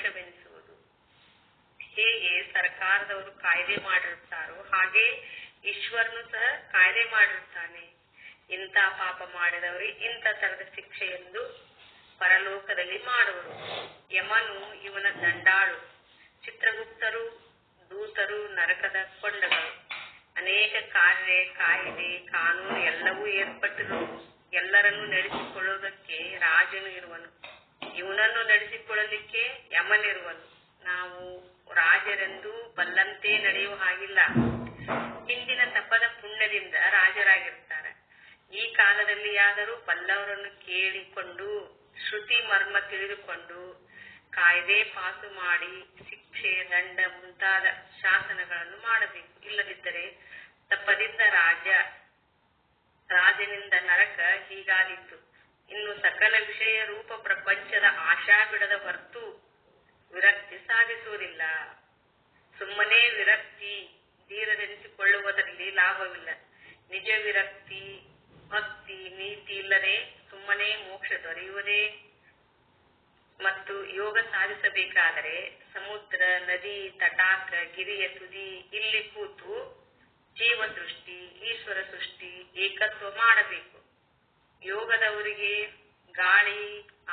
ದೋಷವೆನಿಸುವುದು. ಹೇಗೆ ಸರ್ಕಾರದವರು ಕಾಯ್ದೆ ಮಾಡಿರ್ತಾರೋ ಹಾಗೆ ಈಶ್ವರನು ಸಹ ಕಾಯ್ದೆ ಮಾಡಿರ್ತಾನೆ. ಇಂಥ ಪಾಪ ಮಾಡಿದವರು ಇಂಥ ತರದ ಶಿಕ್ಷೆ ಎಂದು ಪರಲೋಕದಲ್ಲಿ ಮಾಡುವರು. ಯಮನು ಇವನ ದಂಡಾಳು. ಚಿತ್ರಗುಪ್ತರು ದೂತರು ನರಕದ ಕೊಂಡಗಳು. ಅನೇಕ ಕಾಯ್ದೆ ಕಾನೂನು ಎಲ್ಲವೂ ಏರ್ಪಟ್ಟಿರುವುದು. ಎಲ್ಲರನ್ನು ನಡೆಸಿಕೊಳ್ಳುವುದಕ್ಕೆ ರಾಜನು ಇರುವನು, ಇವನನ್ನು ನಡೆಸಿಕೊಳ್ಳಲಿಕ್ಕೆ ಯಮನಿರುವನು. ನಾವು ರಾಜರೆಂದು ಬಲ್ಲಂತೆ ನಡೆಯುವ ಹಾಗಿಲ್ಲ. ಹಿಂದಿನ ತಪದ ಪುಣ್ಯದಿಂದ ರಾಜರಾಗಿರ್ತಾರೆ. ಈ ಕಾಲದಲ್ಲಿಯಾದರೂ ಬಲ್ಲವರನ್ನು ಕೇಳಿಕೊಂಡು ಶ್ರುತಿ ಮರ್ಮ ತಿಳಿದುಕೊಂಡು ಕಾಯ್ದೆ ಪಾಸು ಮಾಡಿ ಶಿಕ್ಷೆ ದಂಡ ಮುಂತಾದ ಶಾಸನಗಳನ್ನು ಮಾಡಬೇಕು. ಇಲ್ಲದಿದ್ದರೆ ತಪ್ಪದಿಂದ ರಾಜನಿಂದ ನರಕ ಹೀಗಾದೀತು. ಇನ್ನು ಸಕಲ ವಿಷಯ ರೂಪ ಪ್ರಪಂಚದ ಆಶಾ ಬಿಡದ ಹೊರತು ವಿರಕ್ತಿ ಸಾಧಿಸುವುದಿಲ್ಲ. ಸುಮ್ಮನೆ ವಿರಕ್ತಿ ಧೀರರೆನಿಸಿಕೊಳ್ಳುವುದರಲ್ಲಿ ಲಾಭವಿಲ್ಲ. ನಿಜ ವಿರಕ್ತಿ ಭಕ್ತಿ ನೀತಿ ಇಲ್ಲದೆ ಸುಮ್ಮನೆ ಮೋಕ್ಷ ದೊರೆಯುವುದೇ. ಮತ್ತು ಯೋಗ ಸಾಧಿಸಬೇಕಾದರೆ ಸಮುದ್ರ ನದಿ ತಟಾಕ ಗಿರಿಯ ತುದಿ ಇಲ್ಲಿ ಕೂತು ಜೀವ ಸೃಷ್ಟಿ ಈಶ್ವರ ಸೃಷ್ಟಿ ಏಕತ್ವ ಮಾಡಬೇಕು. ಯೋಗದವರಿಗೆ ಗಾಳಿ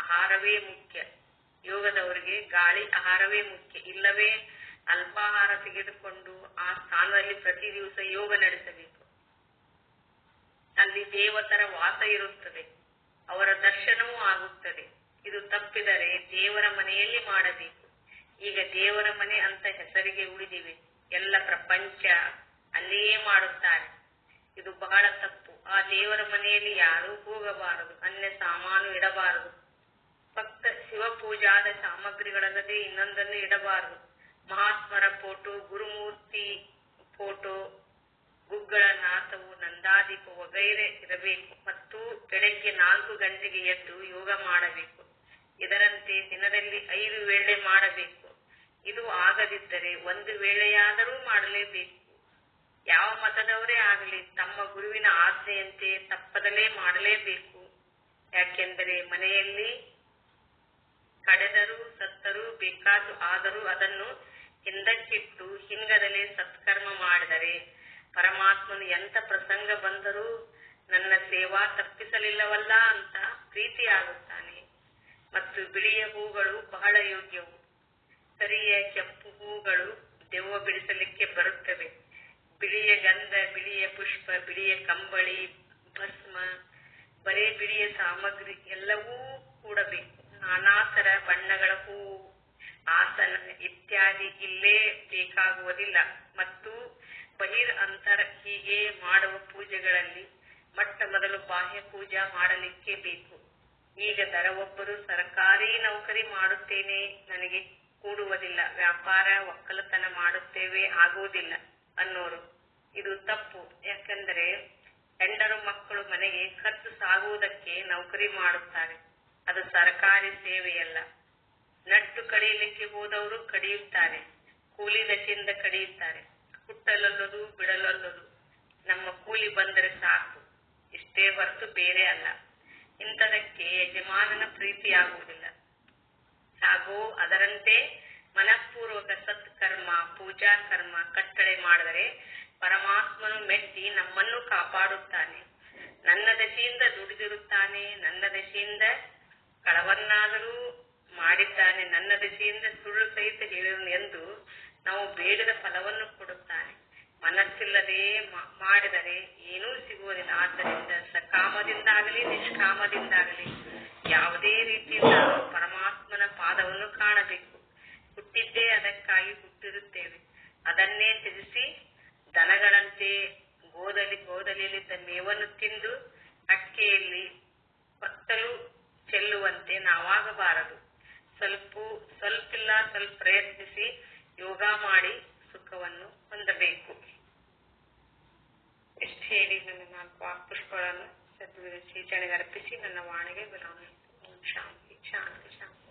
ಆಹಾರವೇ ಮುಖ್ಯ. ಇಲ್ಲವೇ ಅಲ್ಪಾಹಾರ ತೆಗೆದುಕೊಂಡು ಆ ಸ್ಥಾನದಲ್ಲಿ ಪ್ರತಿ ದಿವಸ ಯೋಗ ನಡೆಸಬೇಕು. ಅಲ್ಲಿ ದೇವತರ ವಾಸ ಇರುತ್ತದೆ, ಅವರ ದರ್ಶನವೂ ಆಗುತ್ತದೆ. ಇದು ತಪ್ಪಿದರೆ ದೇವರ ಮನೆಯಲ್ಲಿ ಮಾಡಬೇಕು. ಈಗ ದೇವರ ಮನೆ ಅಂತ ಹೆಸರಿಗೆ ಉಳಿದಿವೆ. ಎಲ್ಲ ಪ್ರಪಂಚ ಅಲ್ಲಿಯೇ ಮಾಡುತ್ತಾರೆ. ಇದು ಬಹಳ ತಪ್ಪು. ಆ ದೇವರ ಮನೆಯಲ್ಲಿ ಯಾರೂ ಹೋಗಬಾರದು, ಅನ್ಯ ಸಾಮಾನು ಇಡಬಾರದು. ಭಕ್ತ ಶಿವ ಪೂಜಾದ ಸಾಮಗ್ರಿಗಳಲ್ಲದೆ ಇನ್ನೊಂದನ್ನು ಇಡಬಾರದು. ಮಹಾತ್ಮರ ಫೋಟೋ, ಗುರುಮೂರ್ತಿ ಫೋಟೋ, ಗುಗ್ಗಳ ನಾಥವು, ನಂದಾದೀಪ ವಗೈರೆ ಇರಬೇಕು. ಮತ್ತು ಬೆಳಗ್ಗೆ 4 ಗಂಟೆಗೆ ಎದ್ದು ಯೋಗ ಮಾಡಬೇಕು. ಇದರಂತೆ ದಿನದಲ್ಲಿ 5 ವೇಳೆ ಮಾಡಬೇಕು. ಇದು ಆಗದಿದ್ದರೆ 1 ವೇಳೆಯಾದರೂ ಮಾಡಲೇಬೇಕು. ಯಾವ ಮತದವರೇ ಆಗಲಿ ತಮ್ಮ ಗುರುವಿನ ಆಜ್ಞೆಯಂತೆ ತಪ್ಪದಲೇ ಮಾಡಲೇಬೇಕು. ಯಾಕೆಂದರೆ ಮನೆಯಲ್ಲಿ ಕಡೆದರೂ ಸತ್ತರೂ ಬೇಕಾದ್ದು ಆದರೂ ಅದನ್ನು ಹಿಂದಕ್ಕಿಟ್ಟು ಹಿಂಗದಲೇ ಸತ್ಕರ್ಮ ಮಾಡಿದರೆ ಪರಮಾತ್ಮನು ಎಂಥ ಪ್ರಸಂಗ ಬಂದರೂ ನನ್ನ ಸೇವಾ ತಪ್ಪಿಸಲಿಲ್ಲವಲ್ಲ ಅಂತ ಪ್ರೀತಿಯಾಗುತ್ತಾನೆ. ಮತ್ತು ಬಿಳಿಯ ಹೂಗಳು ಬಹಳ ಯೋಗ್ಯವು. ಕರಿಯ ಕೆಂಪು ಹೂಗಳು ದೆವ್ವ ಬಿಡಿಸಲಿಕ್ಕೆ ಬರುತ್ತವೆ. ಬಿಳಿಯ ಗಂಧ, ಬಿಳಿಯ ಪುಷ್ಪ, ಬಿಳಿಯ ಕಂಬಳಿ, ಭಸ್ಮ, ಬರೇ ಬಿಳಿಯ ಸಾಮಗ್ರಿ ಎಲ್ಲವೂ ಕೂಡಬೇಕು. ನಾನಾ ತರ ಬಣ್ಣಗಳ ಹೂವು, ಆಸನ ಇತ್ಯಾದಿ ಇಲ್ಲೇ ಬೇಕಾಗುವುದಿಲ್ಲ. ಮತ್ತು ಬಹಿರ್ ಅಂತರ ಹೀಗೆ ಮಾಡುವ ಪೂಜೆಗಳಲ್ಲಿ ಮೊದಲು ಬಾಹ್ಯ ಪೂಜಾ ಮಾಡಲಿಕ್ಕೆ ಬೇಕು. ಈಗ ಒಬ್ಬರು ಸರ್ಕಾರಿ ನೌಕರಿ ಮಾಡುತ್ತೇನೆ, ನನಗೆ ಕೂಡುವುದಿಲ್ಲ, ವ್ಯಾಪಾರ ಒಕ್ಕಲತನ ಮಾಡುತ್ತೇವೆ ಆಗುವುದಿಲ್ಲ ಅನ್ನೋರು. ಇದು ತಪ್ಪು. ಯಾಕಂದರೆ ಹೆಂಡರು ಮಕ್ಕಳು ಮನೆಗೆ ಖರ್ಚು ಸಾಗುವುದಕ್ಕೆ ನೌಕರಿ ಮಾಡುತ್ತಾರೆ. ಅದು ಸರ್ಕಾರಿ ಸೇವೆಯಲ್ಲ. ನಟ್ಟು ಕಡಿಯಲಿಕ್ಕೆ ಹೋದವರು ಕಡಿಯುತ್ತಾರೆ, ಕೂಲಿ ದಶೆಯಿಂದ ಕಡಿಯುತ್ತಾರೆ. ಹುಟ್ಟಲಲ್ಲದು ಬಿಡಲಲ್ಲದು ನಮ್ಮ ಕೂಲಿ ಬಂದರೆ ಸಾಕು, ಇಷ್ಟೇ ಹೊರತು ಬೇರೆ ಅಲ್ಲ. ಇಂಥದಕ್ಕೆ ಯಜಮಾನನ ಪ್ರೀತಿಯಾಗುವುದಿಲ್ಲ. ಹಾಗೂ ಅದರಂತೆ ಮನಃಪೂರ್ವಕ ಸತ್ಕರ್ಮ ಪೂಜಾ ಕರ್ಮ ಕಟ್ಟಳೆ ಮಾಡಿದರೆ ಪರಮಾತ್ಮನು ಮೆಟ್ಟಿ ನಮ್ಮನ್ನು ಕಾಪಾಡುತ್ತಾನೆ. ನನ್ನ ದಶೆಯಿಂದ ದುಡಿದಿರುತ್ತಾನೆ, ನನ್ನ ದಶೆಯಿಂದ ಕಳವನ್ನಾದರೂ ಮಾಡಿದ್ದಾನೆ, ನನ್ನ ದಶೆಯಿಂದ ಸುಳ್ಳು ಸಹಿತ ಹೇಳಿದನು ಎಂದು ನಾವು ಬೇಡದ ಫಲವನ್ನು ಕೊಡುತ್ತಾನೆ. ಮನಸ್ಸಿಲ್ಲದೆ ಮಾಡಿದರೆ ಏನೂ ಸಿಗುವುದಿಲ್ಲ. ಆದ್ದರಿಂದ ಸಕಾಮದಿಂದಾಗಲಿ ನಿಷ್ಕಾಮದಿಂದಾಗಲಿ ಯಾವುದೇ ರೀತಿಯಿಂದ ಪರಮಾತ್ಮನ ಪಾದವನ್ನು ಕಾಣಬೇಕು. ಹುಟ್ಟಿದ್ದೇ ಅದಕ್ಕಾಗಿ ಹುಟ್ಟಿರುತ್ತೇವೆ. ಅದನ್ನೇ ತ್ಯಜಿಸಿ ದನಗಳಂತೆ ಗೋದಲಿಯಲ್ಲಿದ್ದ ಮೇವನ್ನು ತಿಂದು ಅಕ್ಕೆಯಲ್ಲಿ ಹೊತ್ತಲು ಚೆಲ್ಲುವಂತೆ ನಾವಾಗಬಾರದು. ಸ್ವಲ್ಪ ಪ್ರಯತ್ನಿಸಿ ಯೋಗ ಮಾಡಿ ಸುಖವನ್ನು ಹೊಂದಬೇಕು. ಇಷ್ಟು ಹೇಳಿ ನನ್ನ 4 ಪುಷ್ಪಗಳನ್ನು ಶ್ರೀಚರಣೆಗೆ ಅರ್ಪಿಸಿ ನನ್ನ ವಾಣಿಗೆ ವಿರಾಮ. ಶಾಂತಿ ಶಾಂತಿ ಶಾಂತಿ.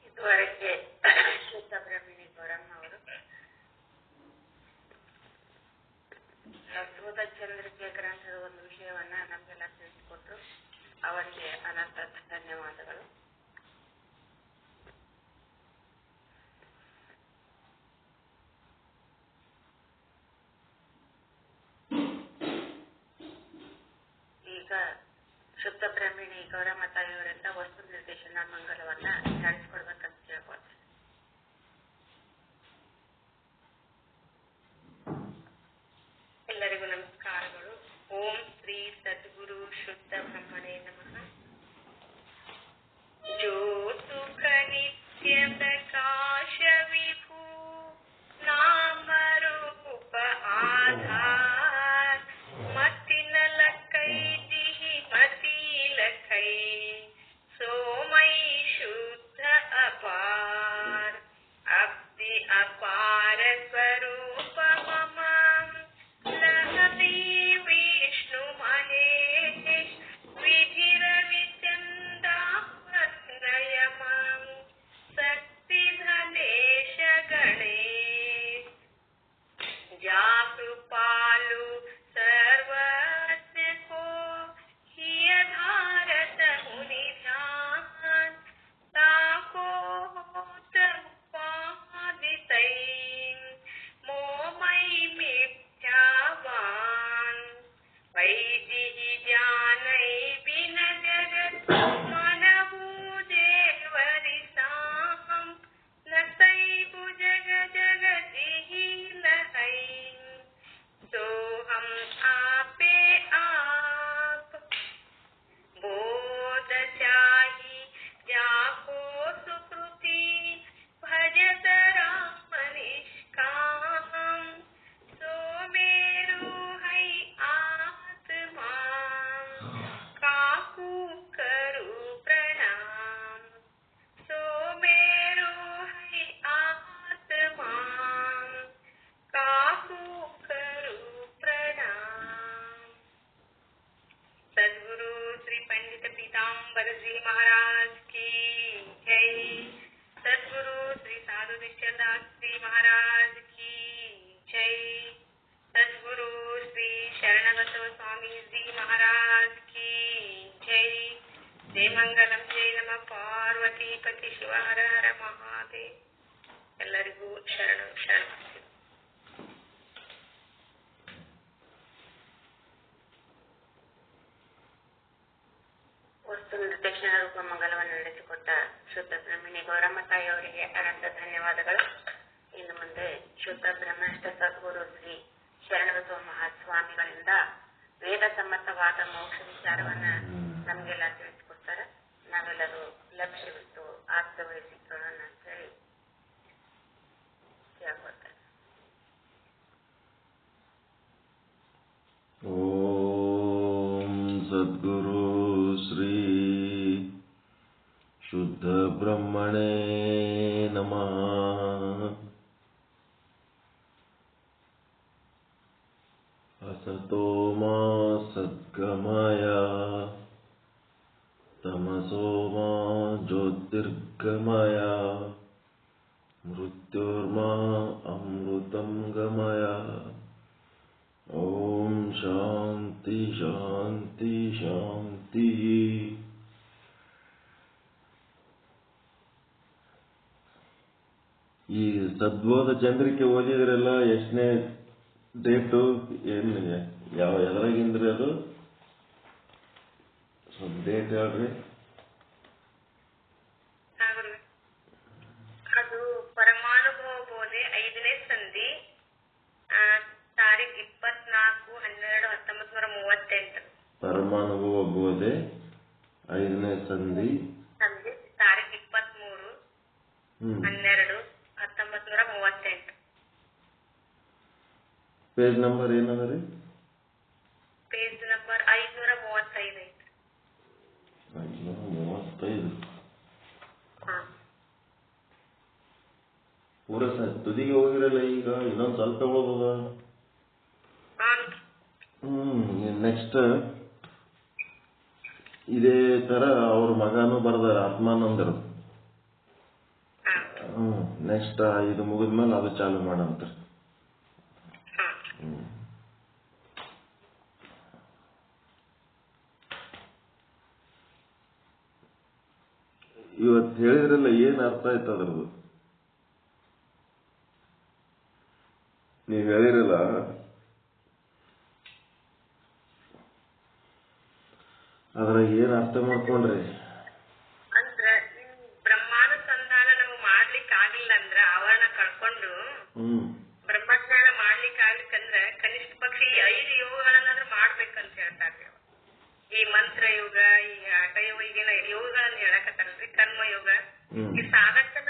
ಇದುವರೆಗೆ ಶುದ್ಧ ಬ್ರಹ್ಮಣಿ ಈಗ ಶುದ್ಧ ಬ್ರಹ್ಮಿಣಿ ಗೌರಮ್ಮ ತಾಯಿಯವರಿಂದ ವಸ್ತು ನಿರ್ದೇಶನ ಮಂಗಲವನ್ನ ನಡೆಸಿಕೊಡ್ಬೇಕಂತ ಕೇಳ್ಕೊಳ್ತೇನೆ. ಎಲ್ಲರಿಗೂ ನಮಸ್ಕಾರಗಳು. ಓಂ ಶ್ರೀ ಸದ್ಗುರು ಶುದ್ಧ ಬ್ರಹ್ಮಣೇ ನಮಃ. जो सुख नित्य प्रकाश विभु नाम रूप आधार मति न लखै दिहि मति लखै सोमय शुद्ध अपार अब्धि अपार स्वरूप मम लहति विष्णु महेश विधिर विचंदा शक्ति धनेश गणेश जा कृपालु सर्वस्य को हिय भारत मुनि ध्यान ताको होत उपादितै मोमयि मिथ्यावान वैदिहि ज्ञानै बिन जगत जगतिहि लहै तो हम आपे आप बोध चाहि जाको सुकृति भजत राम निष्काम सो मेरु है आत्मा काकू करू प्रणाम सो मेरु है आत्मा काकू करू प्रणाम। सद्गुरु श्री पंडित पीताम्बर जी महाराज की जय। सद्गुरु श्री साधु निश्चलदास जी महाराज की जय। सद्गुरु श्री शरणबसव स्वामी जी महाराज की जय। जय मंगलम जय नम पार्वती पति शिव हर हर महादेव। ಎಲ್ಲರಿಗೂ ಶರಣ ಶರಣಾರ್ಥಿ. ವಸ್ತು ನಿರ್ದೇಶನ ರೂಪ ಮಂಗಲವನ್ನು ನಡೆಸಿಕೊಟ್ಟ ಶುದ್ಧ ಬ್ರಹ್ಮಿಣಿ ಗೌರಮ್ಮ ತಾಯಿಯವರಿಗೆ ಅನಂತ ಧನ್ಯವಾದಗಳು. ಇನ್ನು ಮುಂದೆ ಶುದ್ಧ ಬ್ರಹ್ಮನಿಷ್ಠ ಸದ್ಗುರು ಶ್ರೀ ಶರಣಬಸವ ಮಹಾಸ್ವಾಮಿಗಳಿಂದ ವೇದ ಸಮ್ಮತವಾದ ಮೋಕ್ಷ ವಿಚಾರವನ್ನ ನಮಗೆಲ್ಲ ತಿಳಿಸಿಕೊಡ್ತಾರೆ. ನಾವೆಲ್ಲರೂ ಲಕ್ಷ್ಯವಿಟ್ಟು ಆಸ್ತಿ ವಹಿಸಿಕೊಳ್ಳೋಣ ಅಂತ ಹೇಳಿ ಕೇಳ್ಕೊಳ್ತಾರೆ. ಓಂ ಸದ್ಗುರು ಶ್ರೀ ಶುದ್ಧ ಬ್ರಹ್ಮಣೇ ನಮಃ. असतो मा सद्गमय तमसो मा ज्योतिर्गमय मृत्योर्मा अमृतं गमय. ओम शांति शांति शांति. ಈ ಸದ್ಬೋಧ ಚಂದ್ರಿಕೆ ಓದಿದ್ರೆಲ್ಲ ಎಷ್ಟನೇ ಡೇಟು ಏನು ಯಾವ ಎದ್ರಾಗಿಂದ್ರಿ ಅದು ಸ್ವಲ್ಪ ಡೇಟ್ ಹೇಳ್ರಿ. ಅದು ಪರಮಾನುಭವ ಬೋಧೆ 5ನೇ ಸಂಧಿ, ತಾರೀಖ್ 24/12/1938. ಪರಮಾನುಭವ ಬೋಧೆ 5ನೇ ಸಂಧಿ ತಾರೀಖ್ 23/12/1938. ಪೇಜ್ ನಂಬರ್ ಏನದ ರೀ? ಪೇಜ್ ನಂಬರ್ 535 ಐತಿ. 535 ಪೂರ ತುದಿಗೆ ಹೋಗಿರಲ್ಲ. ಈಗ ಇನ್ನೊಂದು ಸ್ವಲ್ಪ ಹೋಗೋದ. ನೆಕ್ಸ್ಟ್ ಇದೇ ತರ ಅವ್ರ ಮಗನೂ ಬರ್ದಾರ ಆತ್ಮಾನಂದರು. ನೆಕ್ಸ್ಟ್ ಇದು ಮುಗಿದ್ಮೇಲೆ ಅದು ಚಾಲು ಮಾಡಂತ. ಇವತ್ತು ಹೇಳಿದ್ರಲ್ಲ, ಏನ್ ಅರ್ಥ ಆಯ್ತು ಅದ್ರದ್ದು? ನೀವು ಹೇಳಿರಲ್ಲ ಅದ್ರಾಗ ಏನ್ ಅರ್ಥ ಮಾಡ್ಕೊಂಡ್ರಿ? ಅಂದ್ರ ಈ ಬ್ರಹ್ಮಾನುಸಂಧಾನ ನಮಗ್ ಮಾಡ್ಲಿಕ್ಕೆ ಆಗಿಲ್ಲ ಅಂದ್ರ ಆವರಣ ಕಳ್ಕೊಂಡು ಬ್ರಹ್ಮಜ್ಞಾನ ಮಾಡ್ಲಿಕ್ಕೆ ಆಗ್ಲಿಕ್ಕಂದ್ರ ಕನಿಷ್ಠ ಪಕ್ಷ ಈ 5 ಯೋಗಗಳನ್ನಾದ್ರೂ ಮಾಡ್ಬೇಕಂತ ಹೇಳ್ತಾರೆ. ಈ ಮಂತ್ರ ಯೋಗ, ಈ ಹಠ ಯೋಗ, ಈಗಿನ ಯೋಗಗಳನ್ನ ಹೇಳಕತ್ತಾರಲ್ರಿ, ಕರ್ಮ ಯೋಗ. ಈ ಸಾಧಕನ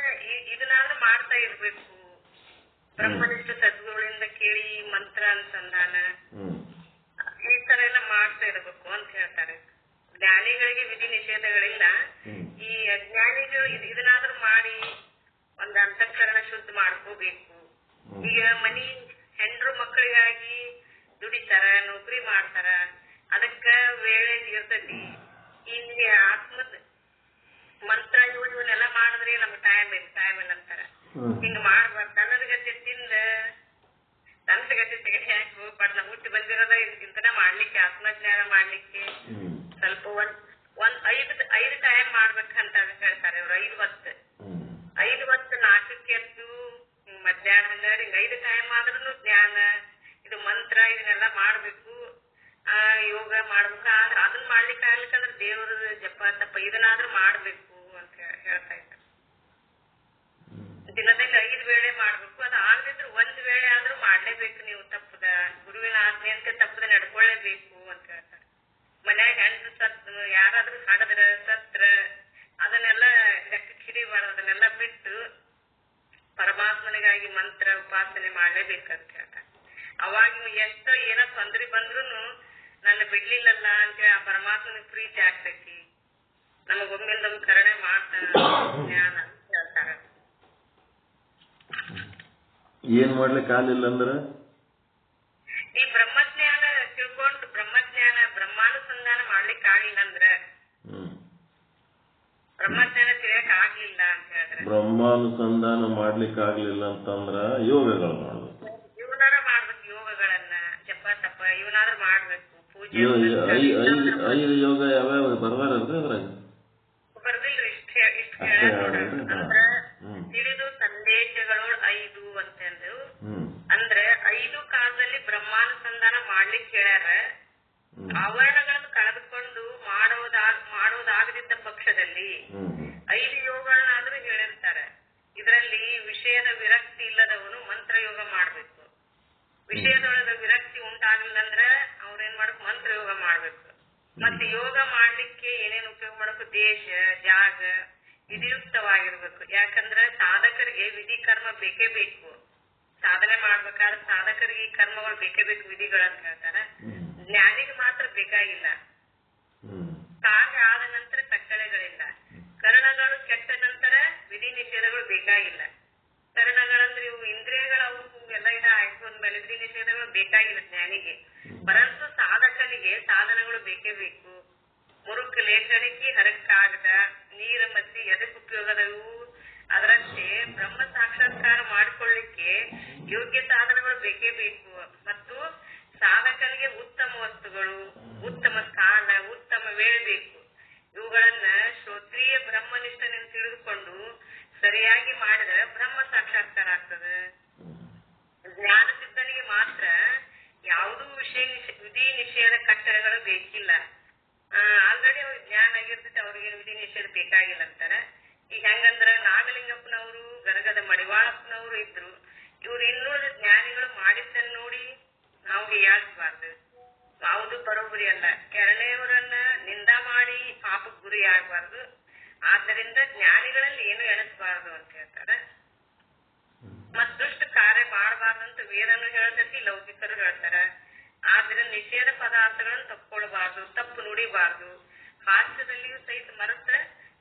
ಇದನ್ನಾದ್ರೂ ಮಾಡ್ತಾ ಇರ್ಬೇಕು. ಬ್ರಹ್ಮನಿಷ್ಠ ಸದ್ಗುರುಗಳಿಂದ ಕೇಳಿ ಮಂತ್ರ ಅನುಸಂಧಾನ ಈ ತರ ಎಲ್ಲ ಮಾಡ್ತಾ ಇರ್ಬೇಕು ಅಂತ ಹೇಳ್ತಾರೆ. ಜ್ಞಾನಿಗಳಿಗೆ ವಿಧಿ ನಿಷೇಧಗಳಿಲ್ಲ. ಈ ಅಜ್ಞಾನಿಗಳು ಇದನ್ನಾದ್ರೂ ಮಾಡಿ ಒಂದ್ ಅಂತಃಕರಣ ಶುದ್ಧ ಮಾಡ್ಕೋಬೇಕು. ಈಗ ಮನಿ ಹೆಂಡ್ರು ಮಕ್ಕಳಿಗಾಗಿ ದುಡಿತಾರ, ನೌಕರಿ ಮಾಡ್ತಾರ, ಅದಕ್ಕ ವೇಳೆ ಇರ್ತತಿ. ಈ ಆತ್ಮದ ಮಂತ್ರ ಇವನ್ನೆಲ್ಲ ಮಾಡಿದ್ರೆ ನಮ್ಗೆ ಟೈಮ್ ಇಲ್ಲ ಅಂತಾರ. ಹಿಂಗ ಮಾಡ್ಬಾರ್ದು. ತನ್ನದ ಗತಿ ತಿಂದ ತನ್ನ ಗತಿ ತೆಗೆದು ಹಾಕಿ ಹೋಗ್ಬಾರ್ದು. ನಾವು ಹುಟ್ಟಿ ಬಂದಿರೋದ ಇಂತನ ಮಾಡ್ಲಿಕ್ಕೆ, ಆತ್ಮಜ್ಞಾನ ಮಾಡ್ಲಿಕ್ಕೆ ಸ್ವಲ್ಪ ಒಂದ್ 5 ಟೈಮ್ ಮಾಡ್ಬೇಕಂತ ಹೇಳ್ತಾರೆ ಅವ್ರು. 5 ಹೊತ್ತು 4ಕ್ಕೆ ಎದ್ದು ಮಧ್ಯಾಹ್ನ 12 ಹಿಂಗ 5 ಟೈಮ್ ಆದ್ರೂ ಜ್ಞಾನ, ಇದು ಮಂತ್ರ ಇದನ್ನೆಲ್ಲ ಮಾಡ್ಬೇಕು. ಯೋಗ ಮಾಡ್ಬೇಕು. ಅದನ್ನ ಮಾಡ್ಲಿಕ್ಕೆ ಆಗ್ಲಿಕ್ಕಂದ್ರೆ ದೇವ್ರ ಜಪ ತಪ್ಪ ಇದನ್ನಾದ್ರೂ ಮಾಡ್ಬೇಕು ಅಂತ ಹೇಳ್ತಾ ಇದ್ದಾರೆ. ದಿನದಲ್ಲಿ 5 ವೇಳೆ ಮಾಡ್ಬೇಕು. ಅದು ಆಗದಿದ್ರು 1 ವೇಳೆ ಆದ್ರೂ ಮಾಡ್ಲೇಬೇಕು. ನೀವು ತಪ್ಪದ ಗುರುವಿನ ಆಜ್ಞೆಯಂತೆ ತಪ್ಪದ ನಡ್ಕೊಳ್ಳೇಬೇಕು ಅಂತ ಹೇಳ್ತಾರೆ. ಮನ್ಯಾಗ ಹೆಂಡ್ರು ಯಾರಾದ್ರೂ ಹಡದ್ರ ಸತ್ರ ಅದನ್ನೆಲ್ಲ ಲೆಕ್ಕಕ್ಕೆ ಹಿಡಿಬಾರ್ದು. ಅದನ್ನೆಲ್ಲ ಬಿಟ್ಟು ಪರಮಾತ್ಮನಿಗಾಗಿ ಮಂತ್ರ ಉಪಾಸನೆ ಮಾಡ್ಲೇಬೇಕಂತ ಹೇಳ್ತಾರೆ. ಅವಾಗ ಎಷ್ಟೋ ಏನೋ ತೊಂದ್ರೆ ಬಂದ್ರುನು ನನ್ನ ಬಿಡ್ಲಿಲ್ಲಲ್ಲ ಅಂತ ಆ ಪರಮಾತ್ಮನಿಗೆ ಪ್ರೀತಿ ಆಗ್ತೈತಿ. ನಮಗೊಮ್ಮಿಂದೊಮ್ಮೆ ಕರುಣೆ ಮಾಡ್ತಾನ ಜ್ಞಾನ ಅಂತ ಹೇಳ್ತಾರೆ. ಏನ್ ಮಾಡ್ಲಿಕ್ಕೆ ಆಗ್ಲಿಲ್ಲ ಅಂದ್ರ ಈ ಬ್ರಹ್ಮಜ್ಞಾನ ತಿಳ್ಕೊಂಡು ಬ್ರಹ್ಮಾನುಸಂಧಾನ ಮಾಡ್ಲಿಕ್ಕೆ ಆಗ್ಲಿಲ್ಲ ಅಂದ್ರ ಬ್ರಹ್ಮಜ್ಞಾನ ತಿಳಿಯಕ್ ಆಗ್ಲಿಲ್ಲ ಅಂತ ಹೇಳಿದ್ರೆ ಬ್ರಹ್ಮಾನುಸಂಧಾನ ಮಾಡ್ಲಿಕ್ಕೆ ಆಗ್ಲಿಲ್ಲ ಅಂತಂದ್ರ ಯೋಗಗಳು ಮಾಡ್ಬೇಕು. ಇವನಾರ ಮಾಡ್ಬೇಕು. ಯೋಗಗಳನ್ನ ಜಪ ತಪ ಇವನಾದ್ರೂ ಮಾಡ್ಬೇಕು. ಪೂಜೆ 5 ಯೋಗ ಯಾವ್ಯಾವ ಬರ್ದಾರಲ್ರಿ ಅದ್ರಾಗ? ಬರ್ದಿಲ್ರಿ. ಇಷ್ಟ ಹೇಳ ಅಂದ್ರ ತಿಳಿದು ಸಂದೇಶಗಳು 5 ಅಂತಂದ್ರು. ಅಂದ್ರೆ 5 ಕಾಲದಲ್ಲಿ ಬ್ರಹ್ಮಾನುಸಂಧಾನ ಮಾಡ್ಲಿಕ್ಕೆ ಹೇಳ್ಯಾರ. ಆವರಣಗಳನ್ನು ಕಳೆದುಕೊಂಡು ಮಾಡೋದಾಗದಿದ್ದ ಪಕ್ಷದಲ್ಲಿ 5 ಯೋಗಗಳನ್ನಾದ್ರೂ ಹೇಳಿರ್ತಾರೆ. ಇದರಲ್ಲಿ ವಿಷಯದ ವಿರಕ್ತಿ ಇಲ್ಲದವನು ಮಂತ್ರ ಯೋಗ ಮಾಡ್ಬೇಕು. ವಿಷಯದೊಳಗ ವಿರಕ್ತಿ ಉಂಟಾಗಿಲ್ಲ ಅಂದ್ರ ಅವ್ರೇನ್ ಮಾಡ್ಬೇಕು? ಮಂತ್ರ ಯೋಗ ಮಾಡ್ಬೇಕು. ಮತ್ತೆ ಯೋಗ ಮಾಡ್ಲಿಕ್ಕೆ ಏನೇನ್ ಉಪಯೋಗ ಮಾಡ್ಬೇಕು? ದೇಶ ಜಾಗ ವಿಧಿಯುಕ್ತವಾಗಿರ್ಬೇಕು. ಯಾಕಂದ್ರ ಸಾಧಕರಿಗೆ ವಿಧಿ ಕರ್ಮ ಬೇಕೇ ಬೇಕು. ಸಾಧನೆ ಮಾಡ್ಬೇಕಾದ್ರೆ ಸಾಧಕರಿಗೆ ಕರ್ಮಗಳು ಬೇಕೇ ಬೇಕು, ವಿಧಿಗಳಂತ ಹೇಳ್ತಾರ. ಜ್ಞಾನಿಗೆ ಮಾತ್ರ ಬೇಕಾಗಿಲ್ಲ. ಕಾರ್ಯ ಆದ ನಂತರ ಕಟ್ಟಳೆಗಳಿಲ್ಲ. ಕರಣಗಳು ಕೆಟ್ಟ ನಂತರ ವಿಧಿ ನಿಷೇಧಗಳು ಬೇಕಾಗಿಲ್ಲ. ಕರಣಗಳಂದ್ರೆ ಇವು ಇಂದ್ರಿಯಗಳು, ಅವು ಎಲ್ಲ ಆಯ್ತು ಅಂದ್ಮೇಲೆ ವಿಧಿ ನಿಷೇಧಗಳು ಬೇಕಾಗಿಲ್ಲ ಜ್ಞಾನಿಗೆ. ಪರಂತು ಸಾಧಕನಿಗೆ ಸಾಧನಗಳು ಬೇಕೇ ಬೇಕು. ಮುರುಕ್ ಲೇಖನಿಕೆ ಹರಕ್ಕಾಗದ ನೀರ ಮಧ್ಯೆ ಎದಕ್ಕೆ ಉಪಯೋಗದವು? ಅದರಂತೆ ಬ್ರಹ್ಮ ಸಾಕ್ಷಾತ್ಕಾರ ಮಾಡಿಕೊಳ್ಳಿಕ್ಕೆ ಯೋಗ್ಯ ಸಾಧನಗಳು ಬೇಕೇ ಬೇಕು. ಮತ್ತು ಸಾಧಕನಿಗೆ ಉತ್ತಮ ವಸ್ತುಗಳು, ಉತ್ತಮ ಸ್ಥಾನ, ಉತ್ತಮ ವೇಳೆ ಬೇಕು. ಇವುಗಳನ್ನ ಶ್ರೋತ್ರಿಯ ಬ್ರಹ್ಮನಿಷ್ಠನೆಂದು ತಿಳಿದುಕೊಂಡು ಸರಿಯಾಗಿ ಮಾಡಿದ್ರೆ ಬ್ರಹ್ಮ ಸಾಕ್ಷಾತ್ಕಾರ ಆಗ್ತದೆ. ಜ್ಞಾನ ಸಿದ್ಧನಿಗೆ ಮಾತ್ರ ಯಾವುದೂ ವಿಧಿ ನಿಷೇಧ ಕಟ್ಟಳೆಗಳು ಬೇಕಿಲ್ಲ. ಆಲ್ರೆಡಿ ಅವ್ರಿಗೆ ಜ್ಞಾನ ಆಗಿರ್ತೈತೆ, ಅವ್ರಿಗೆ ವಿಧಿ ನಿಷೇಧ ಬೇಕಾಗಿಲ್ಲ ಅಂತಾರ. ಈಗ ಹೆಂಗಂದ್ರ ನಾಗಲಿಂಗಪ್ಪನವರು, ಗರಗದ ಮಡಿವಾಳಪ್ಪನವರು ಇದ್ರು. ಇವ್ರು ಇನ್ನೂರು ಜ್ಞಾನಿಗಳು ಮಾಡಿದ್ದನ್ನು ನೋಡಿ ನಾವು ಹೀಯಾಳಿಸಬಾರ್ದು. ಯಾವುದು ಬರೋಬ್ಬರಿ ಅಲ್ಲ. ಎರಡನೆಯವರನ್ನ ನಿಂದ ಮಾಡಿ ಪಾಪಕ್ಕೆ ಗುರಿ ಆಗಬಾರ್ದು. ಆದ್ದರಿಂದ ಜ್ಞಾನಿಗಳಲ್ಲಿ ಏನು ಎಣಿಸಬಾರ್ದು ಅಂತ ಹೇಳ್ತಾರ. ಮತ್ತಷ್ಟು ಕಾರ್ಯ ಮಾಡಬಾರ್ದಂತ ವೇದನು ಹೇಳ್ತೈತಿ, ಲೌಕಿಕರು ಹೇಳ್ತಾರ. ಆದ್ರೆ ನಿಷೇಧ ಪದಾರ್ಥಗಳನ್ನು ತಕ್ಕೊಳ್ಬಾರ್ದು, ತಪ್ಪು ನುಡಿಬಾರ್ದು. ಹಾಸ್ಯದಲ್ಲಿಯೂ ಸಹಿತ ಮರೆತ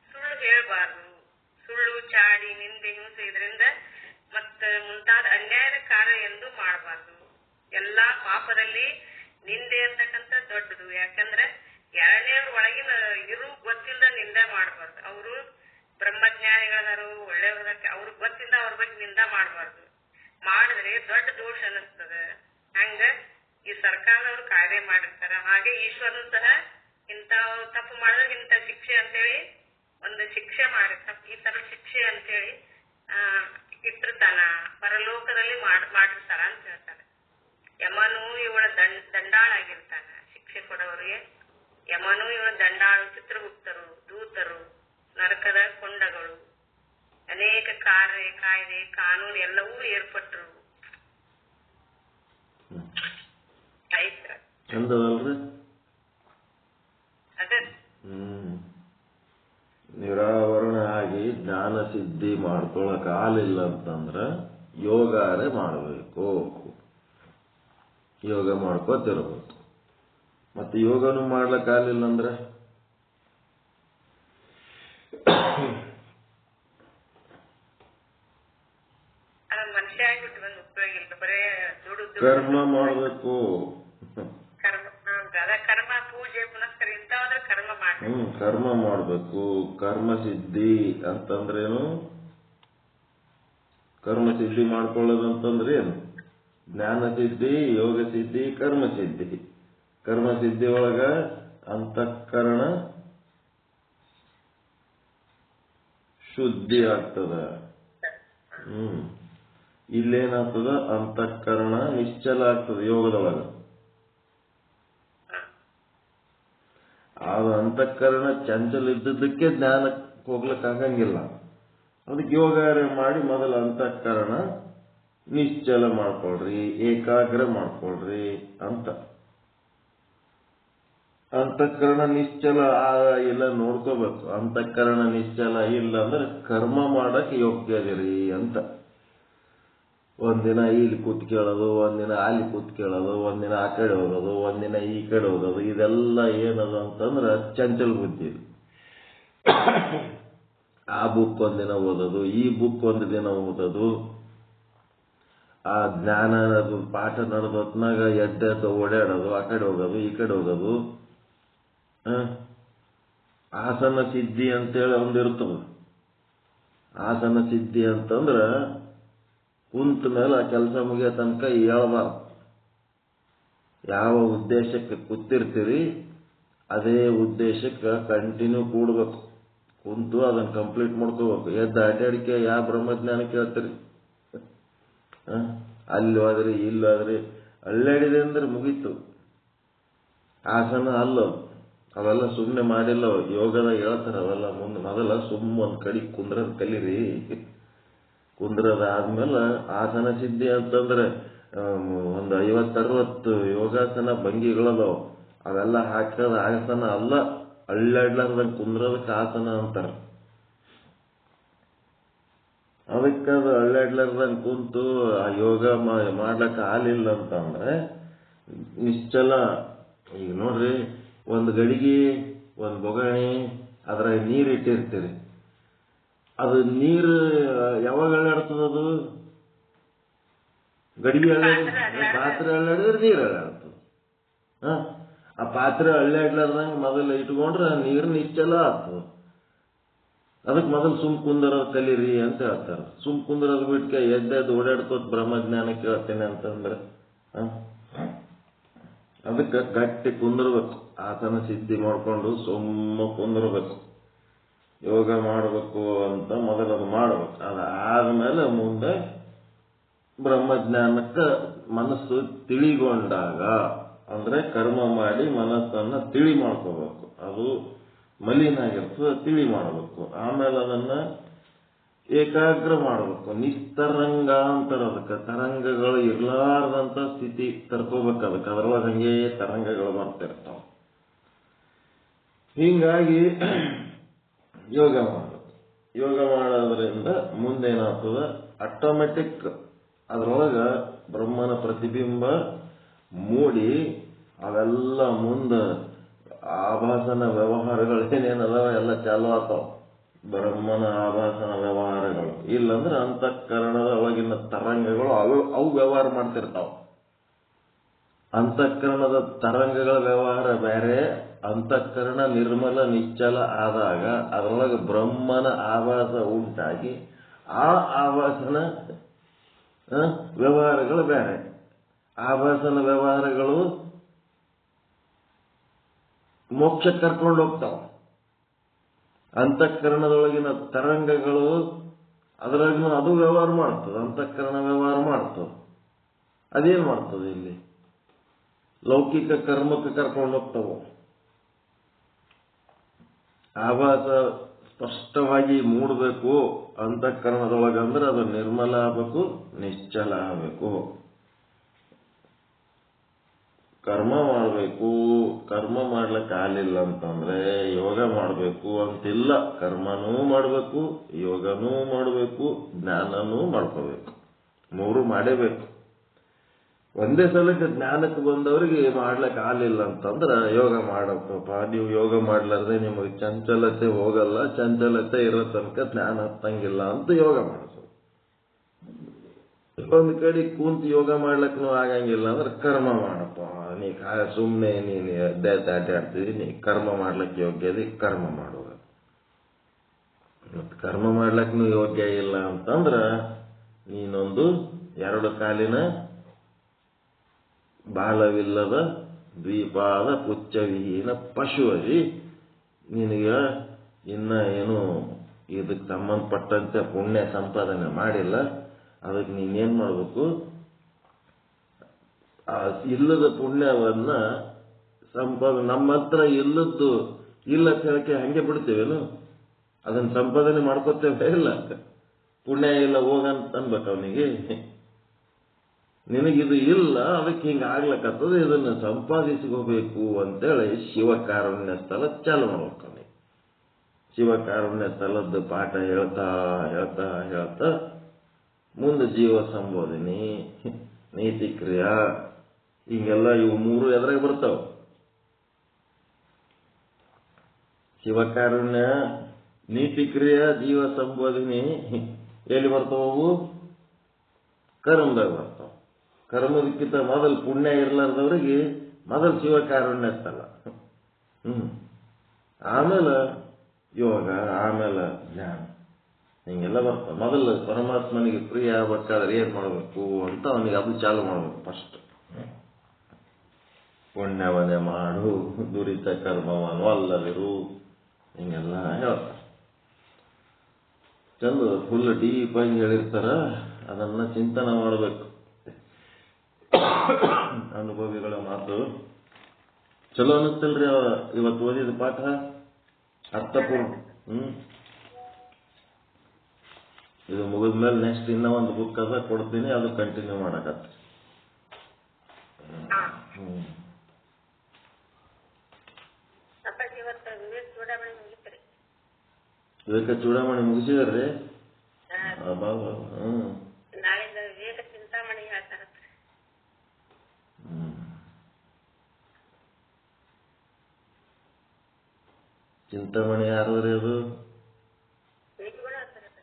ಸುಳ್ಳು ಹೇಳ್ಬಾರ್ದು. ಸುಳ್ಳು, ಚಾಡಿ, ನಿಂದೆ, ಹಿಂಸೆ ಇದರಿಂದ ಮತ್ತ ಮುಂತಾದ ಅನ್ಯಾಯದ ಕಾರ್ಯ ಎಂದು ಮಾಡಬಾರ್ದು. ಎಲ್ಲಾ ಪಾಪದಲ್ಲಿ ನಿಂದೆ ಅಂತಕ್ಕಂಥ ದೊಡ್ಡದು. ಯಾಕಂದ್ರೆ ಎರಡನೇವ್ರ ಒಳಗಿನ ಗೊತ್ತಿಲ್ಲದ ನಿಂದೆ ಮಾಡಬಾರ್ದು. ಅವರು ಬ್ರಹ್ಮಜ್ಞಾನಿಗಳದಾರು, ಒಳ್ಳೆಯವ್ರದಕ್ಕೆ ಅವ್ರಿಗೆ ಗೊತ್ತಿಲ್ಲ, ಅವ್ರ ಬಗ್ಗೆ ನಿಂದ ಮಾಡಬಾರ್ದು. ಮಾಡಿದ್ರೆ ದೊಡ್ಡ ದೋಷ ಅನಿಸ್ತದ. ಹಂಗ ಈ ಸರ್ಕಾರದವ್ರು ಕಾಯ್ದೆ ಮಾಡಿರ್ತಾರ. ಹಾಗೆ ಈಶ್ವರನು ಸಹ ಇಂತ ತಪ್ಪು ಮಾಡಿದ್ರೆ ಇಂಥ ಶಿಕ್ಷೆ ಅಂತೇಳಿ ಒಂದು ಶಿಕ್ಷೆ ಮಾಡಿರ್ತಾರ. ಈ ತರ ಶಿಕ್ಷೆ ಅಂತೇಳಿ ಇಟ್ಟಿರ್ತಾನ. ಪರಲೋಕದಲ್ಲಿ ಮಾಡಿರ್ತಾರ ಅಂತ ಹೇಳ್ತಾರೆ. ಯಮನು ಇವಳ ದಂಡಾಳಾಗಿರ್ತಾನ ಶಿಕ್ಷೆ ಕೊಡೋರಿಗೆ. ಯಮನು ಇವನು ದಂಡಾಳು, ಚಿತ್ರಗುಪ್ತರು, ದೂತರು, ನರಕದ ಕೊಂಡಗಳು, ಅನೇಕ ಕಾಯ್ದೆ ಕಾನೂನು ಎಲ್ಲವೂ ಏರ್ಪಟ್ಟರು. ಆಯ್ತು ಚಂದದಲ್ರಿ. ಅದ ನಿರಾವರಣ ಆಗಿ ಜ್ಞಾನ ಸಿದ್ಧಿ ಮಾಡ್ಕೊಳಕ್ ಆಗಲಿಲ್ಲ ಅಂತಂದ್ರ ಯೋಗಾರೆ ಮಾಡಬೇಕು, ಯೋಗ ಮಾಡ್ಕೋತಿರ್ಬೇಕು. ಮತ್ತೆ ಯೋಗನು ಮಾಡ್ಲಕ್ ಆಗಲಿಲ್ಲ ಅಂದ್ರೆ ಮನುಷ್ಯ ಆಗಿಬಿಟ್ಟು ಬಂದು ಉಪಯೋಗ ಇಲ್ಲ, ಬರೇ ದುಡುದು ಕರ್ಮ ಮಾಡಬೇಕು. ಕರ್ಮ ಪೂಜೆ ಪುನಸ್ಕಾರ ಇಂಥವಾದ್ರೆ ಕರ್ಮ ಮಾಡ್ಬೇಕು. ಕರ್ಮ ಮಾಡಬೇಕು. ಕರ್ಮ ಸಿದ್ಧಿ ಅಂತಂದ್ರೇನು? ಕರ್ಮ ಸಿದ್ಧಿ ಮಾಡ್ಕೊಳ್ಳೋದಂತಂದ್ರೆ ಏನು? ಜ್ಞಾನ ಸಿದ್ಧಿ, ಯೋಗ ಸಿದ್ಧಿ, ಕರ್ಮ ಸಿದ್ಧಿ. ಕರ್ಮ ಸಿದ್ಧಿ ಒಳಗ ಅಂತಃಕರಣ ಶುದ್ಧಿ ಆಗ್ತದ. ಇಲ್ಲೇನಾಗ್ತದ? ಅಂತಃಕರಣ ನಿಶ್ಚಲ ಆಗ್ತದ ಯೋಗದೊಳಗ. ಅದು ಅಂತಃಕರಣ ಚಂಚಲ ಇದ್ದದ್ದಕ್ಕೆ ಜ್ಞಾನಕ್ಕೆ ಹೋಗ್ಲಿಕ್ಕೆ ಆಗಂಗಿಲ್ಲ. ಅದಕ್ಕೆ ಯೋಗ ಮಾಡಿ ಮೊದಲ ಅಂತಃಕರಣ ನಿಶ್ಚಲ ಮಾಡ್ಕೊಳ್ರಿ, ಏಕಾಗ್ರ ಮಾಡ್ಕೊಳ್ರಿ ಅಂತ. ಅಂತಃಕರಣ ನಿಶ್ಚಲ ಇಲ್ಲ ನೋಡ್ಕೋಬೇಕು. ಅಂತಃಕರಣ ನಿಶ್ಚಲ ಇಲ್ಲ ಅಂದ್ರೆ ಕರ್ಮ ಮಾಡಕ್ ಯೋಗ್ಯದಿರಿ ಅಂತ. ಒಂದಿನ ಇಲ್ಲಿ ಕೂತ್ ಕೇಳೋದು, ಒಂದಿನ ಅಲ್ಲಿ ಕೂತ್ ಕೇಳೋದು, ಒಂದಿನ ಆ ಕಡೆ ಹೋಗೋದು, ಒಂದಿನ ಈ ಕಡೆ ಹೋಗೋದು, ಇದೆಲ್ಲ ಏನದು ಅಂತಂದ್ರೆ ಚಂಚಲ ಬುದ್ಧಿ. ಆ ಬುಕ್ ಒಂದಿನ ಓದೋದು, ಈ ಬುಕ್ ಒಂದು ದಿನ ಓದೋದು, ಆ ಜ್ಞಾನ ಪಾಠ ನಡೆದ ಹೊತ್ನಾಗ ಎದ್ದೆದ್ದು ಓಡಾಡೋದು, ಆ ಕಡೆ ಹೋಗೋದು, ಈ ಕಡೆ ಹೋಗೋದು. ಆಸನ ಸಿದ್ಧಿ ಅಂತೇಳಿ ಒಂದಿರ್ತದ. ಆಸನ ಸಿದ್ಧಿ ಅಂತಂದ್ರ ಕುಂತ ಮೇಲೆ ಆ ಕೆಲಸ ಮುಗಿಯೋ ತನಕ ಹೇಳ್ಬಾರ್ದು. ಯಾವ ಉದ್ದೇಶಕ್ಕೆ ಕೂತಿರ್ತೀರಿ ಅದೇ ಉದ್ದೇಶಕ್ಕೆ ಕಂಟಿನ್ಯೂ ಕೂಡ್ಬೇಕು. ಕುಂತು ಅದನ್ನ ಕಂಪ್ಲೀಟ್ ಮಾಡ್ಕೋಬೇಕು. ಎದ್ದು ಅಡ್ಡಾಡಿಕೆ ಯಾವ ಬ್ರಹ್ಮಜ್ಞಾನ ಕೇಳ್ತೀರಿ? ಅಲ್ಲಿ ಹೋದ್ರಿ ಇಲ್ಲಿ ಹೋದ್ರಿ ಅಲ್ಲಾಡಿದೆ ಅಂದ್ರೆ ಮುಗೀತು. ಆಸನ ಅಲ್ಲ, ಅವೆಲ್ಲ ಸುಮ್ಮನೆ ಮಾಡಿಲ್ಲ. ಯೋಗದಾಗ ಹೇಳ್ತಾರ ಅವೆಲ್ಲ. ಮುಂದೆ ಮೊದಲ ಒಂದ್ ಕಡೆ ಕುಂದ್ರದ ಕಲೀರಿ. ಕುಂದ್ರದಾದ್ಮೇಲೆ ಆಸನ ಸಿದ್ಧಿ ಅಂತಂದ್ರೆ ಒಂದು 50-60 ಯೋಗಾಸನ ಭಂಗಿಗಳದಾವ. ಅವೆಲ್ಲ ಹಾಕೋದ ಆಸನ ಅಲ್ಲ, ಅಳ್ಳಾಡ್ಲಾರ್ದಂಗೆ ಕುಂದ್ರೋದಕ್ಕೆ ಆಸನ ಅಂತಾರ. ಅದಕ್ಕದು ಅಳ್ಳಾಡ್ಲಾರ್ದಂಗೆ ಕುಂತು ಆ ಯೋಗ ಮಾಡ್ಲಕ್ಕ ಆಗಲಿಲ್ಲ ಅಂತಂದ್ರೆ ನಿಶ್ಚಲ. ಈಗ ನೋಡ್ರಿ, ಒಂದು ಗಡಿಗೆ, ಒಂದು ಬೊಗಣಿ, ಅದ್ರಾಗ ನೀರು ಇಟ್ಟಿರ್ತೀರಿ. ಅದು ನೀರು ಯಾವಾಗ ಅಳ್ಳಾಡ್ತದದು? ಗಡಿಗೆ ಪಾತ್ರೆ ಅಳ್ಳಾಡಿದ್ರೆ ನೀರು ಅಳ್ಳಾಡ್ತದ. ಆ ಪಾತ್ರೆ ಅಳ್ಳಾಡ್ಲಾರ್ದಂಗೆ ಮೊದಲು ಇಟ್ಕೊಂಡ್ರೆ ನೀರು ನಿಶ್ಚಲ ಆಗ್ತದ. ಅದಕ್ಕೆ ಮೊದಲು ಕುಂದರೋದು ಕಲೀರಿ ಅಂತ ಹೇಳ್ತಾರೆ. ಕುಂದರೋದು ಬಿಟ್ಕೆ ಎದ್ದೆದ್ದು ಓಡಾಡ್ಕೋತ ಬ್ರಹ್ಮಜ್ಞಾನ ಕೇಳ್ತೇನೆ ಅಂತಂದ್ರೆ ಅದಕ್ಕೆ ಗಟ್ಟಿ ಕುಂದಿರ್ಬೇಕು. ಆಸನ ಸಿದ್ಧಿ ಮಾಡ್ಕೊಂಡು ಸುಮ್ಮ ಕುಂದಿರ್ಬೇಕು. ಯೋಗ ಮಾಡಬೇಕು ಅಂತ ಮೊದಲು ಅದು ಮಾಡ್ಬೇಕು. ಅದಾದ್ಮೇಲೆ ಮುಂದೆ ಬ್ರಹ್ಮಜ್ಞಾನಕ್ಕೆ ಮನಸ್ಸು ತಿಳಿಗೊಂಡಾಗ, ಅಂದ್ರೆ ಕರ್ಮ ಮಾಡಿ ಮನಸ್ಸನ್ನ ತಿಳಿ ಮಾಡ್ಕೋಬೇಕು. ಅದು ಮಲಿನಾಗಿರ್ತದೆ, ತಿಳಿ ಮಾಡಬೇಕು. ಆಮೇಲೆ ಅದನ್ನ ಏಕಾಗ್ರ ಮಾಡಬೇಕು. ನಿಸ್ತರಂಗ ಅಂತಾರೆ ಅದಕ್ಕೆ. ತರಂಗಗಳು ಇರ್ಲಾರ್ದಂತ ಸ್ಥಿತಿ ತರ್ಕೋಬೇಕು ಅದಕ್ಕೆ. ಅದರೊಳಗೆ ಹಂಗೆ ತರಂಗಗಳು ಬರ್ತಿರ್ತಾವ. ಹೀಗಾಗಿ ಯೋಗ ಮಾಡಬೇಕು. ಯೋಗ ಮಾಡೋದ್ರಿಂದ ಮುಂದೇನಾಗ್ತದ? ಆಟೋಮೆಟಿಕ್ ಅದ್ರೊಳಗ ಬ್ರಹ್ಮನ ಪ್ರತಿಬಿಂಬ ಮೂಡಿ ಅವೆಲ್ಲ ಮುಂದೆ ಆಭಾಸನ ವ್ಯವಹಾರಗಳು ಏನೇನದಾವ ಎಲ್ಲ ಚಾಲು ಆಗ್ತಾವ. ಬ್ರಹ್ಮನ ಆಭಾಸನ ವ್ಯವಹಾರಗಳು ಇಲ್ಲಂದ್ರೆ ಅಂತಃಕರಣದ ಒಳಗಿನ ತರಂಗಗಳು ಅವು ವ್ಯವಹಾರ ಮಾಡ್ತಿರ್ತಾವ. ಅಂತಃಕರಣದ ತರಂಗಗಳ ವ್ಯವಹಾರ ಬೇರೆ. ಅಂತಃಕರಣ ನಿರ್ಮಲ ನಿಶ್ಚಲ ಆದಾಗ ಅದರೊಳಗೆ ಬ್ರಹ್ಮನ ಆಭಾಸ ಉಂಟಾಗಿ ಆ ಆಭಾಸನ ವ್ಯವಹಾರಗಳು ಬೇರೆ. ಆಭಾಸನ ವ್ಯವಹಾರಗಳು ಮೋಕ್ಷ ಕರ್ಕೊಂಡು ಹೋಗ್ತಾವ. ಅಂತಃಕರಣದೊಳಗಿನ ತರಂಗಗಳು ಅದರಾಗ ಅದು ವ್ಯವಹಾರ ಮಾಡ್ತದೆ. ಅಂತಃಕರಣ ವ್ಯವಹಾರ ಮಾಡ್ತದೆ. ಅದೇನ್ ಮಾಡ್ತದೆ? ಇಲ್ಲಿ ಲೌಕಿಕ ಕರ್ಮಕ್ಕೆ ಕರ್ಕೊಂಡು ಹೋಗ್ತಾವ. ಆಭಾಸ ಸ್ಪಷ್ಟವಾಗಿ ಮೂಡಬೇಕು ಅಂತಃಕರಣದೊಳಗಂದ್ರೆ ಅದು ನಿರ್ಮಲ ಆಗ್ಬೇಕು, ನಿಶ್ಚಲ ಆಗ್ಬೇಕು. ಕರ್ಮ ಮಾಡಬೇಕು, ಕರ್ಮ ಮಾಡ್ಲಿಕ್ಕೆ ಆಗಲಿಲ್ಲ ಅಂತಂದ್ರೆ ಯೋಗ ಮಾಡಬೇಕು ಅಂತಿಲ್ಲ. ಕರ್ಮನೂ ಮಾಡಬೇಕು, ಯೋಗನೂ ಮಾಡಬೇಕು, ಜ್ಞಾನನೂ ಮಾಡ್ಕೋಬೇಕು. ಮೂರು ಮಾಡೇಬೇಕು. ಒಂದೇ ಸಲಕ್ಕೆ ಜ್ಞಾನಕ್ಕೆ ಬಂದವರಿಗೆ ಮಾಡ್ಲಿಕ್ಕೆ ಆಗಲಿಲ್ಲ ಅಂತಂದ್ರೆ ಯೋಗ ಮಾಡಬೇಕಪ್ಪ. ನೀವು ಯೋಗ ಮಾಡ್ಲಾರ್ದೆ ನಿಮಗೆ ಚಂಚಲತೆ ಹೋಗಲ್ಲ, ಚಂಚಲತೆ ಇರೋ ತನಕ ಜ್ಞಾನ ಹತ್ತಂಗಿಲ್ಲ ಅಂತ ಯೋಗ ಮಾಡಿಸೋದು. ಒಂದು ಕಡೆ ಕೂತು ಯೋಗ ಮಾಡ್ಲಿಕ್ಕೂ ಆಗಂಗಿಲ್ಲ ಅಂದ್ರೆ ಕರ್ಮ ಮಾಡಪ್ಪ. ನೀ ಸುಮ್ಮನೆ ನೀನು ಅಡ್ಡಾಡ್ತಿದ್ದಿ, ನೀ ಕರ್ಮ ಮಾಡ್ಲಿಕ್ಕೆ ಯೋಗ್ಯ ಅದಿ, ಕರ್ಮ ಮಾಡುವ. ಮತ್ತು ಕರ್ಮ ಮಾಡ್ಲಿಕ್ಕೂ ಯೋಗ್ಯ ಇಲ್ಲ ಅಂತಂದ್ರ ನೀನೊಂದು ಎರಡು ಕಾಲಿನ ಬಾಲವಿಲ್ಲದ ದ್ವೀಪಾದ ಪುಚ್ಚವಿಹೀನ ಪಶು ಅದಿ. ನಿನಗೆ ಇನ್ನ ಏನು ಇದಕ್ಕೆ ಸಂಬಂಧಪಟ್ಟಂತೆ ಪುಣ್ಯ ಸಂಪಾದನೆ ಮಾಡಿಲ್ಲ. ಅದಕ್ಕೆ ನೀನೇನ್ ಮಾಡ್ಬೇಕು, ಆ ಇಲ್ಲದ ಪುಣ್ಯವನ್ನ ಸಂಪಾದನೆ, ನಮ್ಮ ಹತ್ರ ಇಲ್ಲದ್ದು ಇಲ್ಲ ಹೇಳಕ್ಕೆ ಹಂಗೆ ಬಿಡ್ತೇವೇನು? ಅದನ್ನ ಸಂಪಾದನೆ ಮಾಡ್ಕೋತೇವೆ ಇಲ್ಲ, ಪುಣ್ಯ ಇಲ್ಲ ಹೋಗಂತ ಅನ್ಬೇಕು ಅವನಿಗೆ. ನಿನಗಿದು ಇಲ್ಲ, ಅದಕ್ಕೆ ಹಿಂಗ ಆಗ್ಲಕ್ಕತ್ತದ, ಇದನ್ನ ಸಂಪಾದಿಸ್ಕೋಬೇಕು ಅಂತೇಳಿ ಶಿವಕಾರುಣ್ಯ ಸ್ಥಳ ಚಾಲು ಮಾಡ್ಬೇಕು ಅವನಿಗೆ. ಶಿವಕಾರುಣ್ಯ ಸ್ಥಳದ ಪಾಠ ಹೇಳ್ತಾ ಹೇಳ್ತಾ ಹೇಳ್ತಾ ಮುಂದೆ ಜೀವ ಸಂಬೋಧನೆ, ನೀತಿ ಕ್ರಿಯಾ, ಹಿಂಗೆಲ್ಲ ಇವು ಮೂರು ಎದುರಾಗ ಬರ್ತಾವ. ಶಿವಕಾರುಣ್ಯ, ನೀತಿ ಕ್ರಿಯಾ, ಜೀವ ಸಂಬೋಧನೆ ಎಲ್ಲಿ ಬರ್ತಾವು? ಕರ್ಮದಾಗ ಬರ್ತಾವ. ಕರ್ಮದಕ್ಕಿಂತ ಮೊದಲು ಪುಣ್ಯ ಇರ್ಲಾರ್ದವ್ರಿಗೆ ಮೊದಲು ಶಿವಕಾರುಣ್ಯ ಸ್ಥಳ, ಆಮೇಲೆ ಯೋಗ, ಆಮೇಲೆ ಜ್ಞಾನ, ಹಿಂಗೆಲ್ಲ ಬರ್ತಾವ. ಮೊದಲು ಪರಮಾತ್ಮನಿಗೆ ಪ್ರಿಯ ಆಗ್ಬೇಕಾದ್ರೆ ಏನ್ ಮಾಡಬೇಕು ಅಂತ ಅವನಿಗೆ ಅದು ಚಾಲು ಮಾಡ್ಬೇಕು ಫಸ್ಟ್. ಪುಣ್ಯವನ್ನೇ ಮಾಡು, ದುರಿತ ಕರ್ಮವನ್ನು ಅಲ್ಲದಿರು, ಹಿಂಗೆಲ್ಲ ಹೇಳ್ತಾರೆ. ಚಂದ ಫುಲ್ ಡೀಪ್ ಆಗಿ ಹೇಳಿರ್ತಾರ, ಅದನ್ನ ಚಿಂತನೆ ಮಾಡಬೇಕು. ಅನುಭವಿಗಳ ಮಾತು ಚಲೋ ಅನ್ನಿಸ್ತಲ್ರಿ ಇವತ್ತು ಓದಿದ ಪಾಠ ಅರ್ಥಪೂರ್ಣ. ಇದು ಮುಗಿದ್ಮೇಲೆ ನೆಕ್ಸ್ಟ್ ಇನ್ನೂ ಒಂದು ಬುಕ್ ಅದ ಕೊಡ್ತೀನಿ, ಅದು ಕಂಟಿನ್ಯೂ ಮಾಡಕತ್ತ. ವಿವೇಕ ಚೂಡಾಮಣಿ ಮುಗಿಸಿದ್ರಿ? ಚಿಂತಾಮಣಿ ಯಾರದ್ರಿ ಅದು?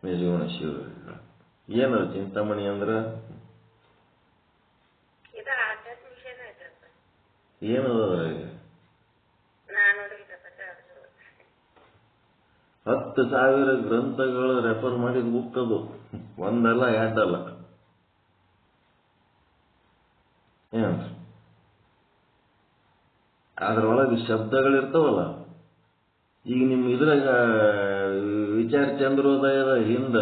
ನಿಜಗುಣ ಶಿವ. ಏನದು ಚಿಂತಾಮಣಿ ಅಂದ್ರ? ಏನದ ಅದ್ರಾಗ? 10,000 ಗ್ರಂಥಗಳು ರೆಫರ್ ಮಾಡಿದ ಬುಕ್ ಅದು. ಒಂದಲ್ಲ ಎರಡಲ್ಲ. ಏನ್ರಿ ಅದ್ರೊಳಗೆ ಶಬ್ದಗಳಿರ್ತಾವಲ್ಲ. ಈಗ ನಿಮ್ ಇದ್ರಾಗ ವಿಚಾರ ಚಂದ್ರೋದಯದ ಹಿಂದ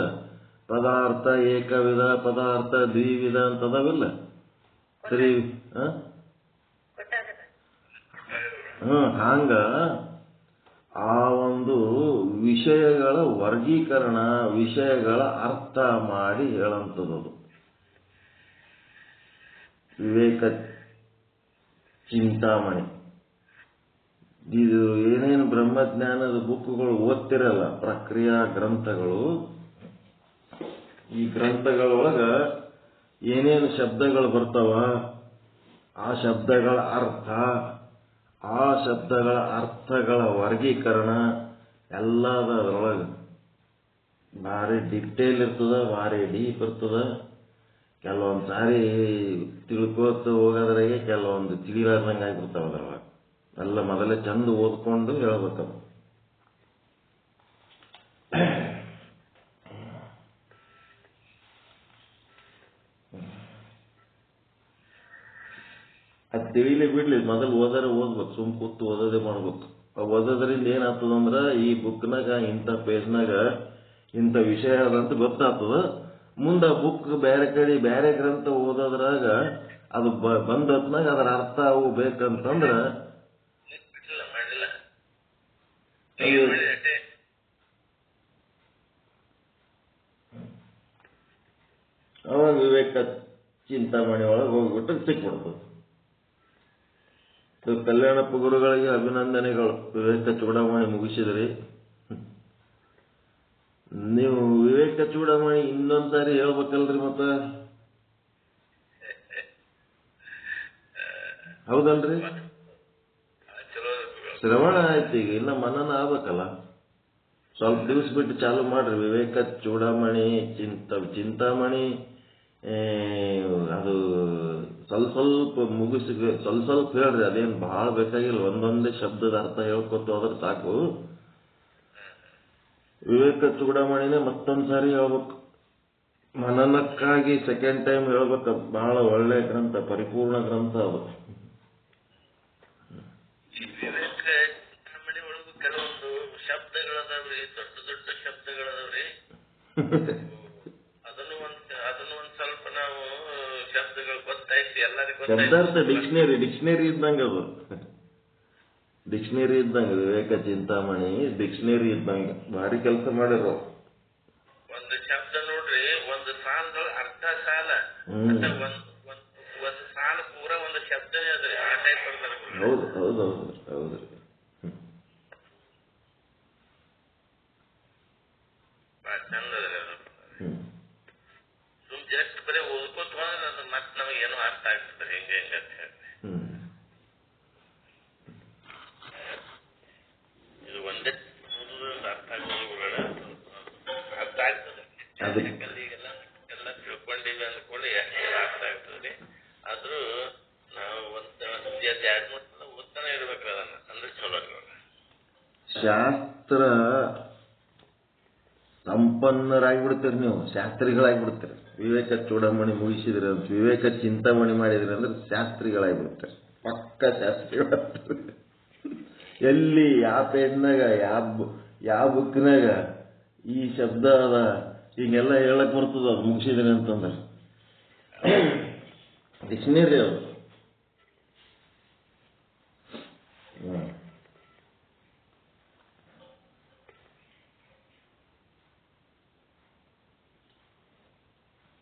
ಪದಾರ್ಥ ಏಕವಿಧ, ಪದಾರ್ಥ ದ್ವಿವಿಧ ಅಂತದವಿಲ್ಲ? ಸರಿ, ಹಂಗ ಆ ಒಂದು ವಿಷಯಗಳ ವರ್ಗೀಕರಣ, ವಿಷಯಗಳ ಅರ್ಥ ಮಾಡಿ ಹೇಳಂತದ್ದು ವಿವೇಕ ಚಿಂತಾಮಣಿ. ಇದು ಏನೇನು ಬ್ರಹ್ಮಜ್ಞಾನದ ಬುಕ್ಗಳು ಓದ್ತಿರಲ್ಲ, ಪ್ರಕ್ರಿಯಾ ಗ್ರಂಥಗಳು, ಈ ಗ್ರಂಥಗಳೊಳಗ ಏನೇನು ಶಬ್ದಗಳು ಬರ್ತಾವ, ಆ ಶಬ್ದಗಳ ಅರ್ಥ, ಆ ಶಬ್ದಗಳ ಅರ್ಥಗಳ ವರ್ಗೀಕರಣ ಎಲ್ಲದ ಅದರೊಳಗೆ ಭಾರಿ ಡಿಟೇಲ್ ಇರ್ತದ, ಭಾರಿ ಡೀಪ್ ಇರ್ತದ. ಕೆಲವೊಂದು ಸಾರಿ ತಿಳ್ಕೋತ ಹೋಗೋದ್ರಾಗೆ ಕೆಲವೊಂದು ತಿಳಿಲಾರ್ದಂಗೆ ಆಗ್ಬಿಡ್ತಾವ ಅದ್ರೊಳಗೆ. ಎಲ್ಲ ಮೊದಲೇ ಚಂದ ಓದ್ಕೊಂಡು ಹೇಳ್ಬೇಕದು. ಅದು ತಿಳಿಲಿ ಬಿಡ್ಲಿ, ಮೊದಲು ಓದ್ಬೇಕು, ಸುಮ್ ಕೂತು ಓದೋದೇ ಮಾಡ್ಬೇಕು. ಓದೋದ್ರಿಂದ ಏನಾಗ್ತದಂದ್ರ ಈ ಬುಕ್ನಾಗ ಇಂಥ ಪೇಜ್ನಾಗ ಇಂಥ ವಿಷಯ ಅದಂತ ಗೊತ್ತಾಗ್ತದ. ಮುಂದೆ ಬುಕ್ ಬೇರೆ ಕಡೆ ಬೇರೆ ಗ್ರಂಥ ಓದೋದ್ರಾಗ ಅದು ಬಂದತ್ನಾಗ ಅದರ ಅರ್ಥ ಅವು ಬೇಕಂತಂದ್ರ ಅವಾಗ ವಿವೇಕ ಚಿಂತಾಮಣಿ ಒಳಗೆ ಹೋಗ್ಬಿಟ್ಟು ಸಿಕ್ಬಿಡ್ತದೆ. ಕಲ್ಯಾಣಪ್ಪ ಗುರುಗಳಿಗೆ ಅಭಿನಂದನೆಗಳು. ವಿವೇಕ ಚೂಡಾಮಣಿ ಮುಗಿಸಿದ್ರಿ. ನೀವು ವಿವೇಕ ಚೂಡಾಮಣಿ ಇನ್ನೊಂದ್ಸಾರಿ ಹೇಳ್ಬೇಕಲ್ರಿ ಮತ್ತ, ಹೌದಲ್ರಿ? ಶ್ರವಣ ಆಯ್ತು, ಈಗ ಇನ್ನ ಮನನ ಆಗ್ಬೇಕಲ್ಲ. ಸ್ವಲ್ಪ ದಿವ್ಸ ಬಿಟ್ಟು ಚಾಲು ಮಾಡ್ರಿ ವಿವೇಕ ಚೂಡಾಮಣಿ, ಚಿಂತಾಮಣಿ. ಅದು ಸ್ವಲ್ಪ ಸ್ವಲ್ಪ ಮುಗಿಸಿ ಸ್ವಲ್ಪ ಸ್ವಲ್ಪ ಹೇಳ್ರಿ, ಅದೇನು ಬಹಳ ಬೇಕಾಗಿಲ್ಲ. ಒಂದೊಂದೇ ಶಬ್ದದ ಅರ್ಥ ಹೇಳ್ಕೊತ ಹೋದ್ರೆ ಸಾಕು. ವಿವೇಕ ಚೂಡಾಮಣಿನೇ ಮತ್ತೊಂದ್ಸಾರಿ ಹೇಳ್ಬೇಕು. ಮನನಕ್ಕಾಗಿ ಸೆಕೆಂಡ್ ಟೈಮ್ ಹೇಳ್ಬೇಕು. ಬಹಳ ಒಳ್ಳೆ ಗ್ರಂಥ, ಪರಿಪೂರ್ಣ ಗ್ರಂಥ ಅದು. ವಿವೇಕ ಚೂಡಾಮಣಿ ಒಳಗೂ ಕೆಲವೊಂದು ಶಬ್ದಗಳದಾವ್ರಿ, ದೊಡ್ಡ ದೊಡ್ಡ ಶಬ್ದಗಳದಾವ್ರಿ. ಅದನ್ನು ಒಂದ್ ಸ್ವಲ್ಪ ನಾವು ಶಬ್ದಗಳು ಗೊತ್ತಾಯ್ತು, ಎಲ್ಲರಿಗೂ ಶಬ್ದಾರ್ಥ ಡಿಕ್ಷನರಿ ಇದ್ದಂಗ ಅದು. ಡಿಕ್ಷನರಿ ಇದ್ದಂಗ ವಿವೇಕ ಚಿಂತಾಮಣಿ ಡಿಕ್ಷನರಿ ಇದ್ದಂಗ. ಭಾರಿ ಕೆಲಸ ಮಾಡಿರೋ. ಒಂದು ಶಬ್ದ ನೋಡ್ರಿ, ಒಂದು ಸಾಲದೊಳ ಅರ್ಧ ಸಾಲ, ಒಂದು ಸಾಲ ಪೂರ ಒಂದು ಶಬ್ದನೇ ಅದ್ರಿ. ಆ ಟೈಪ್ ಬರ್ತಾರೆ. ಹೌದು ಹೌದು ಹೌದು ಹೌದ್ರಿ. ಬಹಳ ಚಂದ ಅದ್ರಿ ಅದು. ಸುಮ್ ಜಸ್ಟ್ ಬರೀ ಓದ್ಕೋತ ಹೋದ್ರೆ ಅದು ಮತ್ತೆ ನಮಗೆ ಏನೋ ಅರ್ಥ ಆಗ್ತದೆ, ಹಿಂಗೆ ಹಿಂಗೆ ಅಂತ ಹೇಳಿ. ಇದು ಒಂದೇ ಅರ್ಥ ಆಗೋದು ಅರ್ಥ ಆಗ್ತದೆ. ಈಗೆಲ್ಲ ತಿಳ್ಕೊಂಡಿವಿ ಅಂದ್ಕೊಳ್ಳಿ ಅರ್ಥ ಆಗ್ತದೆ. ಆದ್ರೂ ನಾವು ಒಂದ್ 2-3 ಸಲ ಓದ್ತಾನೆ ಇರ್ಬೇಕ್ರಿ ಅದನ್ನ, ಅಂದ್ರೆ ಚಲೋ. ಶಾಸ್ತ್ರ ಸಂಪನ್ನರಾಗ್ಬಿಡ್ತೀರಿ ನೀವು, ಶಾಸ್ತ್ರಿಗಳಾಗ್ಬಿಡ್ತೀರಿ. ವಿವೇಕ ಚೂಡಾಮಣಿ ಮುಗಿಸಿದ್ರಿ ಅಂತ, ವಿವೇಕ ಚಿಂತಾಮಣಿ ಮಾಡಿದ್ರಿ ಅಂದ್ರೆ ಶಾಸ್ತ್ರಿಗಳಾಗ್ಬಿಡ್ತೀರಿ. ಪಕ್ಕ ಶಾಸ್ತ್ರಿಗಳಾಗ್ತೀರಿ. ಎಲ್ಲಿ ಯಾವ ಪೇಜ್ನಾಗ ಯಾವ ಬುಕ್ನಾಗ ಈ ಶಬ್ದ ಅದ ಹೀಗೆಲ್ಲ ಹೇಳಕ್ ಬರ್ತದ ಅದು ಮುಗಿಸಿದ್ರಿ ಅಂತಂದ್ರೆ. ಡಿಕ್ಷನರಿ ಅದು.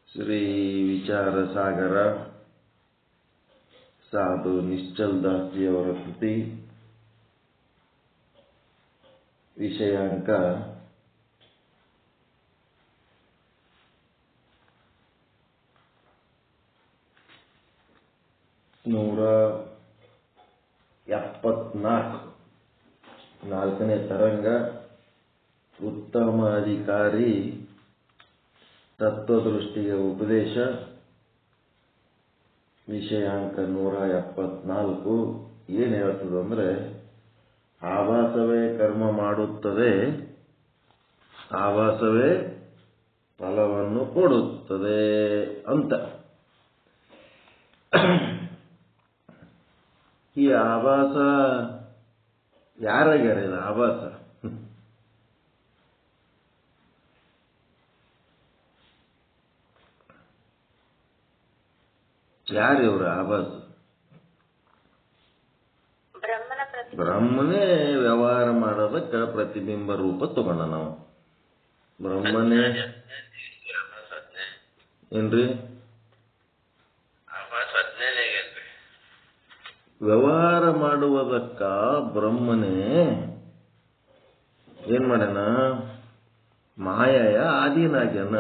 ಶ್ರೀ ವಿಚಾರ ಸಾಗರ ಸಾಧು ನಿಶ್ಚಲ್ ದಾಸ್ಜಿಯವರ ಕೃತಿ. ವಿಷಯಾಂಕ 174. 4ನೇ ತರಂಗ. ಉತ್ತಮಾಧಿಕಾರಿ ತತ್ವದೃಷ್ಟಿಗೆ ಉಪದೇಶ. ವಿಷಯಾಂಕ 174. ಏನ್ ಹೇಳ್ತದಂದ್ರೆ, ಆಭಾಸವೇ ಕರ್ಮ ಮಾಡುತ್ತದೆ, ಆಭಾಸವೇ ಫಲವನ್ನು ಕೊಡುತ್ತದೆ ಅಂತ. ಈ ಆಭಾಸ ಯಾರಾಗ್ಯಾರ? ಇದು ಆಭಾಸ ಯಾರು ಇವ್ರ? ಆಭಾಸ ಬ್ರಹ್ಮನೇ ವ್ಯವಹಾರ ಮಾಡೋದಕ್ಕೆ ಪ್ರತಿಬಿಂಬ ರೂಪ ತಗೊಂಡ. ನಾವು ಬ್ರಹ್ಮನೇ ಏನ್ರಿ ವ್ಯವಹಾರ ಮಾಡುವುದಕ್ಕ ಬ್ರಹ್ಮನೇ ಏನ್ ಮಾಡ್ಯಾನ? ಮಾಯೆಯ ಆಧೀನಾಗ್ಯಾನ.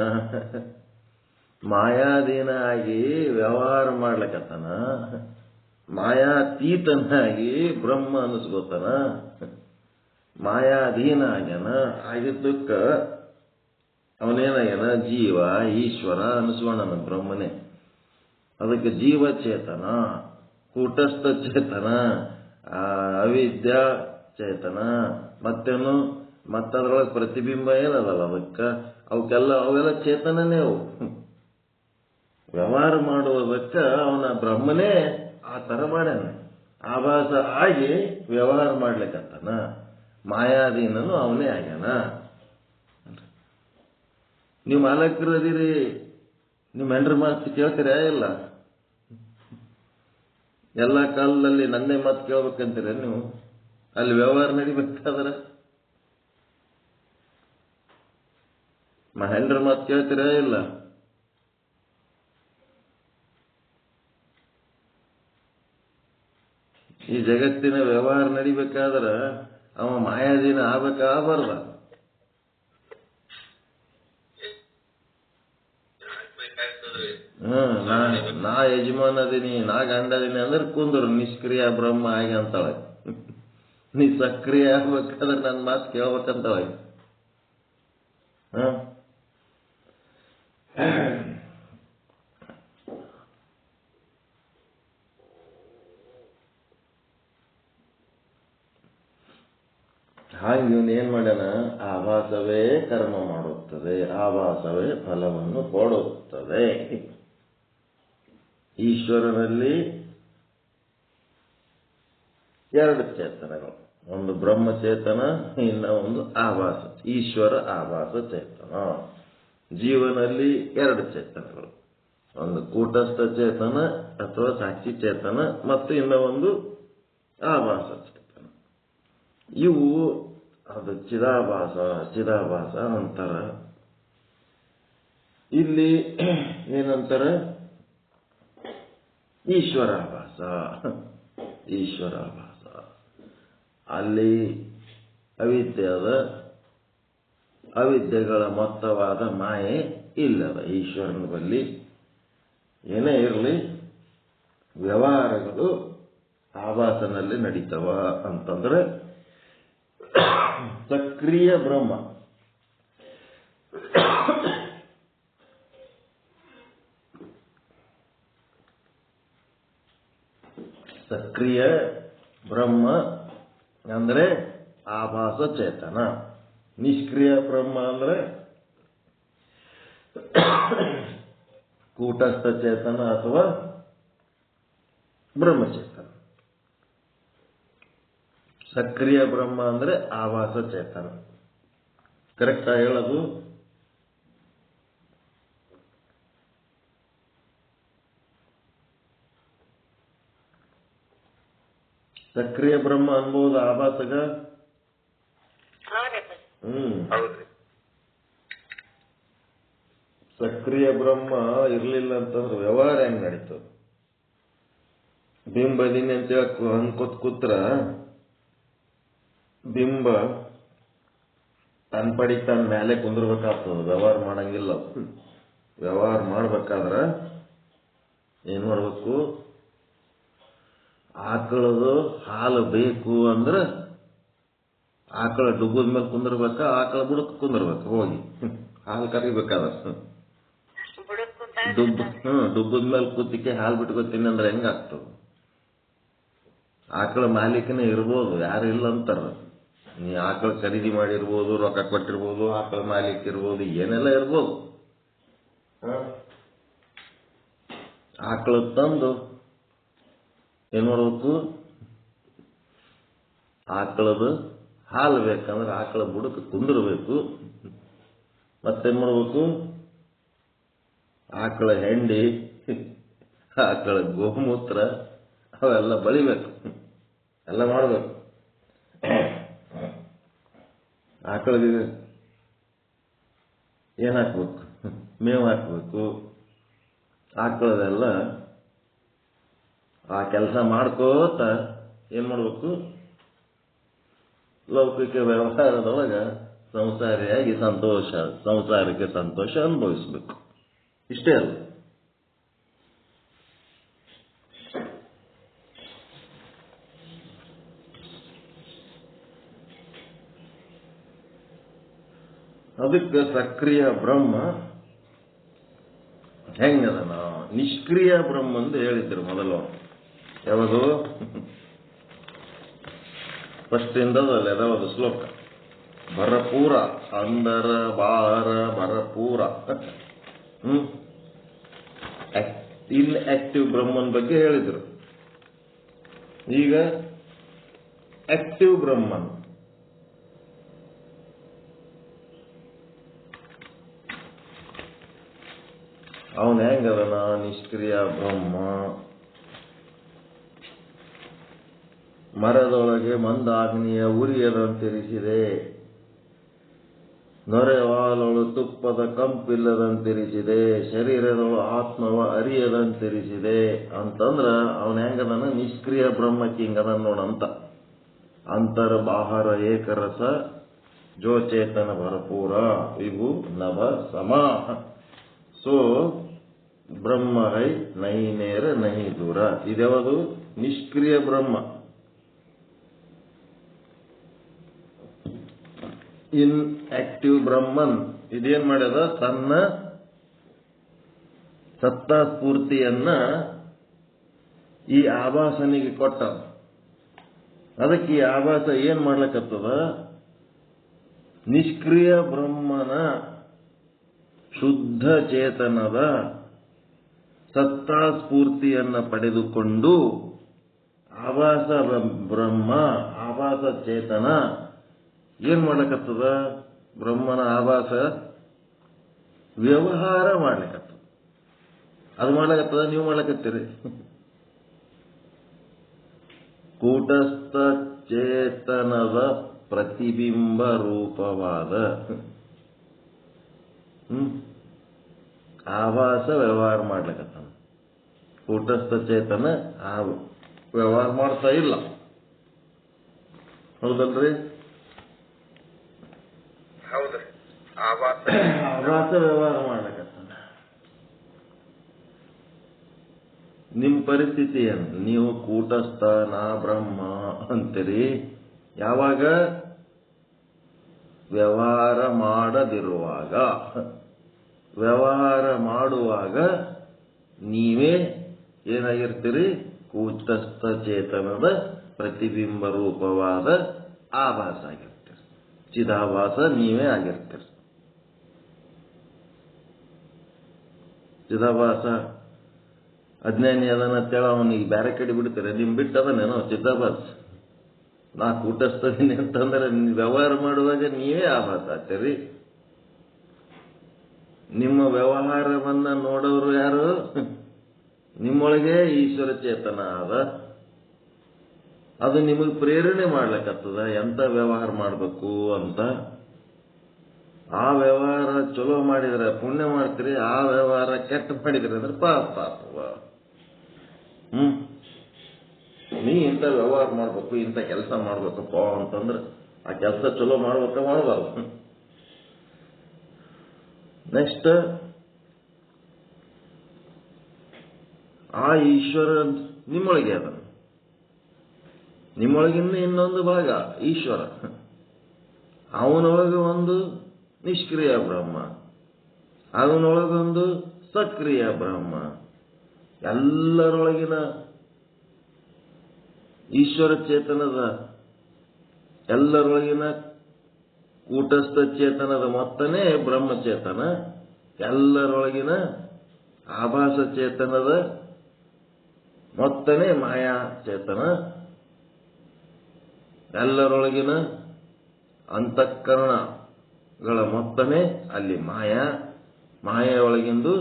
ಮಾಯಾಧೀನ ಆಗಿ ವ್ಯವಹಾರ ಮಾಡ್ಲಕತ್ತಾನ. ಮಾಯಾತೀತನಾಗಿ ಬ್ರಹ್ಮ ಅನಿಸ್ಕೋತಾನ. ಮಾಯಾಧೀನ ಆಗ್ಯಾನ. ಆಗಿದ್ದಕ್ಕ ಅವನೇನಾಗ್ಯಾನ? ಜೀವ ಈಶ್ವರ ಅನಿಸ್ಕೊಂಡನ ಬ್ರಹ್ಮನೇ. ಅದಕ್ಕೆ ಜೀವಚೇತನ, ಕೂಟಸ್ಥ ಚೇತನ, ಅವಿದ್ಯಾ ಚೇತನ, ಮತ್ತೇನು ಮತ್ತದ್ರೊಳಗೆ ಪ್ರತಿಬಿಂಬ ಏನದಲ್ಲ ಅದಕ್ಕೆ ಅವೆಲ್ಲ ಚೇತನನೇ ಅವು. ವ್ಯವಹಾರ ಮಾಡುವುದಕ್ಕೆ ಅವನ ಬ್ರಹ್ಮನೇ ಆ ತರ ಮಾಡ್ಯಾನ. ಆಭಾಸ ಆಗಿ ವ್ಯವಹಾರ ಮಾಡ್ಲಿಕ್ಕತ್ತಾನ. ಮಾಯಾಧೀನನು ಅವನೇ ಆಗ್ಯಾನ. ನೀವು ಮಾಲಕರು ಅದೀರಿ, ನಿಮ್ಮ ಹೆಂಡ್ರ ಮಾತು ಕೇಳ್ತೀರಾ? ಇಲ್ಲ, ಎಲ್ಲ ಕಾಲದಲ್ಲಿ ನನ್ನೇ ಮಾತು ಕೇಳ್ಬೇಕಂತೀರ ನೀವು? ಅಲ್ಲಿ ವ್ಯವಹಾರ ನಡಿಬೇಕಾದ್ರೆ ಹೆಂಡ್ರ ಮಾತು ಕೇಳ್ತೀರಾ? ಇಲ್ಲ. ಈ ಜಗತ್ತಿನ ವ್ಯವಹಾರ ನಡಿಬೇಕಾದ್ರ ಅವ ಮಾಯಾದೀನ ಆಗ್ಬೇಕಾಗಬಾರ್ದ. ನಾ ಯಜಮಾನ ಅದೀನಿ, ನಾ ಗಂಡ ಅದೀನಿ ಅಂದ್ರೆ ಕುಂದ್ರು ನಿಷ್ಕ್ರಿಯ ಬ್ರಹ್ಮ ಆಗಿ ಅಂತಾಳ. ನೀ ಸಕ್ರಿಯ ಆಗ್ಬೇಕಾದ್ರೆ ನನ್ನ ಮಾತು ಕೇಳ್ಬೇಕಂತಾಳ. ಹಾಗೆ ಇವನು ಏನ್ ಮಾಡ್ಯಾನ, ಆಭಾಸವೇ ಕರ್ಮ ಮಾಡುತ್ತದೆ, ಆಭಾಸವೇ ಫಲವನ್ನು ಕೊಡುತ್ತದೆ. ಈಶ್ವರನಲ್ಲಿ ಎರಡು ಚೇತನಗಳು, ಒಂದು ಬ್ರಹ್ಮಚೇತನ, ಇನ್ನ ಒಂದು ಆಭಾಸ, ಈಶ್ವರ ಆಭಾಸ ಚೇತನ. ಜೀವನಲ್ಲಿ ಎರಡು ಚೇತನಗಳು, ಒಂದು ಕೂಟಸ್ಥ ಚೇತನ ಅಥವಾ ಸಾಕ್ಷಿ ಚೇತನ ಮತ್ತು ಇನ್ನ ಒಂದು ಆಭಾಸ ಚೇತನ. ಇವು ಅದು ಚಿದಾಭಾಸ ಅಂತಾರ. ಇಲ್ಲಿ ಏನಂತಾರ, ಈಶ್ವರಾಭಾಸ. ಅಲ್ಲಿ ಅವಿದ್ಯೆದ ಅವಿದ್ಯೆಗಳ ಮೊತ್ತವಾದ ಮಾಯೆ ಇಲ್ಲದ ಈಶ್ವರನ ಬಳಿ. ಏನೇ ಇರಲಿ ವ್ಯವಹಾರಗಳು ಆಭಾಸನಲ್ಲಿ ನಡೀತವ ಅಂತಂದ್ರೆ ಸಕ್ರಿಯ ಬ್ರಹ್ಮ. ಸಕ್ರಿಯ ಬ್ರಹ್ಮ ಅಂದ್ರೆ ಆಭಾಸ ಚೇತನ. ನಿಷ್ಕ್ರಿಯ ಬ್ರಹ್ಮ ಅಂದ್ರೆ ಕೂಟಸ್ಥ ಚೇತನ ಅಥವಾ ಬ್ರಹ್ಮಚೇತನ. ಸಕ್ರಿಯ ಬ್ರಹ್ಮ ಅಂದ್ರೆ ಆಭಾಸ ಚೇತನ. ಕರೆಕ್ಟಾ ಹೇಳೋದು? ಸಕ್ರಿಯ ಬ್ರಹ್ಮ ಅನ್ಬೋದು ಆಭಾಸಗ. ಸಕ್ರಿಯ ಬ್ರಹ್ಮ ಇರ್ಲಿಲ್ಲ ಅಂತಂದ್ರೆ ವ್ಯವಹಾರ ಹೆಂಗ್ ನಡೀತದ? ಬಿಂಬದೀನಿ ಅಂತೇಳಿ ಅನ್ಕೋತ್ ಕೂತ್ರ ಬಿಂಬ ತನ್ನ ಪಡಿಗೆ ತನ್ನ ಮೇಲೆ ಕುಂದಿರ್ಬೇಕಾಗ್ತದ, ವ್ಯವಹಾರ ಮಾಡಂಗಿಲ್ಲ. ವ್ಯವಹಾರ ಮಾಡ್ಬೇಕಾದ್ರ ಏನ್ ಮಾಡ್ಬೇಕು, ಆಕಳದು ಹಾಲು ಬೇಕು ಅಂದ್ರೆ ಆಕಳ ಡುಬ್ಬದ ಮೇಲೆ ಕುಂದಿರ್ಬೇಕ, ಆಕಳ ಬುಡಕ್ ಕುಂದಿರ್ಬೇಕು ಹೋಗಿ ಹಾಲು ಕರಿಬೇಕಾದ್ರ. ಡುಬ್ಬದ ಮೇಲೆ ಕೂತಿಕೆ ಹಾಲು ಬಿಟ್ಕೋತೀನಿ ಅಂದ್ರೆ ಹೆಂಗಾಗ್ತದ? ಆಕಳ ಮಾಲೀಕನೇ ಇರ್ಬೋದು, ಯಾರು ಇಲ್ಲ ಅಂತಾರ. ನೀ ಆಕಳ ಖರೀದಿ ಮಾಡಿರ್ಬೋದು, ರೊಕ್ಕ ಕೊಟ್ಟಿರ್ಬೋದು, ಆಕಳ ಮಾಲೀಕ ಇರ್ಬೋದು, ಏನೆಲ್ಲ ಇರ್ಬೋದು. ಆಕಳ ತಂದು ಏನ್ ಮಾಡ್ಬೇಕು, ಆಕಳದ ಹಾಲು ಬೇಕಂದ್ರೆ ಆಕಳ ಬುಡಕ್ಕೆ ಕುಂದಿರ್ಬೇಕು. ಮತ್ತೇನ್ ಮಾಡ್ಬೇಕು, ಆಕಳ ಹೆಂಡಿ, ಆಕಳ ಗೋಮೂತ್ರ ಅವೆಲ್ಲ ಬಳಿಬೇಕು, ಎಲ್ಲ ಮಾಡ್ಬೇಕು. ಆಕಳಿಗೆ ಏನ್ ಹಾಕ್ಬೇಕು, ಮೇವು ಹಾಕ್ಬೇಕು. ಆಕಳದೆಲ್ಲ ಆ ಕೆಲಸ ಮಾಡ್ಕೋತ ಏನ್ ಮಾಡ್ಬೇಕು, ಲೌಕಿಕ ವ್ಯವಹಾರದೊಳಗ ಸಂಸಾರಿಯಾಗಿ ಸಂಸಾರಕ್ಕೆ ಸಂತೋಷ ಅನುಭವಿಸ್ಬೇಕು. ಇಷ್ಟೇ ಅಲ್ಲ. ಅದಕ್ಕೆ ಸಕ್ರಿಯ ಬ್ರಹ್ಮ ಹೆಂಗದನ, ನಿಷ್ಕ್ರಿಯ ಬ್ರಹ್ಮ ಅಂತ ಹೇಳಿದ್ರು ಮೊದಲು. ಯಾವುದು? ಫಸ್ಟ್ ಇಂದಲ್ಲ ಯಾವ್ದು ಶ್ಲೋಕ, ಭರಪೂರ ಅಂದರ ಬಾರ ಭರಪೂರ. ಇನ್ ಆಕ್ಟಿವ್ ಬ್ರಹ್ಮನ್ ಬಗ್ಗೆ ಹೇಳಿದ್ರು. ಈಗ ಆಕ್ಟಿವ್ ಬ್ರಹ್ಮನ್, ಅವನ್ ಹೆಂಗದನ, ನಿಷ್ಕ್ರಿಯ ಬ್ರಹ್ಮ. ಮರದೊಳಗೆ ಮಂದಾಗ್ನಿಯ ಉರಿಯದಂತಿರಿಸಿದೆ. ನೊರೆವಾಲೊಳು ತುಪ್ಪದ ಕಂಪಿಲ್ಲದಂತಿರಿಸಿದೆ, ಶರೀರದೊಳು ಆತ್ಮವ ಅರಿಯದಂತಿರಿಸಿದೆ ಅಂತಂದ್ರ ಅವನ ಹೆಂಗದನ ನಿಷ್ಕ್ರಿಯ ಬ್ರಹ್ಮಕ್ಕಿಂಗದ ನೋಡಂತ. ಅಂತರ್ಬಾಹರ ಏಕರಸ ಜೋಚೇತನ ಭರಪೂರ ವಿಭು ನಭ ಸಮಾಹ. ಸೊ ಬ್ರಹ್ಮ ಹೈ ನಹಿ ನೇರ ನಹಿ ದೂರ. ಇದ್ಯಾವುದು? ನಿಷ್ಕ್ರಿಯ ಬ್ರಹ್ಮ. ಇನ್ ಆಕ್ಟಿವ್ ಬ್ರಹ್ಮನ್ ಇದೇನ್ ಮಾಡ್ಯದ? ತನ್ನ ಸತ್ತಾ ಸ್ಫೂರ್ತಿಯನ್ನ ಈ ಆಭಾಸನಿಗೆ ಕೊಟ್ಟ. ಅದಕ್ಕೆ ಈ ಆಭಾಸ ಏನ್ ಮಾಡ್ಲಕತ್ತದ? ನಿಷ್ಕ್ರಿಯ ಬ್ರಹ್ಮನ ಶುದ್ಧ ಚೇತನದ ಸತ್ತಾ ಸ್ಫೂರ್ತಿಯನ್ನ ಪಡೆದುಕೊಂಡು ಆಭಾಸ ಬ್ರಹ್ಮ, ಆಭಾಸ ಚೇತನ ಏನ್ ಮಾಡ್ಲಕತ್ತದ? ಬ್ರಹ್ಮನ ಆಭಾಸ ವ್ಯವಹಾರ ಮಾಡ್ಲಿಕ್ಕತ್ತದ. ಅದು ಮಾಡ್ಲಕತ್ತದ, ನೀವು ಮಾಡ್ಲಕತ್ತೀರಿ. ಕೂಟಸ್ಥ ಚೇತನದ ಪ್ರತಿಬಿಂಬ ರೂಪವಾದ ಆಭಾಸ ವ್ಯವಹಾರ ಮಾಡ್ಲಿಕ್ಕತ್ತಾನ. ಕೂಟಸ್ಥ ಚೇತನ ಆ ವ್ಯವಹಾರ ಮಾಡ್ತಾ ಇಲ್ಲ. ಹೌದಲ್ರಿ? ಹೌದ್ರಿ. ಆಭಾಸ ವ್ಯವಹಾರ ಮಾಡ್ಲಿಕ್ಕತ್ತಾನ. ನಿಮ್ ಪರಿಸ್ಥಿತಿ ಏನು? ನೀವು ಕೂಟಸ್ಥ, ನಾ ಬ್ರಹ್ಮ ಅಂತೀರಿ. ಯಾವಾಗ? ವ್ಯವಹಾರ ಮಾಡದಿರುವಾಗ. ವ್ಯವಹಾರ ಮಾಡುವಾಗ ನೀವೇ ಏನಾಗಿರ್ತೀರಿ? ಕೂಟಸ್ಥ ಚೇತನದ ಪ್ರತಿಬಿಂಬ ರೂಪವಾದ ಆಭಾಸ ಆಗಿರ್ತೀರಿ. ಚಿದಾಭಾಸ ನೀವೇ ಆಗಿರ್ತೀರಿ. ಚಿದಾಭಾಸ ಅಜ್ಞಾನಿ ಅದನ್ನ ಅಂತೇಳ ಅವನಿಗೆ ಬೇರೆ ಕಡೆ ಬಿಡ್ತಾರೆ. ನಿಮ್ ಬಿಟ್ಟದನೇನೋ ಚಿದಾಭಾಸ. ನಾ ಕೂಟಸ್ಥದೀನಿ ಅಂತಂದ್ರೆ ವ್ಯವಹಾರ ಮಾಡುವಾಗ ನೀವೇ ಆಭಾಸ ಆಗ್ತೀರಿ. ನಿಮ್ಮ ವ್ಯವಹಾರವನ್ನ ನೋಡೋರು ಯಾರು? ನಿಮ್ಮೊಳಗೆ ಈಶ್ವರ ಚೇತನ ಅದ. ಅದು ನಿಮಗೆ ಪ್ರೇರಣೆ ಮಾಡ್ಲಿಕ್ಕತ್ತದ ಎಂತ ವ್ಯವಹಾರ ಮಾಡಬೇಕು ಅಂತ. ಆ ವ್ಯವಹಾರ ಚಲೋ ಮಾಡಿದ್ರೆ ಪುಣ್ಯ ಮಾಡ್ತೀರಿ, ಆ ವ್ಯವಹಾರ ಕೆಟ್ಟ ಮಾಡಿದ್ರಿ ಅಂದ್ರೆ ಪಾಪ. ನೀ ಇಂಥ ವ್ಯವಹಾರ ಮಾಡ್ಬೇಕು, ಇಂಥ ಕೆಲಸ ಮಾಡ್ಬೇಕಪ್ಪ ಅಂತಂದ್ರೆ ಆ ಕೆಲಸ ಚಲೋ ಮಾಡಬಾರ್ದು. ನೆಕ್ಸ್ಟ್, ಆ ಈಶ್ವರ ನಿಮ್ಮೊಳಗೆ ಅದ. ನಿಮ್ಮೊಳಗಿನ್ನ ಇನ್ನೊಂದು ಭಾಗ ಈಶ್ವರ. ಅವನೊಳಗೆ ಒಂದು ನಿಷ್ಕ್ರಿಯ ಬ್ರಹ್ಮ, ಅವನೊಳಗೊಂದು ಸಕ್ರಿಯ ಬ್ರಹ್ಮ. ಎಲ್ಲರೊಳಗಿನ ಈಶ್ವರ ಚೇತನದ, ಎಲ್ಲರೊಳಗಿನ ಕೂಟಸ್ಥ ಚೇತನದ ಮೊತ್ತನೇ ಬ್ರಹ್ಮಚೇತನ. ಎಲ್ಲರೊಳಗಿನ ಆಭಾಸ ಚೇತನದ ಮೊತ್ತನೇ ಮಾಯಾ ಚೇತನ. ಎಲ್ಲರೊಳಗಿನ ಅಂತಃಕರಣಗಳ ಮೊತ್ತನೇ ಅಲ್ಲಿ ಮಾಯೆಯೊಳಗಿಂದು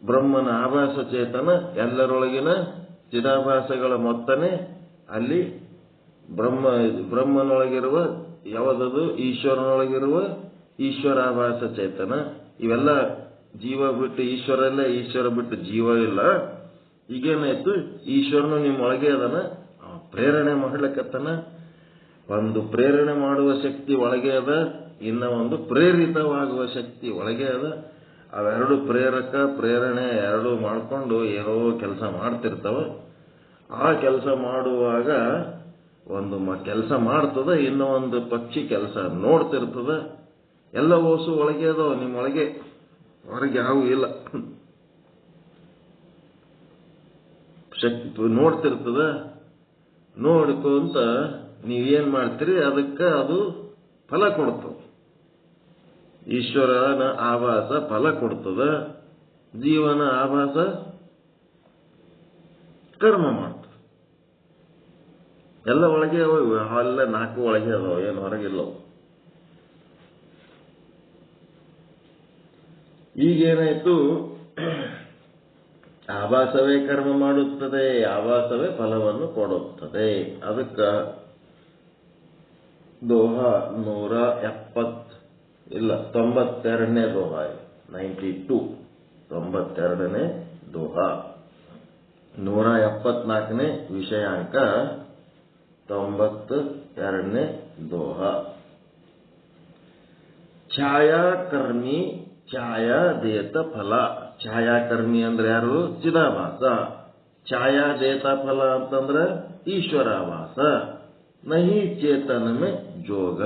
ಬ್ರಹ್ಮನ ಆಭಾಸ ಚೇತನ. ಎಲ್ಲರೊಳಗಿನ ಚಿದಾಭಾಸಗಳ ಮೊತ್ತನೇ ಅಲ್ಲಿ ಬ್ರಹ್ಮನೊಳಗಿರುವ ಯಾವುದದು? ಈಶ್ವರನೊಳಗಿರುವ ಈಶ್ವರಾಭಾಸ ಚೇತನ. ಇವೆಲ್ಲ ಜೀವ ಬಿಟ್ಟು ಈಶ್ವರ ಇಲ್ಲ, ಈಶ್ವರ ಬಿಟ್ಟು ಜೀವ ಇಲ್ಲ. ಈಗೇನಾಯ್ತು? ಈಶ್ವರನು ನಿಮ್ಮೊಳಗೆ ಅದನ್ನ ಪ್ರೇರಣೆ ಮಾಡ್ಲಿಕ್ಕತ್ತನ. ಒಂದು ಪ್ರೇರಣೆ ಮಾಡುವ ಶಕ್ತಿ ಒಳಗೆ ಅದ, ಇನ್ನ ಒಂದು ಪ್ರೇರಿತವಾಗುವ ಶಕ್ತಿ ಒಳಗೆ ಅದ. ಅವೆರಡು ಪ್ರೇರಕ ಪ್ರೇರಣೆ ಎರಡೂ ಮಾಡಿಕೊಂಡು ಏನೋ ಕೆಲಸ ಮಾಡ್ತಿರ್ತಾವ. ಆ ಕೆಲಸ ಮಾಡುವಾಗ ಒಂದು ಕೆಲಸ ಮಾಡ್ತದ, ಇನ್ನೂ ಒಂದು ಪಕ್ಷಿ ಕೆಲಸ ನೋಡ್ತಿರ್ತದ. ಎಲ್ಲ ಓಸು ಒಳಗೆ ಅದಾವ ನಿಮ್ಮೊಳಗೆ, ಹೊರಗೆ ಯಾವ ಇಲ್ಲ. ಶಕ್ತಿ ನೋಡ್ತಿರ್ತದ. ನೋಡ್ಕೊಂತ ನೀವೇನ್ ಮಾಡ್ತೀರಿ? ಅದಕ್ಕೆ ಅದು ಫಲ ಕೊಡ್ತದ. ಈಶ್ವರನ ಆಭಾಸ ಫಲ ಕೊಡ್ತದ, ಜೀವನ ಆಭಾಸ ಕರ್ಮ ಮಾಡ್ತದೆ. ಎಲ್ಲ ಒಳಗೆ ಅಲ್ಲ, 4 ಒಳಗೆ ಅದಾವ, ಏನು ಹೊರಗಿಲ್ಲವು. ಈಗೇನಾಯ್ತು? ಆಭಾಸವೇ ಕರ್ಮ ಮಾಡುತ್ತದೆ, ಆಭಾಸವೇ ಫಲವನ್ನು ಕೊಡುತ್ತದೆ. ಅದಕ್ಕೆ ದೋಹ 170 ಇಲ್ಲ, 92ನೇ ದೋಹ, 92, 92ನೇ ದೋಹ, 174ನೇ ವಿಷಯಾಂಕ, 92ನೇ ದೋಹ. ಛಾಯಾಕರ್ಮಿ ಛಾಯಾ ದೇತ ಫಲ. ಛಾಯಾಕರ್ಮಿ ಅಂದ್ರೆ ಯಾರು? ಚಿದಾಭಾಸ. ಛಾಯಾ ದೇತ ಫಲ ಅಂತಂದ್ರೆ ಈಶ್ವರಾಭಾಸ. ನಹಿ ಚೇತನಮೆ ಜೋಗ.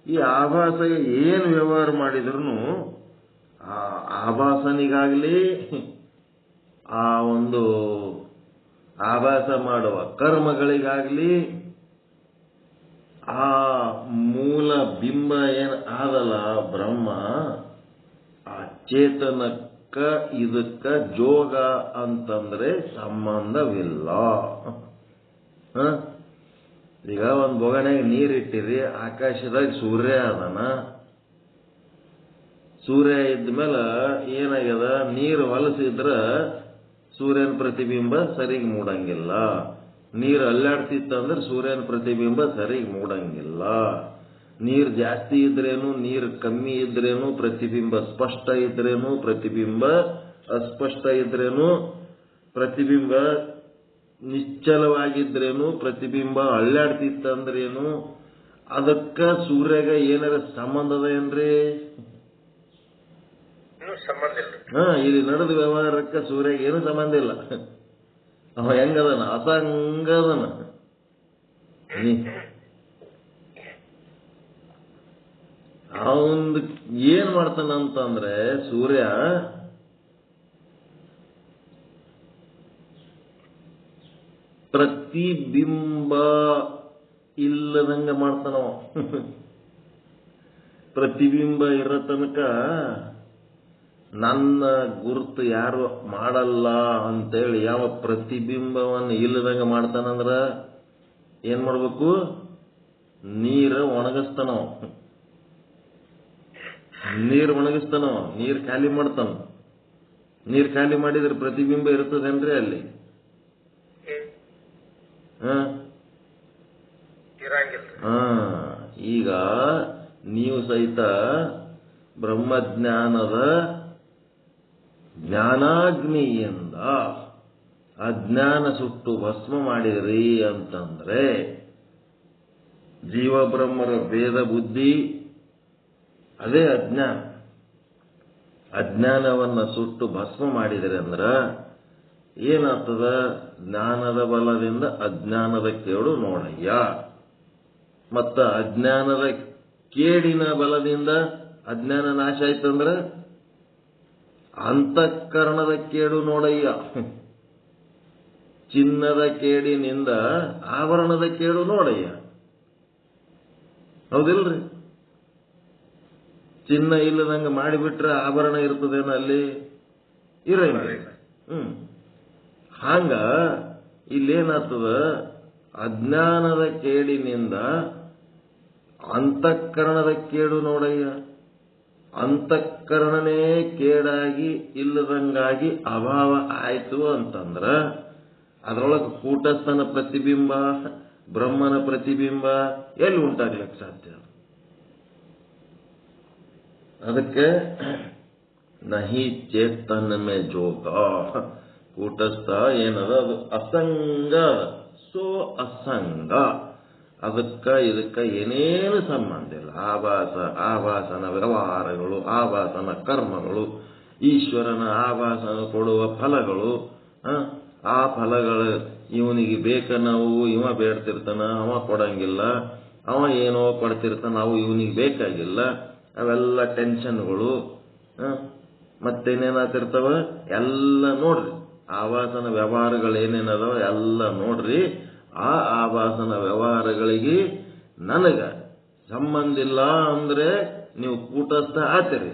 ಈ ಆಭಾಸಗೆ ಏನು ವ್ಯವಹಾರ ಮಾಡಿದ್ರು ಆ ಆಭಾಸನಿಗಾಗ್ಲಿ ಆ ಒಂದು ಆಭಾಸ ಮಾಡುವ ಕರ್ಮಗಳಿಗಾಗ್ಲಿ ಆ ಮೂಲ ಬಿಂಬ ಏನ್ ಆದಲ್ಲ ಬ್ರಹ್ಮ, ಆ ಚೇತನಕ್ಕ ಇದಕ್ಕ ಜೋಗ ಅಂತಂದ್ರೆ ಸಂಬಂಧವಿಲ್ಲ. ಈಗ ಒಂದ್ ಬೊಗಣೆಗೆ ನೀರಿಟ್ಟಿರಿ, ಆಕಾಶದಾಗ ಸೂರ್ಯ ಅದನ. ಸೂರ್ಯ ಇದ್ಮೇಲೆ ಏನಾಗ್ಯದ, ನೀರು ಹೊಲಸಿದ್ರ ಸೂರ್ಯನ ಪ್ರತಿಬಿಂಬ ಸರಿಗೆ ಮೂಡಂಗಿಲ್ಲ. ನೀರು ಅಲ್ಲಾಡ್ತಿತ್ತಂದ್ರೆ ಸೂರ್ಯನ ಪ್ರತಿಬಿಂಬ ಸರಿಗೆ ಮೂಡಂಗಿಲ್ಲ. ನೀರು ಜಾಸ್ತಿ ಇದ್ರೇನು, ನೀರು ಕಮ್ಮಿ ಇದ್ರೇನು ಪ್ರತಿಬಿಂಬ ಸ್ಪಷ್ಟ ಇದ್ರೇನು, ಪ್ರತಿಬಿಂಬ ಅಸ್ಪಷ್ಟ ಇದ್ರೇನು, ಪ್ರತಿಬಿಂಬ ನಿಶ್ಚಲವಾಗಿದ್ರೇನು, ಪ್ರತಿಬಿಂಬ ಅಲ್ಲಾಡ್ತಿತ್ತಂದ್ರೇನು, ಅದಕ್ಕ ಸೂರ್ಯಗ ಏನಾರ ಸಂಬಂಧದ ಏನ್ರಿ? ಸಂಬಂಧ ಇಲ್ಲ. ಇಲ್ಲಿ ನಡೆದ ವ್ಯವಹಾರಕ್ಕ ಸೂರ್ಯಗೆ ಏನು ಸಂಬಂಧ ಇಲ್ಲ. ಅವ ಹೆಂಗದನ? ಅಸಂಗದನ. ಅವಂದ್ ಏನ್ ಮಾಡ್ತಾನಂತಂದ್ರೆ ಸೂರ್ಯ ಪ್ರತಿಬಿಂಬ ಇಲ್ಲದಂಗ ಮಾಡ್ತಾನವ. ಪ್ರತಿಬಿಂಬ ಇರೋ ತನಕ ನನ್ನ ಗುರುತು ಯಾರು ಮಾಡಲ್ಲ ಅಂತೇಳಿ ಯಾವ ಪ್ರತಿಬಿಂಬವನ್ನು ಇಲ್ಲದಂಗ ಮಾಡ್ತಾನಂದ್ರ ಏನ್ ಮಾಡ್ಬೇಕು? ನೀರು ಒಣಗಿಸ್ತಾನವ. ನೀರು ಒಣಗಿಸ್ತಾನವ, ನೀರು ಖಾಲಿ ಮಾಡ್ತಾನ. ನೀರು ಖಾಲಿ ಮಾಡಿದ್ರೆ ಪ್ರತಿಬಿಂಬ ಇರ್ತದೇನ್ರಿ ಅಲ್ಲಿ? ಈಗ ನೀವು ಸಹಿತ ಬ್ರಹ್ಮಜ್ಞಾನದ ಜ್ಞಾನಾಗ್ನಿಯಿಂದ ಅಜ್ಞಾನ ಸುಟ್ಟು ಭಸ್ಮ ಮಾಡಿದ್ರಿ ಅಂತಂದ್ರೆ, ಜೀವಬ್ರಹ್ಮರ ಭೇದ ಬುದ್ಧಿ ಅದೇ ಅಜ್ಞಾನ. ಅಜ್ಞಾನವನ್ನ ಸುಟ್ಟು ಭಸ್ಮ ಮಾಡಿದ್ರಿ ಅಂದ್ರ ಏನಾಗ್ತದ? ಜ್ಞಾನದ ಬಲದಿಂದ ಅಜ್ಞಾನದ ಕೇಡು ನೋಡಯ್ಯ. ಮತ್ತ ಅಜ್ಞಾನದ ಕೇಡಿನ ಬಲದಿಂದ ಅಜ್ಞಾನ ನಾಶ ಆಯ್ತಂದ್ರ ಅಂತಃಕರಣದ ಕೇಡು ನೋಡಯ್ಯ. ಚಿನ್ನದ ಕೇಡಿನಿಂದ ಆಭರಣದ ಕೇಡು ನೋಡಯ್ಯ. ಹೌದಿಲ್ರಿ? ಚಿನ್ನ ಇಲ್ಲದಂಗ ಮಾಡಿಬಿಟ್ರೆ ಆಭರಣ ಇರ್ತದೇನ ಅಲ್ಲಿ? ಇರಂಗಿಲ್ಲ. ಹಂಗ ಇಲ್ಲೇನಾಗ್ತದ? ಅಜ್ಞಾನದ ಕೇಡಿನಿಂದ ಅಂತಃಕರಣದ ಕೇಡು ನೋಡಯ್ಯ. ಅಂತಃಕರಣನೇ ಕೇಡಾಗಿ ಇಲ್ಲದಂಗಾಗಿ ಅಭಾವ ಆಯ್ತು ಅಂತಂದ್ರ ಅದರೊಳಗೆ ಕೂಟಸ್ಥನ ಪ್ರತಿಬಿಂಬ, ಬ್ರಹ್ಮನ ಪ್ರತಿಬಿಂಬ ಎಲ್ಲಿ ಉಂಟಾಗ್ಲಿಕ್ಕೆ ಸಾಧ್ಯ? ಅದಕ್ಕೆ ನಹಿ ಚೇತನಮೆ ಜೋಗ. ಕೂಟಸ್ಥ ಏನದ ಅದು ಅಸಂಗ. ಸೋ ಅಸಂಗ. ಅದಕ್ಕ ಇದಕ್ಕ ಏನೇನು ಸಂಬಂಧ ಇಲ್ಲ. ಆಭಾಸನ ವ್ಯವಹಾರಗಳು, ಆಭಾಸನ ಕರ್ಮಗಳು, ಈಶ್ವರನ ಆಭಾಸನ ಕೊಡುವ ಫಲಗಳು, ಆ ಫಲಗಳು ಇವನಿಗೆ ಬೇಕ, ನಾವು ಇವ ಬೇಡ್ತಿರ್ತಾನ, ಅವ ಕೊಡಂಗಿಲ್ಲ, ಅವ ಏನೋ ಕೊಡ್ತಿರ್ತಾನ, ನಾವು ಇವನಿಗೆ ಬೇಕಾಗಿಲ್ಲ. ಅವೆಲ್ಲ ಟೆನ್ಷನ್ಗಳು. ಮತ್ತೇನೇನಾಗ್ತಿರ್ತಾವ ಎಲ್ಲ ನೋಡ್ರಿ. ಆಭಾಸನ ವ್ಯವಹಾರಗಳು ಏನೇನದಾವ ಎಲ್ಲ ನೋಡ್ರಿ. ಆ ಆಭಾಸನ ವ್ಯವಹಾರಗಳಿಗೆ ನನಗ ಸಂಬಂಧ ಇಲ್ಲ ಅಂದ್ರೆ ನೀವು ಕೂಟಸ್ಥ ಆತಿರಿ.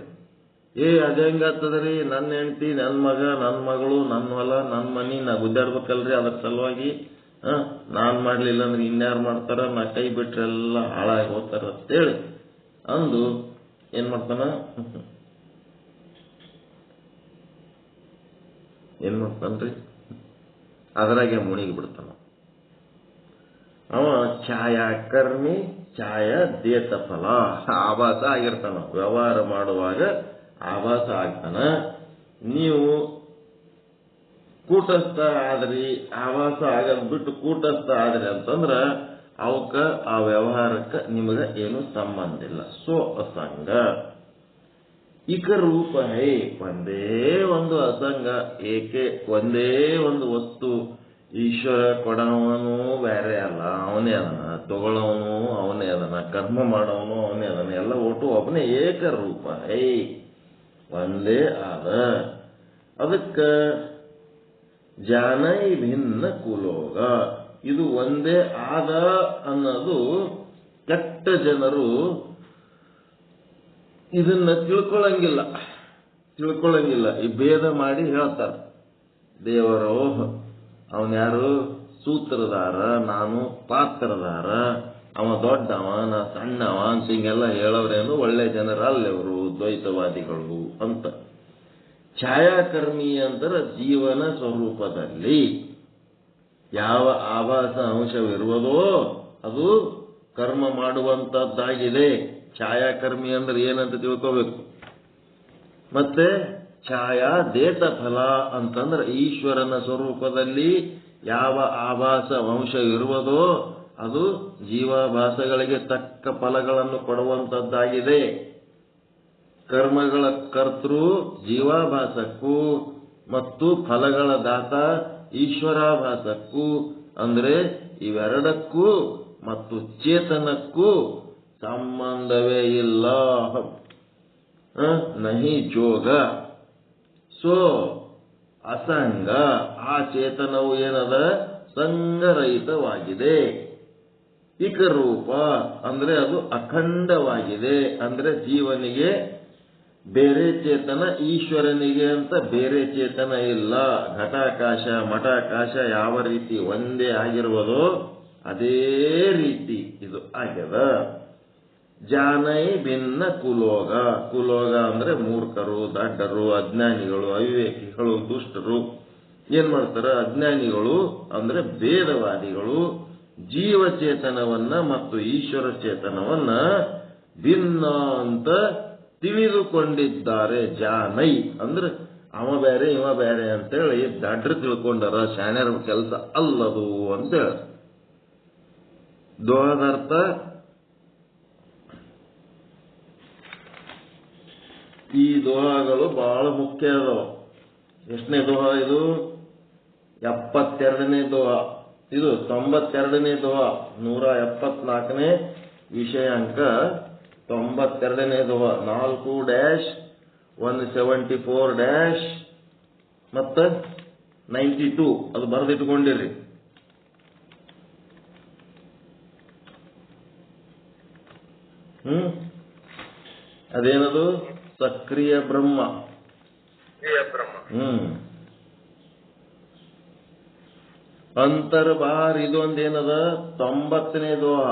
ಅದೇಂಗಾಗ್ತದ್ರಿ? ನನ್ನ ಹೆಂಡತಿ, ನನ್ನ ಮಗ, ನನ್ನ ಮಗಳು, ನನ್ನ ಹೊಲ, ನನ್ನ ಮನಿ, ನಾ ಗುದ್ದಾಡ್ಬೇಕಲ್ರಿ. ಅದ್ರ ಸಲುವಾಗಿ ನಾನ್ ಮಾಡ್ಲಿಲ್ಲ ಅಂದ್ರೆ ಇನ್ಯಾರು ಮಾಡ್ತಾರ, ನಾ ಕೈ ಬಿಟ್ರೆಲ್ಲ ಹಾಳಾಗಿ ಹೋಗ್ತಾರ ಅಂತೇಳಿ ಅಂದು ಏನ್ ಮಾಡ್ತಾನ? ಏನ್ ಮಾಡ್ತಾನ್ರಿ? ಅದರಾಗೆ ಮುಣಿಗಿ ಬಿಡ್ತಾನ. ಅವ ಛಾಯಾಕರ್ಮಿ ಛಾಯ ದೇತ ಫಲ, ಆಭಾಸ ಆಗಿರ್ತಾನ. ವ್ಯವಹಾರ ಮಾಡುವಾಗ ಆಭಾಸ ಆಗ್ತಾನ. ನೀವು ಕೂಟಸ್ಥ ಆದ್ರಿ, ಆಭಾಸ ಆಗದ್ ಬಿಟ್ಟು ಕೂಟಸ್ಥ ಆದ್ರಿ ಅಂತಂದ್ರ ಅವಕ್ಕ ಆ ವ್ಯವಹಾರಕ್ಕ ನಿಮಗ ಏನು ಸಂಬಂಧ ಇಲ್ಲ. ಸೊ ಅಸಂಗ. ಇಕ ರೂಪ ಹೇ, ಒಂದೇ ಒಂದು ಅಸಂಗ. ಏಕೆ? ಒಂದೇ ಒಂದು ವಸ್ತು. ಈಶ್ವರ ಕೊಡವನು ಬೇರೆ ಅಲ್ಲ, ಅವನೇ ಅದನ. ತಗೊಳ್ಳವನು ಅವನೇ ಅದನ, ಕರ್ಮ ಮಾಡವನು ಅವನೇ ಅದನ. ಎಲ್ಲ ಒಟ್ಟು ಒಬ್ಬನೇ ಏಕರೂಪ ಹೇ, ಒಂದೇ ಆದ. ಅದಕ್ಕ ಜಾನೈ ಭಿನ್ನ ಕುಲೋಗ. ಇದು ಒಂದೇ ಆದ ಅನ್ನೋದು ಕೆಟ್ಟ ಜನರು ಇದನ್ನ ತಿಳ್ಕೊಳ್ಳಂಗಿಲ್ಲ. ಈ ಭೇದ ಮಾಡಿ ಹೇಳ್ತಾರೆ. ದೇವರು ಅವನ್ಯಾರು ಸೂತ್ರಧಾರ, ನಾನು ಪಾತ್ರಧಾರ, ಅವ ದೊಡ್ಡವ ನಾ ಸಣ್ಣವ ಅಂತ ಹಿಂಗೆಲ್ಲ ಹೇಳೋರೇನು ಒಳ್ಳೆ ಜನರಲ್ಲವರು ದ್ವೈತವಾದಿಗಳು ಅಂತ. ಛಾಯಾಕರ್ಮಿ ಅಂತರ ಜೀವನ ಸ್ವರೂಪದಲ್ಲಿ ಯಾವ ಆಭಾಸ ಅಂಶವಿರುವುದೋ ಅದು ಕರ್ಮ ಮಾಡುವಂತದ್ದಾಗಿದೆ. ಛಾಯಾಕರ್ಮಿ ಅಂದ್ರೆ ಏನಂತ ತಿಳ್ಕೋಬೇಕು. ಮತ್ತೆ ಛಾಯಾ ದೇತ ಫಲ ಅಂತಂದ್ರೆ ಈಶ್ವರನ ಸ್ವರೂಪದಲ್ಲಿ ಯಾವ ಆಭಾಸ ಅಂಶ ಇರುವುದೋ ಅದು ಜೀವಾಭಾಸಗಳಿಗೆ ತಕ್ಕ ಫಲಗಳನ್ನು ಕೊಡುವಂತದ್ದಾಗಿದೆ. ಕರ್ಮಗಳ ಕರ್ತೃ ಜೀವಾಭಾಸಕ್ಕೂ ಮತ್ತು ಫಲಗಳ ದಾತ ಈಶ್ವರಾಭಾಸಕ್ಕೂ ಅಂದ್ರೆ ಇವೆರಡಕ್ಕೂ ಮತ್ತು ಚೇತನಕ್ಕೂ ಸಂಬಂಧವೇ ಇಲ್ಲ. ನಹಿ ಜೋಗ. ಸೊ ಅಸಂಗ. ಆ ಚೇತನವು ಏನದ? ಸಂಗರಹಿತವಾಗಿದೆ. ಇಕರೂಪ ಅಂದ್ರೆ ಅದು ಅಖಂಡವಾಗಿದೆ. ಅಂದ್ರೆ ಜೀವನಿಗೆ ಬೇರೆ ಚೇತನ, ಈಶ್ವರನಿಗೆ ಅಂತ ಬೇರೆ ಚೇತನ ಇಲ್ಲ. ಘಟಾಕಾಶ ಮಠಾಕಾಶ ಯಾವ ರೀತಿ ಒಂದೇ ಆಗಿರುವುದೋ ಅದೇ ರೀತಿ ಇದು ಆಗ್ಯದ. ಜಾನೈ ಭಿನ್ನ ಕುಲೋಗ. ಕುಲೋಗ ಅಂದ್ರೆ ಮೂರ್ಖರು, ದಡ್ಡರು, ಅಜ್ಞಾನಿಗಳು, ಅವಿವೇಕಿಗಳು, ದುಷ್ಟರು. ಏನ್ ಮಾಡ್ತಾರ? ಅಜ್ಞಾನಿಗಳು ಅಂದ್ರೆ ಭೇದವಾದಿಗಳು ಜೀವಚೇತನವನ್ನ ಮತ್ತು ಈಶ್ವರ ಚೇತನವನ್ನ ಭಿನ್ನ ಅಂತ ತಿಳಿದುಕೊಂಡಿದ್ದಾರೆ. ಜಾನೈ ಅಂದ್ರೆ ಅವ ಬೇರೆ ಇವ ಬೇರೆ ಅಂತೇಳಿ ದಡ್ರು ತಿಳ್ಕೊಂಡಾರ. ಶಾಣ್ಯರ ಕೆಲಸ ಅಲ್ಲದು ಅಂತೇಳಿ. ದೋಹದರ್ಥ ಈ ದೋಹಗಳು ಬಹಳ ಮುಖ್ಯ ಅದಾವ. ಎಷ್ಟನೇ ದೋಹ ಇದು? 72ನೇ ದೋಹ. ಇದು 92ನೇ ದೋಹ. 174ನೇ ವಿಷಯಾಂಕ 92ನೇ ದೋಹ. 4-174- ಮತ್ತ 92 ಅದು ಬರೆದಿಟ್ಕೊಂಡಿರಿ. ಅದೇನದು? ಸಕ್ರಿಯ ಬ್ರಹ್ಮ. ಅಂತರ್ಬಾರ್ ಇದೊಂದೇನದ? 90ನೇ ದೋಹ.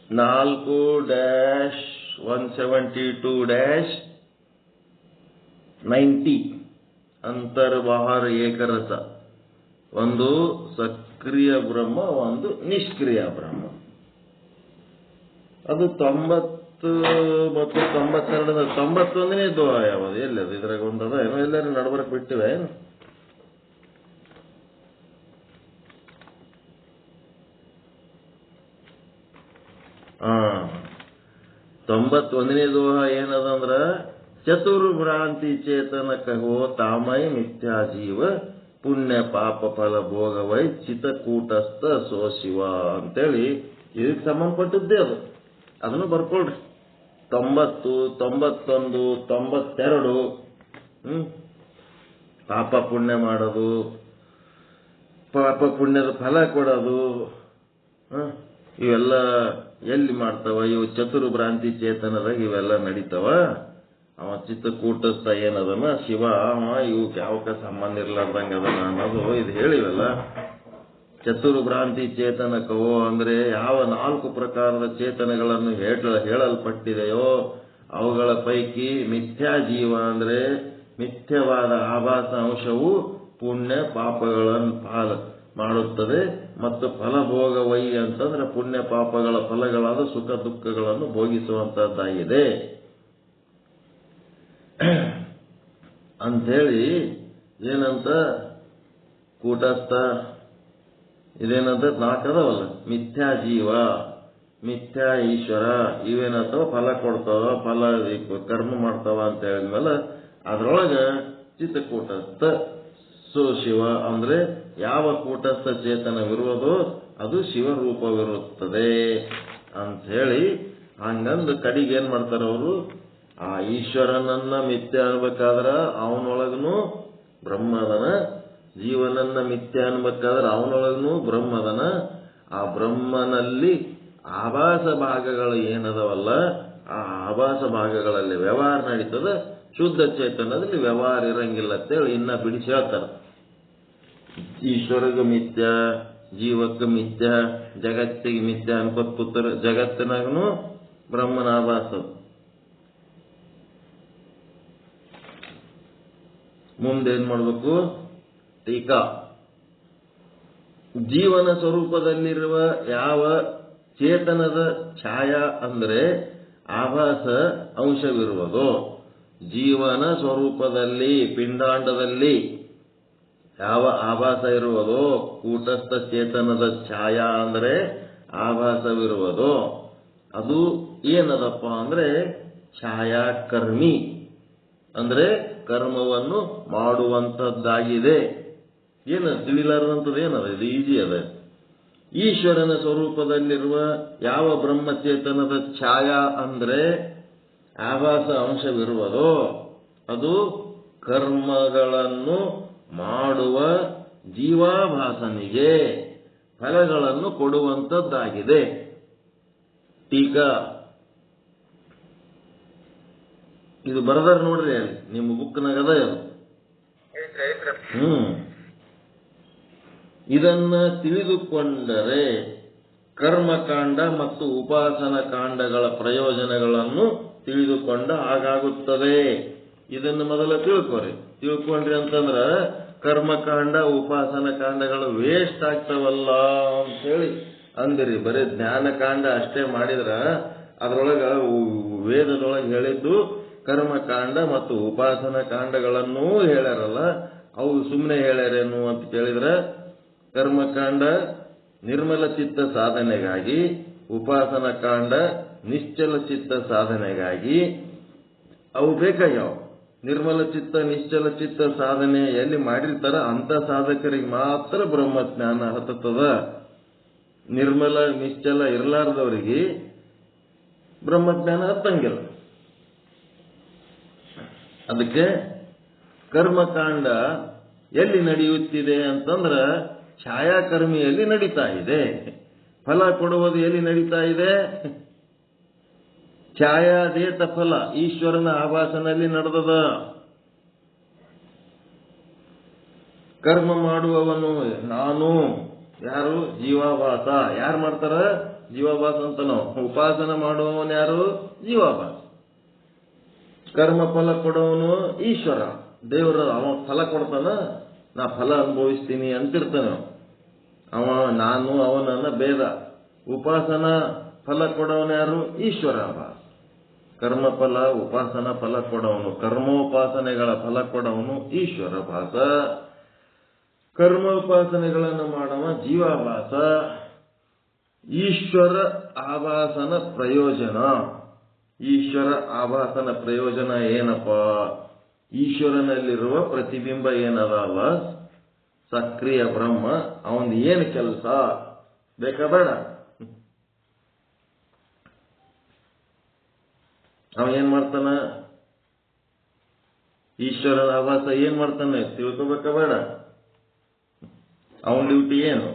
4-172-90 ಅಂತರ್ಬಾಹರ ಏಕರಸ. ಒಂದು ಸಕ್ರಿಯ ಬ್ರಹ್ಮ, ಒಂದು ನಿಷ್ಕ್ರಿಯ ಬ್ರಹ್ಮ. ಅದು 90 ಮತ್ತು 92. 91ನೇ ದೋಹ ಯಾವುದು? ಎಲ್ಲದು ಇದ್ರಾಗ ಒಂದದ ಏನೋ? ಎಲ್ಲರೂ ನಡ್ಬರಕ್ ಬಿಟ್ಟಿವೆ ಏನು? ಹಾ, 91ನೇ ದೋಹ ಏನದಂದ್ರ ಚತುರ್ಭ್ರಾಂತಿ ಚೇತನ ಕಹೋ ತಾಮೈ ಮಿಥ್ಯಾ ಜೀವ ಪುಣ್ಯ ಪಾಪ ಫಲ ಭೋಗವೈ ಚಿತಕೂಟಸ್ಥ ಸೋ ಶಿವ ಅಂತೇಳಿ ಇದಕ್ಕೆ ಸಂಬಂಧಪಟ್ಟದ್ದೇ ಅದು. ಅದನ್ನು ಬರ್ಕೊಳ್ರಿ. 90, 91, 92 ಪಾಪ ಪುಣ್ಯ ಮಾಡೋದು, ಪಾಪ ಪುಣ್ಯದ ಫಲ ಕೊಡೋದು, ಇವೆಲ್ಲ ಎಲ್ಲಿ ಮಾಡ್ತಾವ? ಇವು ಚತುರ್ಭ್ರಾಂತಿ ಚೇತನದಾಗ ಇವೆಲ್ಲ ನಡೀತಾವ. ಅವ ಚಿತ್ತಕೂಟಸ್ಥ ಏನದನ ಶಿವ, ಅವ ಇವಕ್ಕೆ ಯಾವಕ್ಕ ಸಂಬಂಧ ಇರ್ಲಾರ್ದಂಗ ಅದನ ಅನ್ನೋದು ಇದು ಹೇಳಿವಲ್ಲ. ಚತುರ್ಭ್ರಾಂತಿ ಚೇತನಕವೋ ಅಂದ್ರೆ ಯಾವ 4 ಪ್ರಕಾರದ ಚೇತನಗಳನ್ನು ಹೇಳಲ್ಪಟ್ಟಿದೆಯೋ ಅವುಗಳ ಪೈಕಿ ಮಿಥ್ಯಾ ಜೀವ ಅಂದ್ರೆ ಮಿಥ್ಯವಾದ ಆಭಾಸ ಅಂಶವು ಪುಣ್ಯ ಪಾಪಗಳನ್ನು ಮಾಡುತ್ತದೆ ಮತ್ತು ಫಲಭೋಗವೈ ಅಂತಂದ್ರೆ ಪುಣ್ಯ ಪಾಪಗಳ ಫಲಗಳಾದ ಸುಖ ದುಃಖಗಳನ್ನು ಭೋಗಿಸುವಂತಹದ್ದಾಗಿದೆ ಅಂಥೇಳಿ ಏನಂತ ಕೂಟಸ್ಥ ಇದೇನಂತ ನಾಲ್ಕದವಲ್ಲ, ಮಿಥ್ಯಾ ಜೀವ, ಮಿಥ್ಯಾ ಈಶ್ವರ, ಇವೇನಂತವ ಫಲ ಕೊಡ್ತಾವ, ಫಲ ಕರ್ಮ ಮಾಡ್ತಾವ ಅಂತ ಹೇಳಿದ್ಮೇಲೆ ಅದ್ರೊಳಗೆ ಚಿತ್ತಕೂಟಸ್ಥ ಶಿವ ಅಂದ್ರೆ ಯಾವ ಕೂಟಸ್ಥ ಚೇತನವಿರುವುದೋ ಅದು ಶಿವರೂಪವಿರುತ್ತದೆ ಅಂತ ಹೇಳಿ ಹಂಗಂದು ಕಡಿಗೆ ಏನ್ ಮಾಡ್ತಾರ ಅವರು, ಆ ಈಶ್ವರನನ್ನ ಮಿಥ್ಯ ಅನ್ಬೇಕಾದ್ರ ಅವನೊಳಗನು ಬ್ರಹ್ಮದನ, ಜೀವನನ್ನ ಮಿಥ್ಯ ಅನ್ಬೇಕಾದ್ರೆ ಅವನೊಳಗನು ಬ್ರಹ್ಮದನ, ಆ ಬ್ರಹ್ಮನಲ್ಲಿ ಆಭಾಸ ಭಾಗಗಳು ಏನದವಲ್ಲ ಆ ಆಭಾಸ ಭಾಗಗಳಲ್ಲಿ ವ್ಯವಹಾರ ನಡೀತದ, ಶುದ್ಧ ಚೇತನದಲ್ಲಿ ವ್ಯವಹಾರ ಇರಂಗಿಲ್ಲ ಅಂತೇಳಿ ಇನ್ನ ಬಿಡಿಸಿ ಹೇಳ್ತಾರೆ. ಈಶ್ವರಗ ಮಿಥ್ಯ, ಜೀವಕ್ಕೆ ಮಿಥ್ಯ, ಜಗತ್ತಿಗೆ ಮಿಥ್ಯ ಅನ್ಕೋತ್ ಕೂತರ ಜಗತ್ತಿನಾಗನು ಬ್ರಹ್ಮನ ಆಭಾಸ. ಮುಂದೇನ್ ಮಾಡ್ಬೇಕು? ಟೀಕಾ. ಜೀವನ ಸ್ವರೂಪದಲ್ಲಿರುವ ಯಾವ ಚೇತನದ ಛಾಯಾ ಅಂದ್ರೆ ಆಭಾಸ ಅಂಶವಿರುವುದು, ಜೀವನ ಸ್ವರೂಪದಲ್ಲಿ ಪಿಂಡಾಂಡದಲ್ಲಿ ಯಾವ ಆಭಾಸ ಇರುವುದೋ, ಕೂಟಸ್ಥ ಚೇತನದ ಛಾಯಾ ಅಂದ್ರೆ ಆಭಾಸವಿರುವುದು, ಅದು ಏನದಪ್ಪ ಅಂದ್ರೆ ಛಾಯಾಕರ್ಮಿ, ಅಂದ್ರೆ ಕರ್ಮವನ್ನು ಮಾಡುವಂತದ್ದಾಗಿದೆ. ಏನು ತಿಳಿಲಾರದಂಥದ್ದು ಏನದ, ಇದು ಈಜಿ ಅದ. ಈಶ್ವರನ ಸ್ವರೂಪದಲ್ಲಿರುವ ಯಾವ ಬ್ರಹ್ಮಚೇತನದ ಛಾಯಾ ಅಂದ್ರೆ ಆಭಾಸ ಅಂಶವಿರುವುದೋ ಅದು ಕರ್ಮಗಳನ್ನು ಮಾಡುವ ಜೀವಾಭಾಸನಿಗೆ ಫಲಗಳನ್ನು ಕೊಡುವಂತದ್ದಾಗಿದೆ. ಟೀಕಾ. ಇದು ಬರದಾರ ನೋಡ್ರಿ, ಅಲ್ಲಿ ನಿಮ್ಮ ಬುಕ್ನಾಗದ ಅದು. ಇದನ್ನ ತಿಳಿದುಕೊಂಡರೆ ಕರ್ಮಕಾಂಡ ಮತ್ತು ಉಪಾಸನ ಕಾಂಡಗಳ ಪ್ರಯೋಜನಗಳನ್ನು ತಿಳಿದುಕೊಂಡ ಹಾಗಾಗುತ್ತದೆ. ಇದನ್ನು ಮೊದಲ ತಿಳ್ಕೊಂಡ್ರಿ ಅಂತಂದ್ರ ಕರ್ಮಕಾಂಡ ಉಪಾಸನ ಕಾಂಡಗಳು ವೇಸ್ಟ್ ಆಗ್ತಾವಲ್ಲ ಅಂತ ಹೇಳಿ ಅಂದಿರಿ. ಬರೀ ಜ್ಞಾನಕಾಂಡ ಅಷ್ಟೇ ಮಾಡಿದ್ರ ಅದ್ರೊಳಗ ವೇದದೊಳಗೆ ಹೇಳಿದ್ದು ಕರ್ಮಕಾಂಡ ಮತ್ತು ಉಪಾಸನ ಕಾಂಡಗಳನ್ನೂ ಹೇಳ್ಯಾರಲ್ಲ, ಅವು ಸುಮ್ಮನೆ ಹೇಳ್ಯಾರೇನು ಅಂತ ಕೇಳಿದ್ರ ಕರ್ಮಕಾಂಡ ನಿರ್ಮಲ ಚಿತ್ತ ಸಾಧನೆಗಾಗಿ, ಉಪಾಸನ ಕಾಂಡ ನಿಶ್ಚಲ ಚಿತ್ತ ಸಾಧನೆಗಾಗಿ ಅವು ಬೇಕಾಗ್ಯಾವ. ನಿರ್ಮಲ ಚಿತ್ತ ನಿಶ್ಚಲ ಚಿತ್ತ ಸಾಧನೆ ಎಲ್ಲಿ ಮಾಡಿರ್ತಾರ ಅಂತ ಸಾಧಕರಿಗೆ ಮಾತ್ರ ಬ್ರಹ್ಮಜ್ಞಾನ ಹತ್ತದ. ನಿರ್ಮಲ ನಿಶ್ಚಲ ಇರಲಾರ್ದವರಿಗೆ ಬ್ರಹ್ಮಜ್ಞಾನ ಹತ್ತಂಗಿಲ್ಲ. ಅದಕ್ಕೆ ಕರ್ಮಕಾಂಡ ಎಲ್ಲಿ ನಡೆಯುತ್ತಿದೆ ಅಂತಂದ್ರ ಛಾಯಾಕರ್ಮಿಯಲ್ಲಿ ನಡೀತಾ ಇದೆ. ಫಲ ಕೊಡುವುದು ಎಲ್ಲಿ ನಡೀತಾ ಇದೆ? ಛಾಯಾದೇತ ಫಲ ಈಶ್ವರನ ಆಭಾಸನಲ್ಲಿ ನಡೆದದ. ಕರ್ಮ ಮಾಡುವವನು ನಾನು, ಯಾರು? ಜೀವಾಭಾಸ. ಯಾರು ಮಾಡ್ತಾರ? ಜೀವಾಭಾಸ ಅಂತನೋ. ಉಪಾಸನ ಮಾಡುವವನು ಯಾರು? ಜೀವಾಭಾಸ. ಕರ್ಮ ಫಲ ಕೊಡುವವನು ಈಶ್ವರ, ದೇವರು. ಅವ ಫಲ ಕೊಡ್ತಾನ, ನಾ ಫಲ ಅನುಭವಿಸ್ತೀನಿ ಅಂತಿರ್ತಾನ ಅವ. ನಾನು ಅವನನ್ನ ಭೇದ. ಉಪಾಸನ ಫಲ ಕೊಡವನು ಯಾರು? ಈಶ್ವರ. ಕರ್ಮ ಫಲ ಉಪಾಸನ ಫಲ ಕೊಡವನು, ಕರ್ಮೋಪಾಸನೆಗಳ ಫಲ ಕೊಡವನು ಈಶ್ವರ ಭಾಸ. ಕರ್ಮೋಪಾಸನೆಗಳನ್ನು ಮಾಡವ ಜೀವಾಭಾಸ. ಈಶ್ವರ ಆಭಾಸನ ಪ್ರಯೋಜನ. ಈಶ್ವರ ಆಭಾಸನ ಪ್ರಯೋಜನ ಏನಪ್ಪ? ಈಶ್ವರನಲ್ಲಿರುವ ಪ್ರತಿಬಿಂಬ ಏನದಲ್ಲ, ಸಕ್ರಿಯ ಬ್ರಹ್ಮ, ಅವನ್ ಏನು ಕೆಲಸ ಬೇಕಾ ಬೇಡ? ಅವ ಏನ್ ಮಾಡ್ತಾನ? ಈಶ್ವರನ ಆಭಾಸ ಏನ್ ಮಾಡ್ತಾನೆ ತಿಳ್ಕೋಬೇಕಾ ಬೇಡ? ಅವನ ಡ್ಯೂಟಿ ಏನು?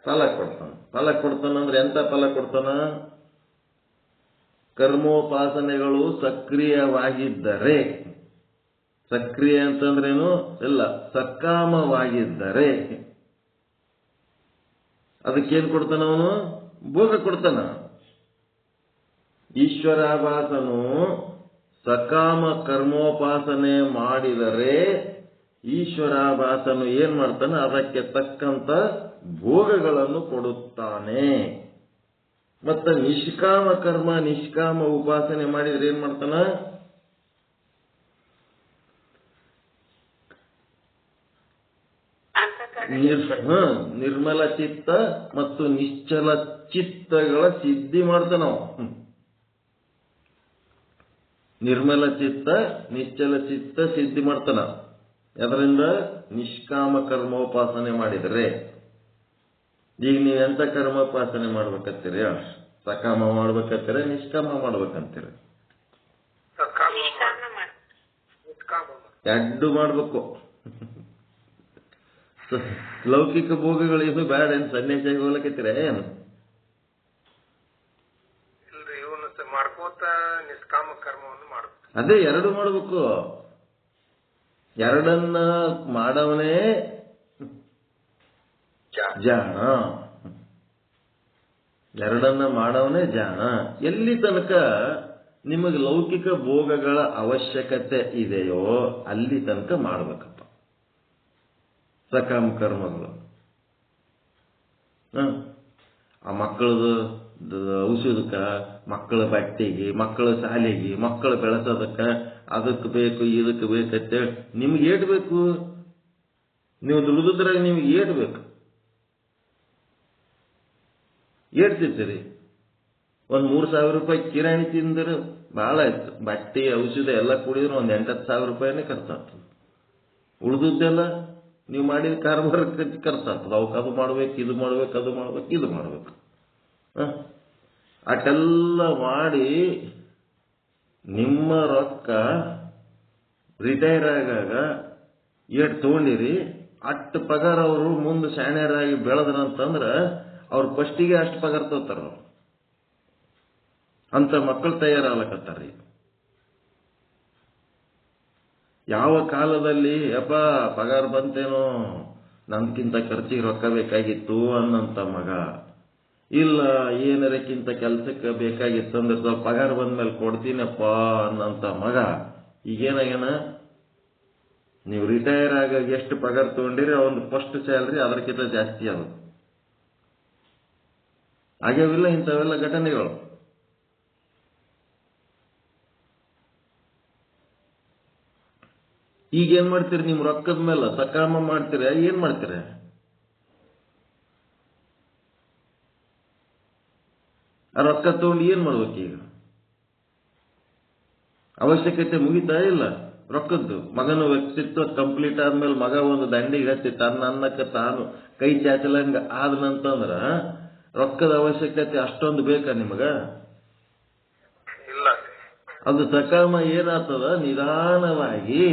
ಫಲ ಕೊಡ್ತಾನ. ಫಲ ಕೊಡ್ತಾನಂದ್ರೆ ಎಂತ ಫಲ ಕೊಡ್ತಾನ? ಕರ್ಮೋಪಾಸನೆಗಳು ಸಕ್ರಿಯವಾಗಿದ್ದರೆ, ಸಕ್ರಿಯ ಅಂತಂದ್ರೇನು? ಇಲ್ಲ, ಸಕಾಮವಾಗಿದ್ದರೆ ಅದಕ್ಕೇನ್ ಕೊಡ್ತಾನ ಅವನು? ಭೋಗ ಕೊಡ್ತಾನ. ಈಶ್ವರಾಭಾಸನು ಸಕಾಮ ಕರ್ಮೋಪಾಸನೆ ಮಾಡಿದರೆ ಈಶ್ವರಾಭಾಸನು ಏನ್ ಮಾಡ್ತಾನೆ, ಅದಕ್ಕೆ ತಕ್ಕಂತ ಭೋಗಗಳನ್ನು ಕೊಡುತ್ತಾನೆ. ಮತ್ತೆ ನಿಷ್ಕಾಮ ಕರ್ಮ ನಿಷ್ಕಾಮ ಉಪಾಸನೆ ಮಾಡಿದ್ರೆ ಏನ್ ಮಾಡ್ತಾನ, ನಿರ್ಮಲ ಚಿತ್ತ ಮತ್ತು ನಿಶ್ಚಲ ಚಿತ್ತಗಳ ಸಿದ್ಧಿ ಮಾಡ್ತಾನ. ನಿರ್ಮಲ ಚಿತ್ತ ನಿಶ್ಚಲ ಚಿತ್ತ ಸಿದ್ಧಿ ಮಾಡ್ತಾನ. ಅದರಿಂದ ನಿಷ್ಕಾಮ ಕರ್ಮೋಪಾಸನೆ ಮಾಡಿದರೆ. ಈಗ ನೀವೆಂತ ಕರ್ಮೋಪಾಸನೆ ಮಾಡ್ಬೇಕಂತೀರಿ? ಸಕಾಮ ಮಾಡ್ಬೇಕಂತೀರ, ನಿಷ್ಕಾಮ ಮಾಡ್ಬೇಕಂತೀರಿ? ಎರಡು ಮಾಡ್ಬೇಕು. ಲೌಕಿಕ ಭೋಗಗಳು ಇದು ಬೇಡ ಏನು, ಸನ್ಯಾಸಿಯಾಗಿ ಹೋಗ್ಲಕತ್ತೀರ ಏನು? ನಿಷ್ಕಾಮ ಕರ್ಮವನ್ನು ಮಾಡಬೇಕು. ಅದೇ ಎರಡು ಮಾಡ್ಬೇಕು. ಎರಡನ್ನ ಮಾಡವನೇ ಜಾಣ. ಎರಡನ್ನ ಮಾಡವನೇ ಜಾಣ. ಎಲ್ಲಿ ತನಕ ನಿಮಗೆ ಲೌಕಿಕ ಭೋಗಗಳ ಅವಶ್ಯಕತೆ ಇದೆಯೋ ಅಲ್ಲಿ ತನಕ ಮಾಡ್ಬೇಕಪ್ಪ ಸಕಾಮ ಕರ್ಮಗಳು. ಆ ಮಕ್ಕಳದು ಔಷಧಕ್ಕ, ಮಕ್ಕಳ ಬಟ್ಟೆಗೆ, ಮಕ್ಕಳ ಶಾಲೆಗೆ, ಮಕ್ಕಳು ಬೆಳೆಸೋದಕ್ಕ, ಅದಕ್ಕೆ ಬೇಕು ಇದಕ್ಕೆ ಬೇಕಂತೇಳಿ ನಿಮ್ಗೆ ಏಟ್ ಬೇಕು? ನೀವು ದುಡಿದ್ರಾಗ ನಿಮ್ಗೆ ಏಟ್ ಬೇಕು? ಏಡ್ತಿರ್ತೀರಿ. ಒಂದ್ 3,000 ರೂಪಾಯಿ ಕಿರಾಣಿ ತಿಂದ್ರೆ ಬಹಳ ಆಯ್ತು. ಬಟ್ಟೆ ಔಷಧ ಎಲ್ಲ ಕುಡಿದ್ರೆ ಒಂದ್ 8,000 ರೂಪಾಯಿನೇ ಖರ್ಚಾಗ್ತದೆ. ಉಳಿದದ್ದೆಲ್ಲ ನೀವು ಮಾಡಿದ ಕಾರ್ಬಾರಕ್ಕೆ ಖರ್ಚಾಗ್ತದೆ. ಅವಕ್ಕೆ ಅದು ಮಾಡ್ಬೇಕು, ಇದು ಮಾಡ್ಬೇಕು, ಅದು ಮಾಡ್ಬೇಕು, ಇದು ಮಾಡ್ಬೇಕು. ಅಷ್ಟೆಲ್ಲ ಮಾಡಿ ನಿಮ್ಮ ರೊಕ್ಕ ರಿಟೈರ್ ಆಗಾಗ ಏಟ್ ತಗೊಂಡಿರಿ, ಅಷ್ಟು ಪಗಾರ ಅವರು ಮುಂದೆ ಶಾಣ್ಯರಾಗಿ ಬೆಳೆದ್ರಂತಂದ್ರ ಅವ್ರ ಫಸ್ಟಿಗೆ ಅಷ್ಟು ಪಗಾರ ತಗೋತಾರ. ಅಂತ ಮಕ್ಕಳು ತಯಾರಾಗ್ಲಕತ್ತಾರ್ರಿ. ಯಾವ ಕಾಲದಲ್ಲಿ ಯಪ್ಪ ಪಗಾರ ಬಂತೇನೋ, ನನ್ಕಿಂತ ಖರ್ಚಿಗೆ ರೊಕ್ಕ ಬೇಕಾಗಿತ್ತು ಅನ್ನಂತ ಮಗ, ಇಲ್ಲ ಏನರಕ್ಕಿಂತ ಕೆಲ್ಸಕ್ಕೆ ಬೇಕಾಗಿತ್ತು ಅಂದ್ರೆ ಸ್ವಲ್ಪ ಪಗಾರ ಬಂದ್ಮೇಲೆ ಕೊಡ್ತೀನಪ್ಪ ಅನ್ನಂತ ಮಗ, ಈಗೇನಾಗೇನ ನೀವು ರಿಟೈರ್ ಆಗಾಗ ಎಷ್ಟು ಪಗಾರ ತಗೊಂಡಿರಿ ಒಂದು ಫಸ್ಟ್ ಸ್ಯಾಲ್ರಿ ಅದಕ್ಕಿಂತ ಜಾಸ್ತಿ ಆಗ ಆಗ್ಯಾವಿಲ್ಲ ಇಂಥವೆಲ್ಲ ಘಟನೆಗಳು. ಈಗ ಏನ್ ಮಾಡ್ತೀರಿ? ನಿಮ್ ರೊಕ್ಕದ ಮೇಲೆ ಸಕಾಮ ಮಾಡ್ತೀರ, ಏನ್ ಮಾಡ್ತೀರ? ಆ ರೊಕ್ಕ ತಗೊಂಡು ಏನ್ ಮಾಡ್ಬೇಕು? ಈಗ ಅವಶ್ಯಕತೆ ಮುಗಿತಾ ಇಲ್ಲ ರೊಕ್ಕದ್ದು. ಮಗನ ವ್ಯಕ್ತಿತ್ವ ಕಂಪ್ಲೀಟ್ ಆದ್ಮೇಲೆ ಮಗ ಒಂದು ದಂಡಿಗೆ ಹತ್ತಿ ತನ್ನ ಅನ್ನಕ್ಕೆ ತಾನು ಕೈ ಚಾಚಲಂಗ ಆದ್ನಂತಂದ್ರ ರೊಕ್ಕದ ಅವಶ್ಯಕತೆ ಅಷ್ಟೊಂದು ಬೇಕಾ ನಿಮಗ? ಇಲ್ಲ. ಅದು ಸಕಾಮ ಏನಾಗ್ತದ, ನಿಧಾನವಾಗಿ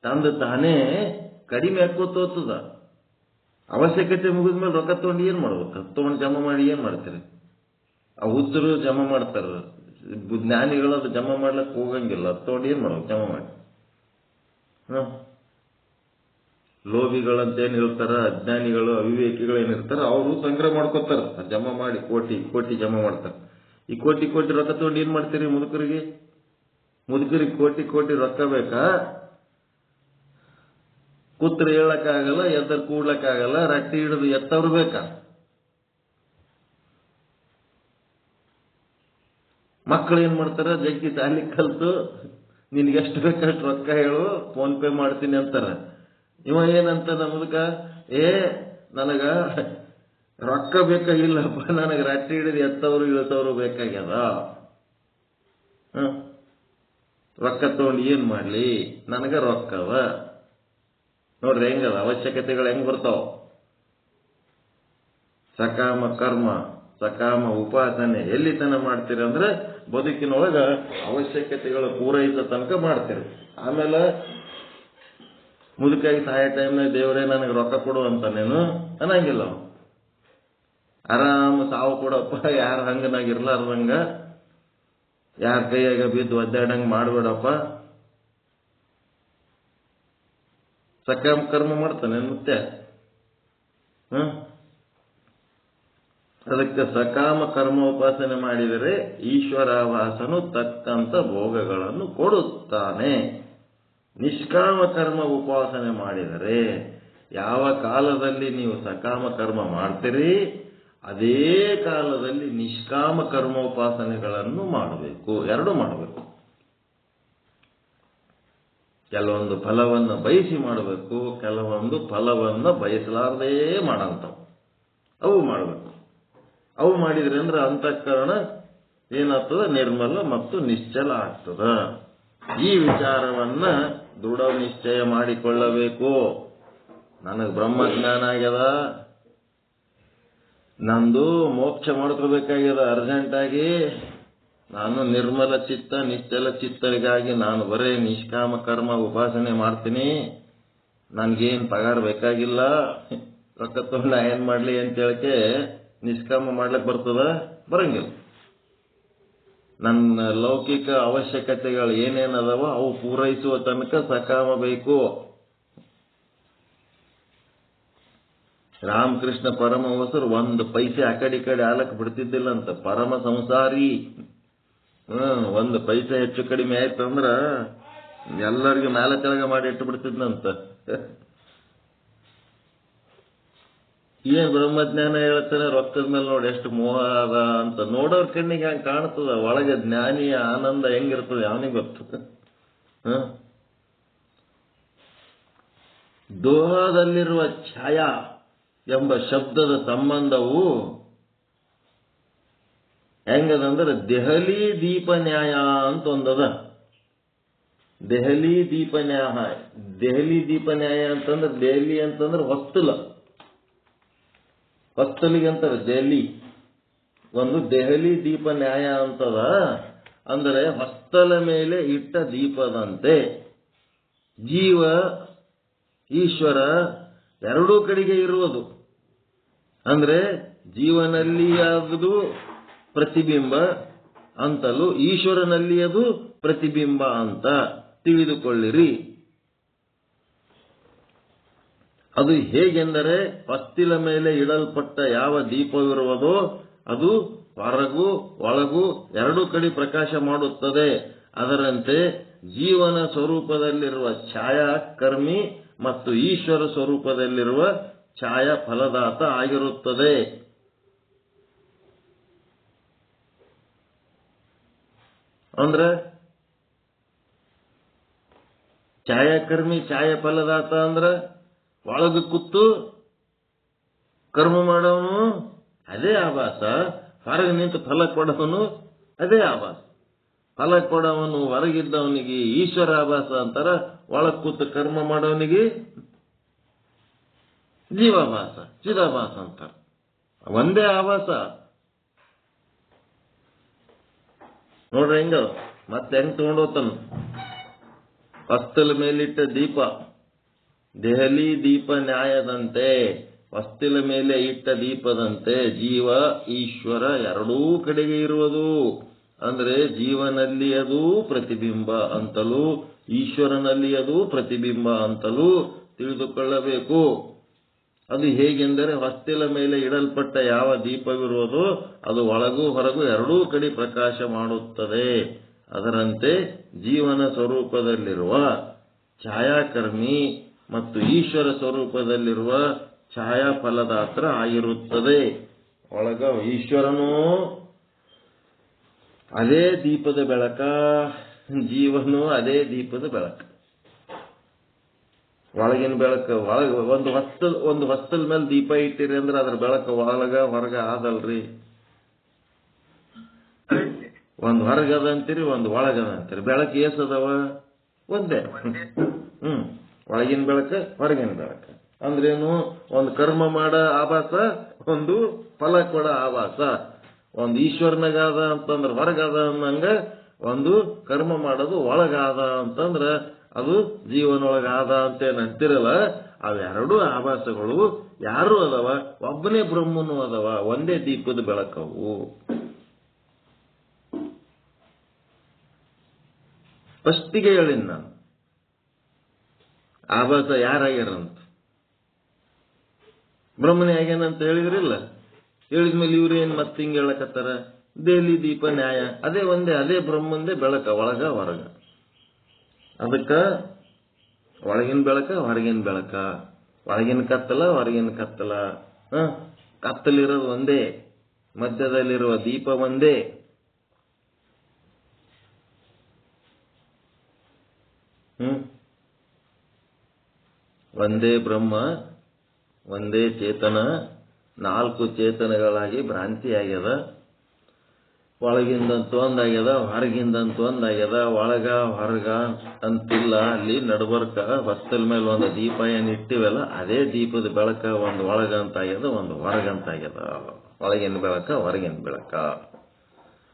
ತಂದು ತಾನೇ ಕಡಿಮೆ ಹಾಕೋತ ಹೋಗ್ತದ. ಅವಶ್ಯಕತೆ ಮುಗಿದ್ಮೇಲೆ ರೊಕ್ಕ ತಗೊಂಡು ಏನ್ ಮಾಡ್ಬೇಕು? ತಗೊಂಡು ಜಮಾ ಮಾಡಿ ಏನ್ ಮಾಡ್ತೀರಿ? ಆ ಹುಚ್ಚರು ಜಮಾ ಮಾಡ್ತಾರ, ಜ್ಞಾನಿಗಳು ಅದು ಜಮಾ ಮಾಡ್ಲಕ್ ಹೋಗಂಗಿಲ್ಲ. ತಗೊಂಡು ಏನ್ ಮಾಡ್ಬೇಕು? ಜಮಾ ಮಾಡಿ. ಲೋಭಿಗಳಂತೇನ್ ಹೇಳ್ತಾರ, ಅಜ್ಞಾನಿಗಳು ಅವಿವೇಕಿಗಳು ಏನಿರ್ತಾರ ಅವರು ಸಂಗ್ರಹ ಮಾಡ್ಕೋತಾರ, ಜಮಾ ಮಾಡಿ ಕೋಟಿ ಕೋಟಿ ಜಮಾ ಮಾಡ್ತಾರ. ಈ ಕೋಟಿ ಕೋಟಿ ರೊಕ್ಕ ತಗೊಂಡು ಏನ್ ಮಾಡ್ತೀರಿ? ಮುದುಕರಿಗೆ ಕೋಟಿ ಕೋಟಿ ರೊಕ್ಕ ಬೇಕಾ? ಕೂತ್ರ ಹೇಳಕ್ಕಾಗಲ್ಲ, ಎದ್ದರ್ ಕೂಡ್ಲಕ್ಕಾಗಲ್ಲ, ರಟ್ಟಿ ಹಿಡಿದು ಎತ್ತವ್ರು ಬೇಕಾ? ಮಕ್ಕಳು ಏನ್ ಮಾಡ್ತಾರ? ಜಗ್ಗಿ ಶಾಲಿ ಕಲ್ತು ನಿನ್ಗೆ ಎಷ್ಟು ಬೇಕಷ್ಟು ರೊಕ್ಕ ಹೇಳು, ಫೋನ್ ಪೇ ಮಾಡ್ತೀನಿ ಅಂತಾರ. ಇವ ಏನಂತ ನಮ್ದಕ್ಕ, ನನಗ ರೊಕ್ಕ ಬೇಕಾಗಿಲ್ಲಪ್ಪ, ನನಗೆ ರಟ್ಟಿ ಹಿಡಿದು ಎತ್ತವ್ರು ಇಳಿತವ್ರು ಬೇಕಾಗ್ಯದ. ರೊಕ್ಕ ತಗೊಂಡು ಏನ್ ಮಾಡ್ಲಿ? ನನಗ ರೊಕ್ಕವ. ನೋಡ್ರಿ ಹೆಂಗದ, ಅವಶ್ಯಕತೆಗಳು ಹೆಂಗ್ ಬರ್ತಾವ. ಸಕಾಮ ಕರ್ಮ ಸಕಾಮ ಉಪಾಸನೆ ಎಲ್ಲಿ ತನ ಮಾಡ್ತೀರಿ ಅಂದ್ರೆ ಬದುಕಿನೊಳಗ ಅವಶ್ಯಕತೆಗಳು ಪೂರೈಸೋ ತನಕ ಮಾಡ್ತೀರಿ. ಆಮೇಲೆ ಮುದುಕಾಗಿ ಸಾಯೋ ಟೈಮ್ನಾಗ ದೇವರೇ ನನಗೆ ರೊಕ್ಕ ಕೊಡು ಅಂತಾನೇನು ಅನ್ನಂಗಿಲ್ಲ. ಆರಾಮ ಸಾವು ಕೊಡಪ್ಪ, ಯಾರ ಹಂಗನಾಗಿರ್ಲಾರ್ದಂಗ, ಯಾರ ಕೈಯಾಗ ಬಿದ್ದು ಒದ್ದಾಡಂಗ ಮಾಡ್ಬೇಡಪ್ಪ. ಸಕಾಮ ಕರ್ಮ ಮಾಡ್ತಾನೆ ಮತ್ತೆ. ಅದಕ್ಕೆ ಸಕಾಮ ಕರ್ಮೋಪಾಸನೆ ಮಾಡಿದರೆ ಈಶ್ವರಾವಾಸನು ತಕ್ಕಂತ ಭೋಗಗಳನ್ನು ಕೊಡುತ್ತಾನೆ. ನಿಷ್ಕಾಮ ಕರ್ಮ ಉಪಾಸನೆ ಮಾಡಿದರೆ ಯಾವ ಕಾಲದಲ್ಲಿ ನೀವು ಸಕಾಮ ಕರ್ಮ ಮಾಡ್ತೀರಿ ಅದೇ ಕಾಲದಲ್ಲಿ ನಿಷ್ಕಾಮ ಕರ್ಮೋಪಾಸನೆಗಳನ್ನು ಮಾಡಬೇಕು. ಎರಡು ಮಾಡಬೇಕು. ಕೆಲವೊಂದು ಫಲವನ್ನು ಬಯಸಿ ಮಾಡಬೇಕು, ಕೆಲವೊಂದು ಫಲವನ್ನು ಬಯಸಲಾರದೇ ಮಾಡಂತವು ಅವು ಮಾಡಬೇಕು. ಅವು ಮಾಡಿದ್ರೆ ಅಂದ್ರೆ ಅಂತಃಕರಣ ಏನಾಗ್ತದ, ನಿರ್ಮಲ ಮತ್ತು ನಿಶ್ಚಲ ಆಗ್ತದ. ಈ ವಿಚಾರವನ್ನ ದೃಢ ನಿಶ್ಚಯ ಮಾಡಿಕೊಳ್ಳಬೇಕು. ನನಗೆ ಬ್ರಹ್ಮಜ್ಞಾನ ಆಗ್ಯದ, ನಂದು ಮೋಕ್ಷ ಮಾಡ್ಕೋಬೇಕಾಗ್ಯದ ಅರ್ಜೆಂಟಾಗಿ, ನಾನು ನಿರ್ಮಲ ಚಿತ್ತ ನಿಶ್ಚಲ ಚಿತ್ತರಿಗಾಗಿ ನಾನು ಬರೇ ನಿಷ್ಕಾಮ ಕರ್ಮ ಉಪಾಸನೆ ಮಾಡ್ತೀನಿ, ನನ್ಗೇನು ಪಗಾರ ಬೇಕಾಗಿಲ್ಲ, ರೊಕ್ಕ ತಗೊಂಡು ಏನ್ ಮಾಡ್ಲಿ ಅಂತ ಹೇಳಕ್ಕೆ ನಿಷ್ಕಾಮ ಮಾಡ್ಲಿಕ್ಕೆ ಬರ್ತದ? ಬರಂಗಿಲ್ಲ. ನನ್ನ ಲೌಕಿಕ ಅವಶ್ಯಕತೆಗಳು ಏನೇನದವ ಅವು ಪೂರೈಸುವ ತನಕ ಸಕಾಮ ಬೇಕು. ರಾಮಕೃಷ್ಣ ಪರಮಹಂಸರು ಒಂದು ಪೈಸೆ ಆ ಕಡೆ ಆಲಕ್ಕೆ ಬಿಡ್ತಿದ್ದಿಲ್ಲ ಅಂತ. ಪರಮ ಸಂಸಾರಿ. ಒಂದು ಪೈಸೆ ಹೆಚ್ಚು ಕಡಿಮೆ ಆಯ್ತಂದ್ರ ಎಲ್ಲರಿಗೂ ಮೇಲೆ ಕೆಳಗೆ ಮಾಡಿ ಇಟ್ಟು ಬಿಡ್ತಿದ್ನಂತ. ಏನ್ ಬ್ರಹ್ಮಜ್ಞಾನ ಹೇಳ್ತಾನೆ, ರೊಕ್ಕದ ಮೇಲೆ ನೋಡಿ ಎಷ್ಟು ಮೋಹ ಅದ ಅಂತ. ನೋಡೋರ್ ಕಣ್ಣಿಗೆ ಹಂಗೆ ಕಾಣ್ತದ, ಒಳಗೆ ಜ್ಞಾನಿಯ ಆನಂದ ಹೆಂಗಿರ್ತದೆ ಅವನಿಗೆ ಗೊತ್ತು. ದೋಹದಲ್ಲಿರುವ ಛಾಯಾ ಎಂಬ ಶಬ್ದದ ಸಂಬಂಧವು ಹೆಂಗದಂದ್ರೆ ದೆಹಲಿ ದೀಪ ನ್ಯಾಯ ಅಂತ ಒಂದದ. ದೆಹಲಿ ದೀಪ ನ್ಯಾಯ. ದೆಹಲಿ ದೀಪ ನ್ಯಾಯ ಅಂತಂದ್ರೆ ದೆಹಲಿ ಅಂತಂದ್ರೆ ಹೊಸ್ತಲ, ಹೊಸ್ತಲಿಗೆ ಅಂತಾರೆ ದೆಹಲಿ. ಒಂದು ದೆಹಲಿ ದೀಪ ನ್ಯಾಯ ಅಂತದ ಅಂದರೆ ಹೊಸ್ತಲ ಮೇಲೆ ಇಟ್ಟ ದೀಪದಂತೆ ಜೀವ ಈಶ್ವರ ಎರಡೂ ಕಡೆಗೆ ಇರುವುದು. ಅಂದ್ರೆ ಜೀವನಲ್ಲಿ ಅದು ಪ್ರತಿಬಿಂಬ ಅಂತಲೂ ಈಶ್ವರನಲ್ಲಿ ಅದು ಪ್ರತಿಬಿಂಬ ಅಂತ ತಿಳಿದುಕೊಳ್ಳಿರಿ. ಅದು ಹೇಗೆಂದರೆ ಹೊಸ್ತಿಲ ಮೇಲೆ ಇಡಲ್ಪಟ್ಟ ಯಾವ ದೀಪವಿರುವುದೋ ಅದು ಹೊರಗೂ ಒಳಗೂ ಎರಡೂ ಕಡೆ ಪ್ರಕಾಶ ಮಾಡುತ್ತದೆ. ಅದರಂತೆ ಜೀವನ ಸ್ವರೂಪದಲ್ಲಿರುವ ಛಾಯಾ ಕರ್ಮಿ ಮತ್ತು ಈಶ್ವರ ಸ್ವರೂಪದಲ್ಲಿರುವ ಛಾಯಾ ಫಲದಾತ ಆಗಿರುತ್ತದೆ. ಅಂದ್ರೆ ಛಾಯಾಕರ್ಮಿ ಛಾಯಾ ಫಲದಾತ ಅಂದ್ರ ಒಳಗೆ ಕೂತು ಕರ್ಮ ಮಾಡೋನು ಅದೇ ಆಭಾಸ, ಹೊರಗೆ ನಿಂತು ಫಲ ಕೊಡೋನು ಅದೇ ಆಭಾಸ. ಫಲ ಕೊಡೋವನು ಹೊರಗಿದ್ದವನಿಗೆ ಈಶ್ವರ ಆಭಾಸ ಅಂತಾರ, ಒಳಗೆ ಕೂತು ಕರ್ಮ ಮಾಡೋನಿಗೆ ಜೀವಾಭಾಸ ಚಿದಾಭಾಸ ಅಂತಾರ. ಒಂದೇ ಆಭಾಸ. ನೋಡ್ರಿ ಹೆಂಗ ಮತ್ತೆ ಹೆಂಗ್ ತಗೊಂಡೋತಾನ. ಹೊಸ್ತಲ ಮೇಲಿಟ್ಟ ದೀಪ ದೆಹಲಿ ದೀಪ ನ್ಯಾಯದಂತೆ, ಹೊಸ್ತಿಲ ಮೇಲೆ ಇಟ್ಟ ದೀಪದಂತೆ ಜೀವ ಈಶ್ವರ ಎರಡೂ ಕಡೆಗೆ ಇರುವುದು. ಅಂದ್ರೆ ಜೀವನಲ್ಲಿ ಅದು ಪ್ರತಿಬಿಂಬ ಅಂತಲೂ ಈಶ್ವರನಲ್ಲಿ ಅದು ಪ್ರತಿಬಿಂಬ ಅಂತಲೂ ತಿಳಿದುಕೊಳ್ಳಬೇಕು. ಅದು ಹೇಗೆಂದರೆ ಹೊಸ್ತಿಲ ಮೇಲೆ ಇಡಲ್ಪಟ್ಟ ಯಾವ ದೀಪವಿರುವುದೋ ಅದು ಒಳಗೂ ಹೊರಗೂ ಎರಡೂ ಕಡೆ ಪ್ರಕಾಶ ಮಾಡುತ್ತದೆ. ಅದರಂತೆ ಜೀವನ ಸ್ವರೂಪದಲ್ಲಿರುವ ಛಾಯಾಕರ್ಮಿ ಮತ್ತು ಈಶ್ವರ ಸ್ವರೂಪದಲ್ಲಿರುವ ಛಾಯಾ ಫಲದಾತ್ರ ಆಗಿರುತ್ತದೆ. ಒಳಗ ಈಶ್ವರನು ಅದೇ ದೀಪದ ಬೆಳಕ, ಜೀವನು ಅದೇ ದೀಪದ ಬೆಳಕ. ಒಳಗಿನ ಬೆಳಕು ಒಳಗ ಒಂದು ಹೊಸ್ತಲ ಮೇಲೆ ದೀಪ ಇಟ್ಟಿರಿ ಅಂದ್ರೆ ಅದ್ರ ಬೆಳಕು ಒಳಗ ಹೊರಗ ಆದಲ್ರಿ. ಒಂದು ಹೊರಗದ ಅಂತೀರಿ, ಒಂದು ಒಳಗದ ಅಂತೀರಿ. ಬೆಳಕು ಏಸದವ? ಒಂದೇ. ಒಳಗಿನ ಬೆಳಕ ಹೊರಗಿನ ಬೆಳಕ ಅಂದ್ರೇನು? ಒಂದು ಕರ್ಮ ಮಾಡ ಆಭಾಸ, ಒಂದು ಫಲ ಕೊಡ ಆಭಾಸ. ಒಂದು ಈಶ್ವರನಾಗಾದ ಅಂತಂದ್ರ ಹೊರಗಾದ ಅನ್ನಂಗ, ಒಂದು ಕರ್ಮ ಮಾಡೋದು ಒಳಗಾದ ಅಂತಂದ್ರ ಅದು ಜೀವನೊಳಗಾದ ಅಂತೇನು ಅಂತಿರಲ್ಲ, ಅವೆರಡೂ ಆಭಾಸಗಳು ಯಾರು ಅದಾವ? ಒಬ್ಬನೇ ಬ್ರಹ್ಮನು ಅದಾವ. ಒಂದೇ ದೀಪದ ಬೆಳಕವು. ಫಸ್ಟಿಗೆ ಹೇಳಿನ ನಾನು ಆಭಾಸ ಯಾರಾಗ್ಯಾರಂತ. ಬ್ರಹ್ಮನೇ ಆಗ್ಯಾನಂತ ಹೇಳಿದ್ರಿಲ್ಲ. ಹೇಳಿದ್ಮೇಲೆ ಇವ್ರು ಏನ್ ಮತ್ತೆ ಹಿಂಗೆ ಹೇಳಕತ್ತಾರ? ದೇಲಿ ದೀಪ ನ್ಯಾಯ ಅದೇ ಒಂದೇ, ಅದೇ ಬ್ರಹ್ಮಂದೇ ಬೆಳಕ, ಒಳಗ ಹೊರಗ. ಅದಕ್ಕ ಒಳಗಿನ ಬೆಳಕ ಹೊರಗಿನ ಬೆಳಕ, ಒಳಗಿನ ಕತ್ತಲ ಹೊರಗಿನ ಕತ್ತಲ. ಕತ್ತಲಿರೋದು ಒಂದೇ, ಮಧ್ಯದಲ್ಲಿರುವ ದೀಪ ಒಂದೇ. ಒಂದೇ ಬ್ರಹ್ಮ, ಒಂದೇ ಚೇತನ, 4 ಚೇತನಗಳಾಗಿ ಭ್ರಾಂತಿ ಆಗ್ಯದ. ಒಳಗಿಂದಂತೂ ಒಂದಾಗ್ಯದ, ಹೊರಗಿಂದಂತೂ ಒಂದಾಗ್ಯದ. ಒಳಗ ಹೊರಗ ಅಂತಿಲ್ಲ. ಅಲ್ಲಿ ನಡ್ಬರ್ಕ ಹೊಸ್ತಲ ಮೇಲೆ ಒಂದು ದೀಪ ಏನ್ ಇಟ್ಟಿವಲ್ಲ, ಅದೇ ದೀಪದ ಬೆಳಕ ಒಂದು ಒಳಗಂತಾಗ್ಯದ, ಒಂದು ಹೊರಗಂತಾಗ್ಯದ. ಒಳಗಿನ ಬೆಳಕ ಹೊರಗಿನ ಬೆಳಕ.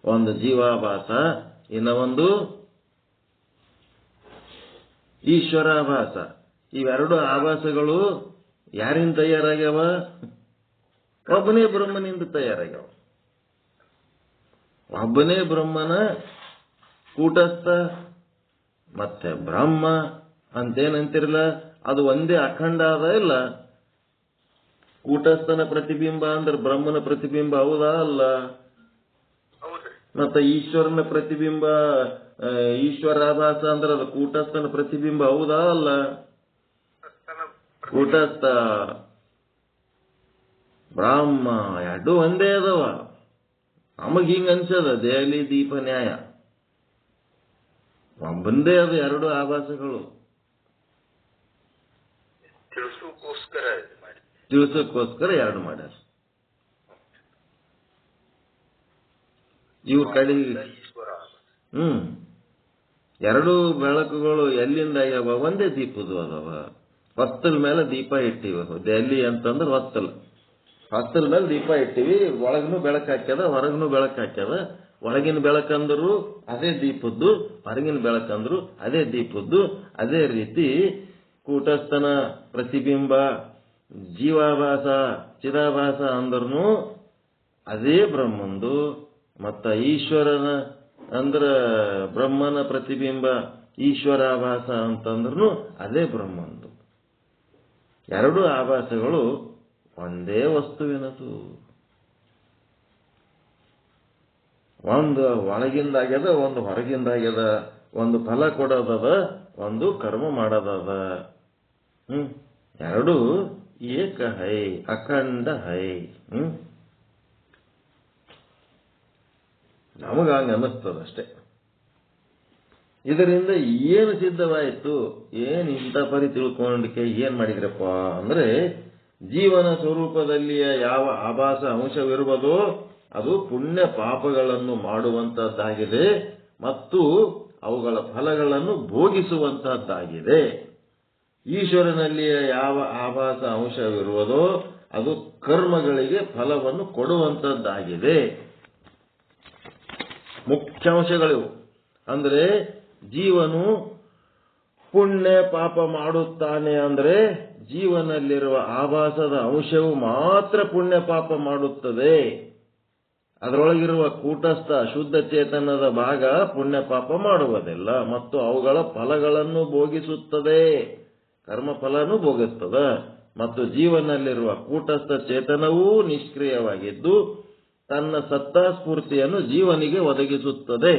ಒಂದು ಜೀವಾಭಾಸ, ಇನ್ನ ಒಂದು ಈಶ್ವರಾಭಾಸ. ಇವೆರಡು ಆಭಾಸಗಳು ಯಾರಿಂದ ತಯಾರಾಗ್ಯಾವ? ಒಬ್ಬನೇ ಬ್ರಹ್ಮನಿಂದ ತಯಾರಾಗ್ಯಾವ. ಒಬ್ಬನೇ ಬ್ರಹ್ಮನ ಕೂಟಸ್ಥ ಮತ್ತೆ ಬ್ರಹ್ಮ ಅಂತೇನಂತಿರಲ್ಲ, ಅದು ಒಂದೇ ಅಖಂಡ ಅದ ಇಲ್ಲ. ಕೂಟಸ್ಥನ ಪ್ರತಿಬಿಂಬ ಅಂದ್ರೆ ಬ್ರಹ್ಮನ ಪ್ರತಿಬಿಂಬ ಹೌದಾ ಅಲ್ಲ? ಮತ್ತೆ ಈಶ್ವರನ ಪ್ರತಿಬಿಂಬ, ಈಶ್ವರಾಭಾಸ ಅಂದ್ರೆ ಅದು ಕೂಟಸ್ಥನ ಪ್ರತಿಬಿಂಬ ಹೌದಾ ಅಲ್ಲ? ಕೂಟಸ್ಥ ಬ್ರಹ್ಮ ಎರಡು ಒಂದೇ ಅದಾವ. ನಮಗ್ ಹಿಂಗ ಅನ್ಸದ ದೇಹಲಿ ದೀಪ ನ್ಯಾಯ ಒಂದೇ ಅದು, ಎರಡು ಆಭಾಸಗಳು. ತಿಳಿಸೋಕ್ಕೋಸ್ಕರ ಎರಡು ಮಾಡ್ಯಾರ. ಇವ್ರ ಕಡೆ ಎರಡು ಬೆಳಕುಗಳು ಎಲ್ಲಿಂದ ಆಗ್ಯಾವ? ಒಂದೇ ದೀಪದು ಅದಾವ. ಹೊಸ್ತಲ ಮೇಲೆ ದೀಪ ಇಟ್ಟಿವ. ದೆಹಲಿ ಅಂತಂದ್ರೆ ಹೊಸ್ತಲ ಮೇಲೆ ದೀಪ ಇಟ್ಟಿವಿ. ಒಳಗನು ಬೆಳಕು ಹಾಕ್ಯದ, ಹೊರಗನು ಬೆಳಕು ಹಾಕ್ಯದ. ಒಳಗಿನ ಬೆಳಕಂದ್ರು ಅದೇ ದೀಪದ್ದು, ಹೊರಗಿನ ಬೆಳಕಂದ್ರು ಅದೇ ದೀಪದ್ದು. ಅದೇ ರೀತಿ ಕೂಟಸ್ಥನ ಪ್ರತಿಬಿಂಬ, ಜೀವಾಭಾಸ, ಚಿದಾಭಾಸ ಅಂದ್ರೂ ಅದೇ ಬ್ರಹ್ಮಂದು. ಮತ್ತ ಈಶ್ವರನ ಅಂದ್ರ ಬ್ರಹ್ಮನ ಪ್ರತಿಬಿಂಬ, ಈಶ್ವರಾಭಾಸ ಅಂತಂದ್ರೂ ಅದೇ ಬ್ರಹ್ಮಂದು. ಎರಡು ಆಭಾಸಗಳು ಒಂದೇ ವಸ್ತುವಿನದು. ಒಂದು ಒಳಗಿಂದಾಗ್ಯದ, ಒಂದು ಹೊರಗಿಂದಾಗ್ಯದ. ಒಂದು ಫಲ ಕೊಡೋದದ, ಒಂದು ಕರ್ಮ ಮಾಡೋದದ. ಎರಡು ಏಕ ಹೈ, ಅಖಂಡ ಹೈ. ನಮಗ ಹಂಗ ಅನ್ನಿಸ್ತದಷ್ಟೇ. ಇದರಿಂದ ಏನು ಸಿದ್ಧವಾಯಿತು? ಏನ್ ಇಂಥ ಪರಿ ತಿಳ್ಕೊಂಡಕ್ಕೆ ಏನ್ ಮಾಡಿದ್ರಪ್ಪ ಅಂದ್ರೆ, ಜೀವನ ಸ್ವರೂಪದಲ್ಲಿಯ ಯಾವ ಆಭಾಸ ಅಂಶವಿರುವುದೋ ಅದು ಪುಣ್ಯ ಪಾಪಗಳನ್ನು ಮಾಡುವಂತಹದ್ದಾಗಿದೆ ಮತ್ತು ಅವುಗಳ ಫಲಗಳನ್ನು ಭೋಗಿಸುವಂತಹದ್ದಾಗಿದೆ. ಈಶ್ವರನಲ್ಲಿಯ ಯಾವ ಆಭಾಸ ಅಂಶವಿರುವುದೋ ಅದು ಕರ್ಮಗಳಿಗೆ ಫಲವನ್ನು ಕೊಡುವಂತಹದ್ದಾಗಿದೆ. ಮುಖ್ಯಾಂಶಗಳಿವು. ಅಂದ್ರೆ ಜೀವನು ಪುಣ್ಯ ಪಾಪ ಮಾಡುತ್ತಾನೆ ಅಂದ್ರೆ ಜೀವನಲ್ಲಿರುವ ಆಭಾಸದ ಅಂಶವು ಮಾತ್ರ ಪುಣ್ಯ ಪಾಪ ಮಾಡುತ್ತದೆ. ಅದರೊಳಗಿರುವ ಕೂಟಸ್ಥ ಶುದ್ಧ ಚೇತನದ ಭಾಗ ಪುಣ್ಯ ಪಾಪ ಮಾಡುವುದಿಲ್ಲ ಮತ್ತು ಅವುಗಳ ಫಲಗಳನ್ನು ಭೋಗಿಸುತ್ತದೆ. ಕರ್ಮ ಫಲನೂ ಭೋಗಿಸ್ತದ. ಮತ್ತು ಜೀವನದಲ್ಲಿರುವ ಕೂಟಸ್ಥ ಚೇತನವೂ ನಿಷ್ಕ್ರಿಯವಾಗಿದ್ದು ತನ್ನ ಸತ್ತಾಸ್ಫೂರ್ತಿಯನ್ನು ಜೀವನಿಗೆ ಒದಗಿಸುತ್ತದೆ.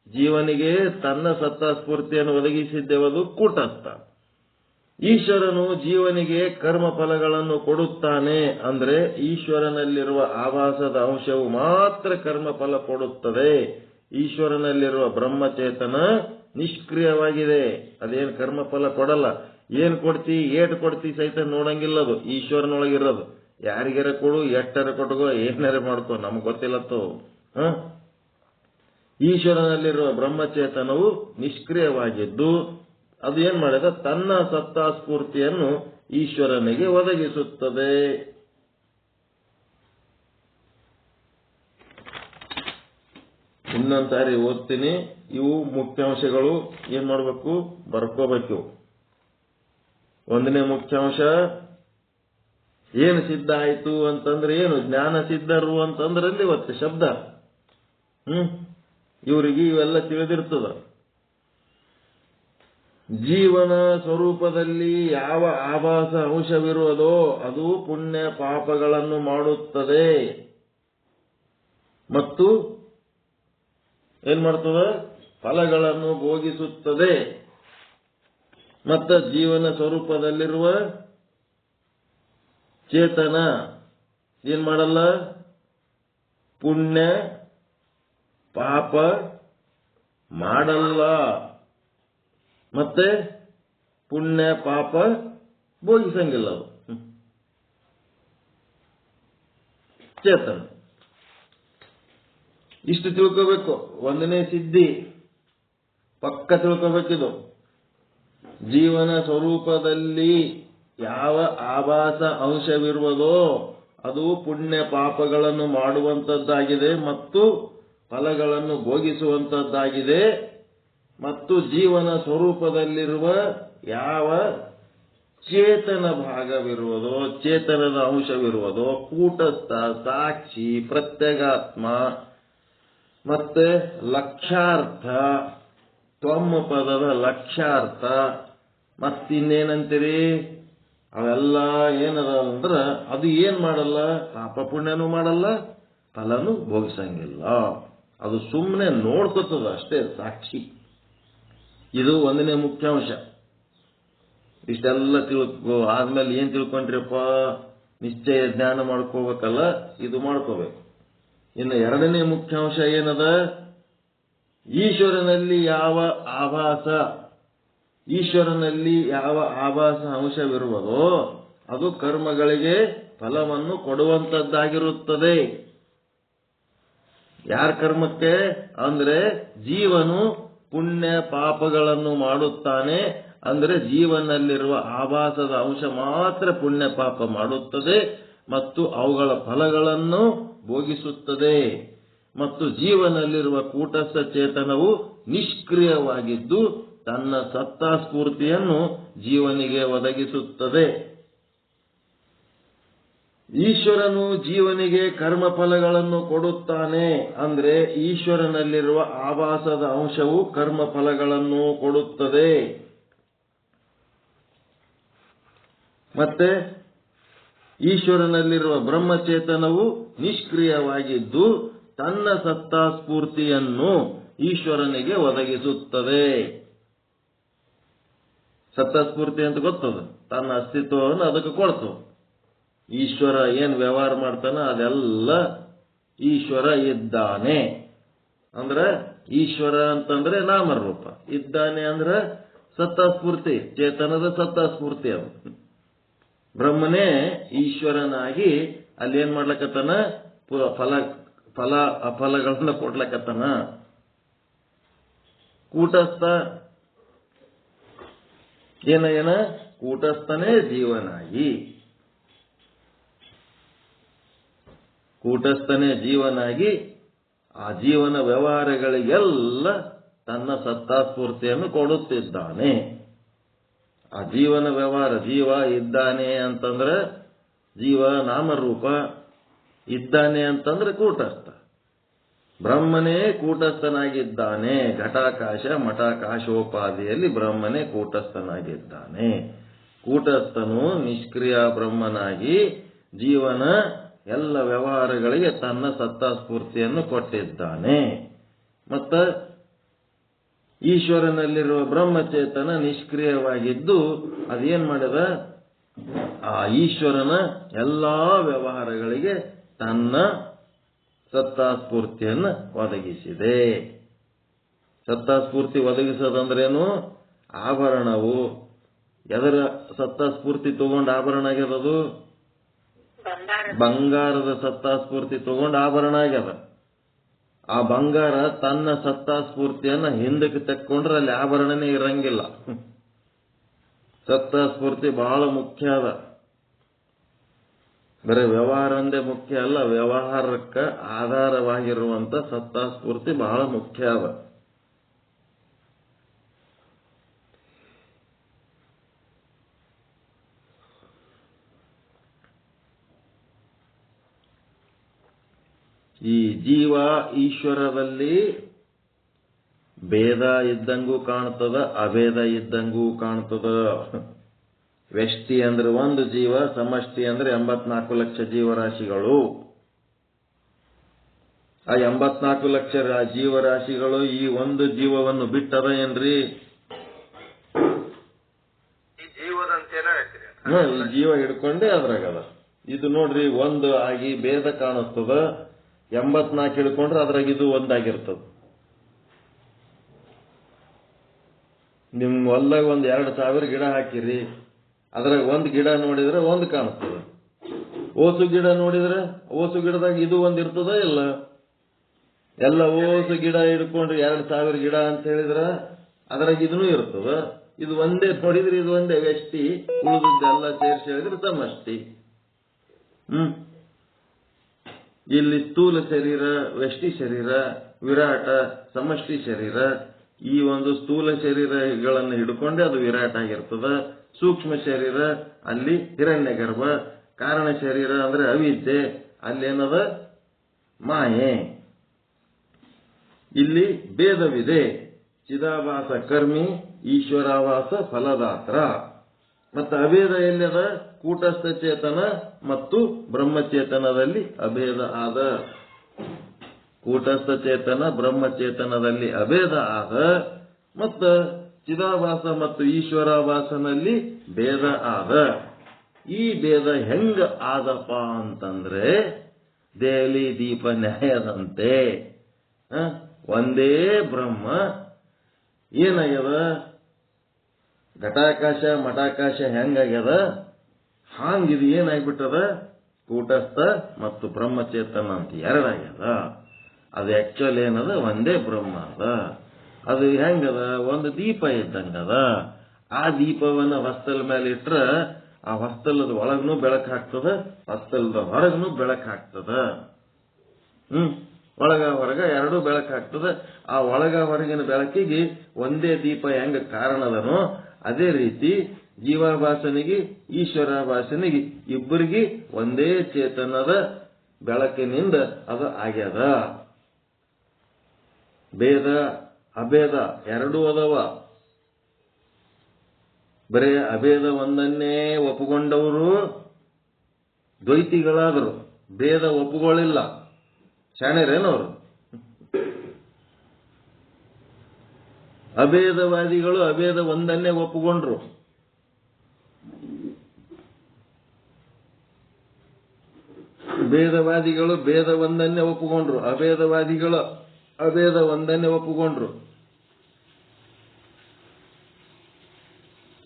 ಜೀವನಿಗೆ ತನ್ನ ಸತ್ತಾಸ್ಫೂರ್ತಿಯನ್ನು ಒದಗಿಸಿದ್ದೆವದು ಕೂಟಸ್ಥ. ಈಶ್ವರನು ಜೀವನಿಗೆ ಕರ್ಮ ಫಲಗಳನ್ನು ಕೊಡುತ್ತಾನೆ ಅಂದ್ರೆ ಈಶ್ವರನಲ್ಲಿರುವ ಆಭಾಸದ ಅಂಶವು ಮಾತ್ರ ಕರ್ಮ ಫಲ ಕೊಡುತ್ತದೆ. ಈಶ್ವರನಲ್ಲಿರುವ ಬ್ರಹ್ಮಚೇತನ ನಿಷ್ಕ್ರಿಯವಾಗಿದೆ. ಅದೇನು ಕರ್ಮ ಫಲ ಕೊಡಲ್ಲ. ಏನ್ ಕೊಡ್ತಿ, ಏಟ್ ಕೊಡ್ತಿ ಸಹಿತ ನೋಡಂಗಿಲ್ಲದು. ಈಶ್ವರನೊಳಗಿರೋದು. ಯಾರಿಗಾರ ಕೊಡು, ಎಟ್ಟರ ಕೊಟ್ಕೋ, ಏನಾರ ಮಾಡ್ಕೋ, ನಮ್ಗೆ ಗೊತ್ತಿಲ್ಲತ್ತು. ಈಶ್ವರನಲ್ಲಿರುವ ಬ್ರಹ್ಮಚೇತನವು ನಿಷ್ಕ್ರಿಯವಾಗಿದ್ದು ಅದು ಏನ್ ಮಾಡಿದ, ತನ್ನ ಸತ್ತಾಸ್ಫೂರ್ತಿಯನ್ನು ಈಶ್ವರನಿಗೆ ಒದಗಿಸುತ್ತದೆ. ಇನ್ನೊಂದ್ಸಾರಿ ಓದ್ತೀನಿ. ಇವು ಮುಖ್ಯಾಂಶಗಳು. ಏನ್ ಮಾಡ್ಬೇಕು, ಬರ್ಕೋಬೇಕು. ಒಂದನೇ ಮುಖ್ಯಾಂಶ, ಏನು ಸಿದ್ಧ ಆಯ್ತು ಅಂತಂದ್ರೆ ಏನು? ಜ್ಞಾನ ಸಿದ್ಧರು ಅಂತಂದ್ರಲ್ಲಿ ಇವತ್ತು ಶಬ್ದ. ಇವರಿಗೆ ಇವೆಲ್ಲ ತಿಳಿದಿರ್ತದ. ಜೀವನ ಸ್ವರೂಪದಲ್ಲಿ ಯಾವ ಆಭಾಸ ಅಂಶವಿರುವುದೋ ಅದು ಪುಣ್ಯ ಪಾಪಗಳನ್ನು ಮಾಡುತ್ತದೆ ಮತ್ತು ಏನ್ ಮಾಡ್ತದೆ? ಫಲಗಳನ್ನು ಭೋಗಿಸುತ್ತದೆ. ಮತ್ತು ಜೀವನ ಸ್ವರೂಪದಲ್ಲಿರುವ ಚೇತನ ಏನ್ ಮಾಡಲ್ಲ? ಪುಣ್ಯ ಪಾಪ ಮಾಡಲ್ಲ, ಮತ್ತೆ ಪುಣ್ಯ ಪಾಪ ಭೋಗಿಸಂಗಿಲ್ಲ. ಅದು ಚೇತನ. ಇಷ್ಟು ತಿಳ್ಕೋಬೇಕು. ಒಂದನೇ ಸಿದ್ಧಿ ಪಕ್ಕ ತಿಳ್ಕೋಬೇಕಿದು. ಜೀವನ ಸ್ವರೂಪದಲ್ಲಿ ಯಾವ ಆಭಾಸ ಅಂಶವಿರುವುದೋ ಅದು ಪುಣ್ಯ ಪಾಪಗಳನ್ನು ಮಾಡುವಂತದ್ದಾಗಿದೆ ಮತ್ತು ಫಲಗಳನ್ನು ಭೋಗಿಸುವಂತದ್ದಾಗಿದೆ. ಮತ್ತು ಜೀವನ ಸ್ವರೂಪದಲ್ಲಿರುವ ಯಾವ ಚೇತನ ಭಾಗವಿರುವುದೋ, ಚೇತನದ ಅಂಶವಿರುವುದೋ, ಕೂಟಸ್ಥ, ಸಾಕ್ಷಿ, ಪ್ರತ್ಯಗಾತ್ಮ, ಮತ್ತೆ ಲಕ್ಷ್ಯಾರ್ಥ, ತ್ವಮ್ಮ ಪದದ ಲಕ್ಷ್ಯಾರ್ಥ, ಮತ್ತಿನ್ನೇನಂತೀರಿ? ಅವೆಲ್ಲ ಏನದ ಅಂದ್ರ ಅದು ಏನ್ ಮಾಡಲ್ಲ? ಪಾಪ ಪುಣ್ಯನೂ ಮಾಡಲ್ಲ, ಫಲನೂ ಭೋಗಿಸಂಗಿಲ್ಲ. ಅದು ಸುಮ್ಮನೆ ನೋಡ್ಕೊತದ ಅಷ್ಟೇ, ಸಾಕ್ಷಿ. ಇದು ಒಂದನೇ ಮುಖ್ಯಾಂಶ. ಇಷ್ಟೆಲ್ಲ ಆದ್ಮೇಲೆ ಏನ್ ತಿಳ್ಕೊಂಡ್ರಿಪ್ಪ? ನಿಶ್ಚಯ ಜ್ಞಾನ ಮಾಡ್ಕೋಬೇಕಲ್ಲ, ಇದು ಮಾಡ್ಕೋಬೇಕು. ಇನ್ನು ಎರಡನೇ ಮುಖ್ಯಾಂಶ ಏನದ? ಈಶ್ವರನಲ್ಲಿ ಯಾವ ಆಭಾಸ ಅಂಶವಿರುವುದೋ ಅದು ಕರ್ಮಗಳಿಗೆ ಫಲವನ್ನು ಕೊಡುವಂತದ್ದಾಗಿರುತ್ತದೆ. ಯಾರ ಕರ್ಮಕ್ಕೆ? ಅಂದ್ರೆ ಜೀವನು ಪುಣ್ಯ ಪಾಪಗಳನ್ನು ಮಾಡುತ್ತಾನೆ, ಅಂದ್ರೆ ಜೀವನಲ್ಲಿರುವ ಆಭಾಸದ ಅಂಶ ಮಾತ್ರ ಪುಣ್ಯ ಪಾಪ ಮಾಡುತ್ತದೆ ಮತ್ತು ಅವುಗಳ ಫಲಗಳನ್ನು ಭೋಗಿಸುತ್ತದೆ. ಮತ್ತು ಜೀವನಲ್ಲಿರುವ ಕೂಟಸ್ಥ ಚೇತನವು ನಿಷ್ಕ್ರಿಯವಾಗಿದ್ದು ತನ್ನ ಸತ್ತಾ ಸ್ಫೂರ್ತಿಯನ್ನು ಜೀವನಿಗೆ ಒದಗಿಸುತ್ತದೆ. ಈಶ್ವರನು ಜೀವನಿಗೆ ಕರ್ಮಫಲಗಳನ್ನು ಕೊಡುತ್ತಾನೆ, ಅಂದ್ರೆ ಈಶ್ವರನಲ್ಲಿರುವ ಆಭಾಸದ ಅಂಶವು ಕರ್ಮಫಲಗಳನ್ನು ಕೊಡುತ್ತದೆ. ಮತ್ತೆ ಈಶ್ವರನಲ್ಲಿರುವ ಬ್ರಹ್ಮಚೇತನವು ನಿಷ್ಕ್ರಿಯವಾಗಿದ್ದು ತನ್ನ ಸತ್ತಾ ಸ್ಫೂರ್ತಿಯನ್ನು ಈಶ್ವರನಿಗೆ ಒದಗಿಸುತ್ತದೆ. ಸತ್ತಾ ಸ್ಫೂರ್ತಿ ಅಂತ ಗೊತ್ತದ, ತನ್ನ ಅಸ್ತಿತ್ವವನ್ನು ಅದಕ್ಕೆ ಕೊಡ್ತು. ಈಶ್ವರ ಏನ್ ವ್ಯವಹಾರ ಮಾಡ್ತಾನ ಅದೆಲ್ಲ ಈಶ್ವರ ಇದ್ದಾನೆ. ಅಂದ್ರೆ ಈಶ್ವರ ಅಂತಂದ್ರೆ ನಾಮರೂಪ, ಇದ್ದಾನೆ ಅಂದ್ರೆ ಸತ್ತಾ ಸ್ಫೂರ್ತಿ, ಚೇತನದ ಸತ್ತಾ ಸ್ಫೂರ್ತಿ. ಅದು ಬ್ರಹ್ಮನೇ ಈಶ್ವರನಾಗಿ ಅಲ್ಲಿ ಏನ್ ಮಾಡ್ಲಕತ್ತಾನ? ಫಲ ಅಫಲಗಳನ್ನ ಕೊಡ್ಲಕತ್ತಾನ. ಕೂಟಸ್ಥ ಏನ ಕೂಟಸ್ಥನೇ ಜೀವನಾಗಿ ಆ ಜೀವನ ವ್ಯವಹಾರಗಳಿಗೆಲ್ಲ ತನ್ನ ಸತ್ತಾ ಸ್ಫೂರ್ತಿಯನ್ನು ಕೊಡುತ್ತಿದ್ದಾನೆ. ಆ ಜೀವನ ವ್ಯವಹಾರ, ಜೀವ ಇದ್ದಾನೆ ಅಂತಂದ್ರೆ ಜೀವ ನಾಮರೂಪ, ಇದ್ದಾನೆ ಅಂತಂದ್ರೆ ಕೂಟಸ್ಥ. ಬ್ರಹ್ಮನೇ ಕೂಟಸ್ಥನಾಗಿದ್ದಾನೆ. ಘಟಾಕಾಶ ಮಠಾಕಾಶೋಪಾದಿಯಲ್ಲಿ ಬ್ರಹ್ಮನೇ ಕೂಟಸ್ಥನಾಗಿದ್ದಾನೆ. ಕೂಟಸ್ಥನು ನಿಷ್ಕ್ರಿಯ ಬ್ರಹ್ಮನಾಗಿ ಜೀವನ ಎಲ್ಲ ವ್ಯವಹಾರಗಳಿಗೆ ತನ್ನ ಸತ್ತಾ ಸ್ಫೂರ್ತಿಯನ್ನು ಕೊಟ್ಟಿದ್ದಾನೆ. ಮತ್ತ ಈಶ್ವರನಲ್ಲಿರುವ ಬ್ರಹ್ಮಚೇತನ ನಿಷ್ಕ್ರಿಯವಾಗಿದ್ದು ಅದೇನ್ ಮಾಡಿದ? ಆ ಈಶ್ವರನ ಎಲ್ಲಾ ವ್ಯವಹಾರಗಳಿಗೆ ತನ್ನ ಸತ್ತಾ ಸ್ಫೂರ್ತಿಯನ್ನು ಒದಗಿಸಿದೆ. ಸತ್ತಾ ಸ್ಫೂರ್ತಿ ಒದಗಿಸೋದಂದ್ರೇನು? ಆಭರಣವು ಎದರ ಸತ್ತಾ ಸ್ಫೂರ್ತಿ ತಗೊಂಡು ಆಭರಣ ಆಗ್ಯದದು? ಬಂಗಾರದ ಸತ್ತಾ ಸ್ಫೂರ್ತಿ ತಗೊಂಡು ಆಭರಣ ಆಗ್ಯದ. ಆ ಬಂಗಾರ ತನ್ನ ಸತ್ತಾ ಸ್ಫೂರ್ತಿಯನ್ನ ಹಿಂದಕ್ಕೆ ತೆಕ್ಕೊಂಡ್ರೆ ಅಲ್ಲಿ ಆಭರಣನೇ ಇರಂಗಿಲ್ಲ. ಸತ್ತಾ ಸ್ಫೂರ್ತಿ ಬಹಳ ಮುಖ್ಯ ಅದ. ಬರೀ ವ್ಯವಹಾರ ಅಂದೇ ಮುಖ್ಯ ಅಲ್ಲ, ವ್ಯವಹಾರಕ್ಕ ಆಧಾರವಾಗಿರುವಂತ ಸತ್ತಾ ಸ್ಫೂರ್ತಿ ಬಹಳ ಮುಖ್ಯ ಅದ. ಈ ಜೀವ ಈಶ್ವರದಲ್ಲಿ ಭೇದ ಇದ್ದಂಗೂ ಕಾಣ್ತದ, ಅಭೇದ ಇದ್ದಂಗೂ ಕಾಣ್ತದ. ವ್ಯಷ್ಟಿ ಅಂದ್ರೆ ಒಂದು ಜೀವ, ಸಮಷ್ಟಿ ಅಂದ್ರೆ 84 ಲಕ್ಷ ಜೀವರಾಶಿಗಳು. ಆ 84 ಲಕ್ಷ ಜೀವರಾಶಿಗಳು ಈ ಒಂದು ಜೀವವನ್ನು ಬಿಟ್ಟದ ಏನ್ರಿ? ಈ ಜೀವದಂತೇನ ಹೇಳ್ತೀರಿ? ಈ ಜೀವ ಹಿಡ್ಕೊಂಡೇ ಅದ್ರಾಗದ. ಇದು ನೋಡ್ರಿ, ಒಂದು ಆಗಿ ಭೇದ ಕಾಣಿಸ್ತದ. 84 ಹಿಡ್ಕೊಂಡ್ರೆ ಅದ್ರಾಗ ಇದು ಒಂದಾಗಿರ್ತದ. ನಿಮ್ ಹೊಲ್ದಾಗ 2,000 ಗಿಡ ಹಾಕಿರಿ, ಅದ್ರಾಗ ಒಂದು ಗಿಡ ನೋಡಿದ್ರೆ ಒಂದು ಕಾಣಿಸ್ತದ. ಓಸು ಗಿಡ ನೋಡಿದ್ರೆ ಓಸು ಗಿಡದಾಗ ಇದು ಒಂದ್ ಇರ್ತದ ಇಲ್ಲ? ಎಲ್ಲ ಓಸು ಗಿಡ ಹಿಡ್ಕೊಂಡ್ರಿ 2,000 ಗಿಡ ಅಂತ ಹೇಳಿದ್ರ ಅದ್ರಾಗ ಇದನ್ನೂ ಇರ್ತದ. ಇದು ಒಂದೇ ನೋಡಿದ್ರೆ ಇದು ಒಂದೇ ವ್ಯಷ್ಟಿ, ಉಳಿದದ್ದೆಲ್ಲ ಸೇರಿಸಿ ಹೇಳಿದ್ರೆ ಸಮಷ್ಟಿ. ಇಲ್ಲಿ ಸ್ಥೂಲ ಶರೀರ, ವ್ಯಷ್ಟಿ ಶರೀರ, ವಿರಾಟ, ಸಮಷ್ಟಿ ಶರೀರ. ಈ ಒಂದು ಸ್ಥೂಲ ಶರೀರಗಳನ್ನು ಹಿಡ್ಕೊಂಡೆ ಅದು ವಿರಾಟ ಆಗಿರ್ತದ. ಸೂಕ್ಷ್ಮ ಶರೀರ ಅಲ್ಲಿ ಹಿರಣ್ಯ ಗರ್ಭ. ಕಾರಣ ಶರೀರ ಅಂದ್ರೆ ಅವಿದ್ಯೆ, ಅಲ್ಲೇನದ ಮಾಯೆ. ಇಲ್ಲಿ ಭೇದವಿದೆ. ಚಿದಾಭಾಸ ಕರ್ಮಿ, ಈಶ್ವರಾವಾಸ ಫಲದಾತ್ರ. ಮತ್ತು ಅಭೇದ ಎಲ್ಲದ? ಕೂಟಸ್ಥ ಚೇತನ ಮತ್ತು ಬ್ರಹ್ಮಚೇತನದಲ್ಲಿ ಅಭೇದ ಆದ. ಕೂಟಸ್ಥ ಚೇತನ ಬ್ರಹ್ಮಚೇತನದಲ್ಲಿ ಅಭೇದ ಆದ. ಮತ್ತು ಚಿದಾಭಾಸ ಮತ್ತು ಈಶ್ವರಾಭಾಸನಲ್ಲಿ ಭೇದ ಆದ. ಈ ಭೇದ ಹೆಂಗ ಆದಪ್ಪ ಅಂತಂದ್ರೆ ದೇಲಿ ದೀಪ ನ್ಯಾಯದಂತೆ. ಒಂದೇ ಬ್ರಹ್ಮ ಏನಾಗ್ಯದ? ಘಟಾಕಾಶ ಮಠಾಕಾಶ ಹೆಂಗಾಗ್ಯದ ಹಾಂಗಿದು ಏನಾಗ್ಬಿಟ್ಟದ? ಕೂಟಸ್ಥ ಮತ್ತು ಬ್ರಹ್ಮಚೇತನ ಅಂತ ಎರಡಾಗ್ಯದ. ಅದು ಆಕ್ಚುಲ್ ಏನದ? ಒಂದೇ ಬ್ರಹ್ಮ ಅದ. ಅದು ಹೆಂಗದ? ಒಂದು ದೀಪ ಇದ್ದಂಗದ. ಆ ದೀಪವನ್ನ ಹೊಸ್ತಲ ಮೇಲೆ ಇಟ್ರ ಆ ಹೊಸ್ತಲದ ಒಳಗನು ಬೆಳಕು ಹಾಕ್ತದ, ಹೊಸ್ತಲದ ಹೊರಗನು ಬೆಳಕು ಹಾಕ್ತದ. ಒಳಗ ಹೊರಗ ಎರಡೂ ಬೆಳಕು ಹಾಕ್ತದ. ಆ ಒಳಗ ಹೊರಗಿನ ಬೆಳಕಿಗೆ ಒಂದೇ ದೀಪ ಹೆಂಗ ಕಾರಣದನೋ ಅದೇ ರೀತಿ ಜೀವಾಭಾಸನಿಗೆ ಈಶ್ವರಾಭಾಸನಿಗೆ ಇಬ್ಬರಿಗೆ ಒಂದೇ ಚೇತನದ ಬೆಳಕಿನಿಂದ ಅದು ಆಗ್ಯದ. ಭೇದ ಅಭೇದ ಎರಡೂ ಅದಾವ. ಬರೇ ಅಭೇದ ಒಂದನ್ನೇ ಒಪ್ಪುಗೊಂಡವರು ದ್ವೈತಿಗಳಾದರು, ಭೇದ ಒಪ್ಪುಗಳಿಲ್ಲ. ಶಾಣೇರೇನವರು? ಅಭೇದವಾದಿಗಳು ಅಭೇದ ಒಂದನ್ನೇ ಒಪ್ಪುಗೊಂಡ್ರು. ಭೇದವಾದಿಗಳು ಭೇದ ಒಂದನ್ನೇ ಒಪ್ಪುಗೊಂಡ್ರು, ಅಭೇದವಾದಿಗಳು ಅಭೇದ ಒಂದನ್ನೇ ಒಪ್ಪುಗೊಂಡ್ರು.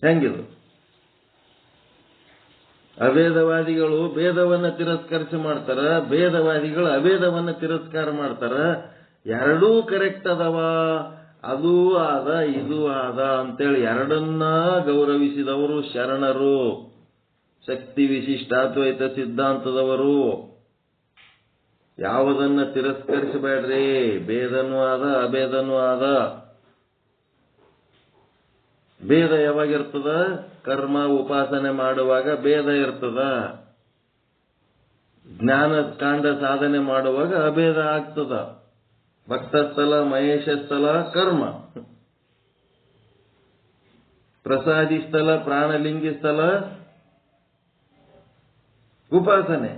ಹೆಂಗಿದು? ಅಭೇದವಾದಿಗಳು ಭೇದವನ್ನ ತಿರಸ್ಕರಿಸಿ ಮಾಡ್ತಾರ, ಭೇದವಾದಿಗಳು ಅಭೇದವನ್ನ ತಿರಸ್ಕಾರ ಮಾಡ್ತಾರ. ಎರಡೂ ಕರೆಕ್ಟ್ ಅದಾವ. ಅದು ಆದ ಇದು ಆದ ಅಂತೇಳಿ ಎರಡನ್ನ ಗೌರವಿಸಿದವರು ಶರಣರು, ಶಕ್ತಿ ವಿಶಿಷ್ಟಾದ್ವೈತ ಸಿದ್ಧಾಂತದವರು. ಯಾವುದನ್ನ ತಿರಸ್ಕರಿಸಬೇಡ್ರಿ. ಭೇದನೂ ಆದ ಅಭೇದನೂ ಆದ. ಭೇದ ಯಾವಾಗಿರ್ತದ? ಕರ್ಮ ಉಪಾಸನೆ ಮಾಡುವಾಗ ಭೇದ ಇರ್ತದ. ಜ್ಞಾನ ಕಾಂಡ ಸಾಧನೆ ಮಾಡುವಾಗ ಅಭೇದ ಆಗ್ತದ. ಭಕ್ತಸ್ಥಲ ಮಹೇಶ ಸ್ಥಳ ಕರ್ಮ, ಪ್ರಸಾದಿ ಸ್ಥಳ ಪ್ರಾಣಲಿಂಗಿ ಸ್ಥಳ ಉಪಾಸನೆ,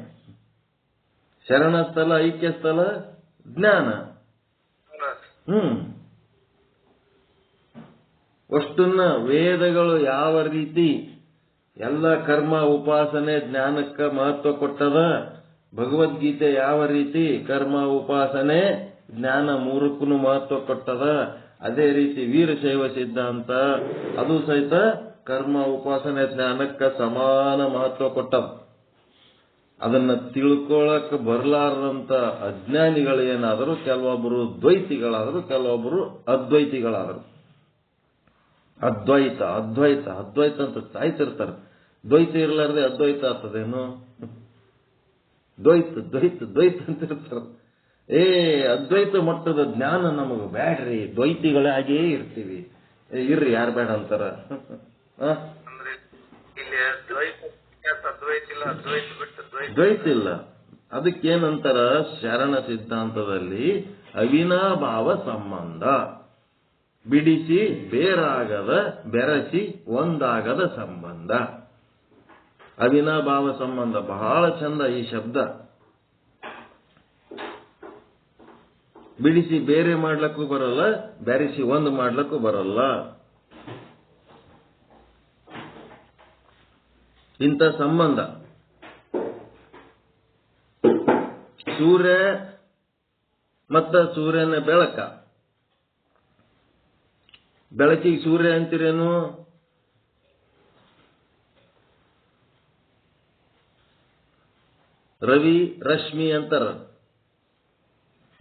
ಶರಣ ಸ್ಥಳ ಐಕ್ಯ ಸ್ಥಳ ಜ್ಞಾನ. ಅಷ್ಟನ್ನ ವೇದಗಳು ಯಾವ ರೀತಿ ಎಲ್ಲ ಕರ್ಮ ಉಪಾಸನೆ ಜ್ಞಾನಕ್ಕೆ ಮಹತ್ವ ಕೊಟ್ಟದ, ಭಗವದ್ಗೀತೆ ಯಾವ ರೀತಿ ಕರ್ಮ ಉಪಾಸನೆ ಜ್ಞಾನ ಮೂರಕ್ಕೂ ಮಹತ್ವ ಕೊಟ್ಟದ, ಅದೇ ರೀತಿ ವೀರಶೈವ ಸಿದ್ಧಾಂತ ಅದು ಸಹಿತ ಕರ್ಮ ಉಪಾಸನೆ ಜ್ಞಾನಕ್ಕೆ ಸಮಾನ ಮಹತ್ವ ಕೊಟ್ಟದ. ಅದನ್ನ ತಿಳ್ಕೊಳಕ್ ಬರಲಾರದಂತ ಅಜ್ಞಾನಿಗಳು ಏನಾದರೂ, ಕೆಲವೊಬ್ಬರು ದ್ವೈತಿಗಳಾದರು, ಕೆಲವೊಬ್ಬರು ಅದ್ವೈತಿಗಳಾದರು. ಅದ್ವೈತ ಅದ್ವೈತ ಅದ್ವೈತ ಅಂತ ಸಾಯ್ತಿರ್ತಾರೆ. ದ್ವೈತ ಇರಲಾರ್ದೆ ಅದ್ವೈತ ಆಗ್ತದೇನು? ದ್ವೈತ ದ್ವೈತ ದ್ವೈತ ಅಂತ ಇರ್ತಾರೆ. ಅದ್ವೈತ ಮಟ್ಟದ ಜ್ಞಾನ ನಮಗ ಬ್ಯಾಡ್ರಿ, ದ್ವೈತಿಗಳಾಗಿಯೇ ಇರ್ತೀವಿ. ಇರ್ರಿ, ಯಾರು ಬೇಡ ಅಂತಾರ? ಅಂದ್ರೆ ಇಲ್ಲಿ ದ್ವೈತ ಇಲ್ಲ. ಅದಕ್ಕೇನಂತಾರ ಶರಣ ಸಿದ್ಧಾಂತದಲ್ಲಿ ಅವಿನಾಭಾವ ಸಂಬಂಧ. ಬಿಡಿಸಿ ಬೇರಾಗದ ಬೆರಸಿ ಒಂದಾಗದ ಸಂಬಂಧ. ಅವಿನಾಭಾವ ಸಂಬಂಧ ಬಹಳ ಚಂದ ಈ ಶಬ್ದ. ಬಿಡಿಸಿ ಬೇರೆ ಮಾಡ್ಲಕ್ಕೂ ಬರಲ್ಲ, ಬೆರೆಸಿ ಒಂದು ಮಾಡ್ಲಕ್ಕೂ ಬರಲ್ಲ. ಇಂಥ ಸಂಬಂಧ ಸೂರ್ಯ ಮತ್ತ ಸೂರ್ಯನ ಬೆಳಕ. ಬೆಳಕಿಗೆ ಸೂರ್ಯ ಅಂತೀರೇನು? ರವಿ ರಶ್ಮಿ ಅಂತಾರ.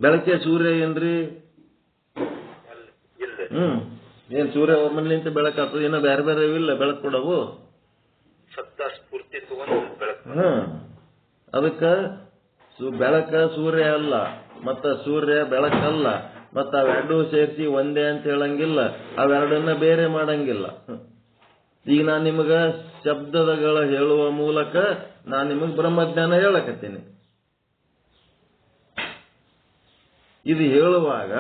ಬೆಳಕೆ ಸೂರ್ಯ ಏನ್ರಿ? ಏನ್ ಸೂರ್ಯ ಒಮ್ಮಲಿಂತ ಬೆಳಕಾಗ್ತದೆ? ಏನೋ ಬೇರೆ ಬೇರೆ ಇಲ್ಲ ಬೆಳಕು ಕೊಡವು. ಸತ್ತ ಸ್ಫೂರ್ತಿ ತಗೊಂಡು ಬೆಳಕು. ಅದಕ್ಕ ಬೆಳಕ ಸೂರ್ಯ ಅಲ್ಲ, ಮತ್ತ ಸೂರ್ಯ ಬೆಳಕಲ್ಲ, ಮತ್ತ ಅವೆರಡೂ ಸೇರಿಸಿ ಒಂದೇ ಅಂತ ಹೇಳಂಗಿಲ್ಲ, ಅವೆರಡನ್ನ ಬೇರೆ ಮಾಡಂಗಿಲ್ಲ. ಈಗ ನಾನು ನಿಮಗ ಶಬ್ದಗಳ ಹೇಳುವ ಮೂಲಕ ನಾನು ನಿಮಗ್ ಬ್ರಹ್ಮಜ್ಞಾನ ಹೇಳಕತ್ತೀನಿ. ಇದು ಹೇಳುವಾಗ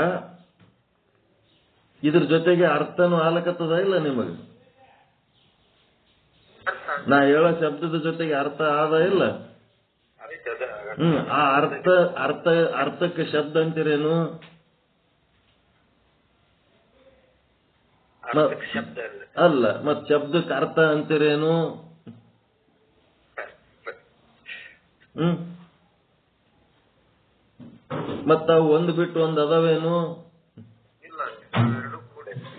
ಇದ್ರ ಜೊತೆಗೆ ಅರ್ಥನೂ ಆಲಕತ್ತದ ಇಲ್ಲ ನಿಮಗ? ನಾ ಹೇಳೋ ಶಬ್ದದ ಜೊತೆಗೆ ಅರ್ಥ ಆದ ಇಲ್ಲ? ಆ ಅರ್ಥಕ್ಕೆ ಶಬ್ದ ಅಂತೀರೇನು? ಅಲ್ಲ. ಮತ್ ಶಬ್ದಕ್ಕೆ ಅರ್ಥ ಅಂತೀರೇನು? ಮತ್ತ ಅವು ಒಂದು ಬಿಟ್ಟು ಒಂದು ಅದಾವೇನು?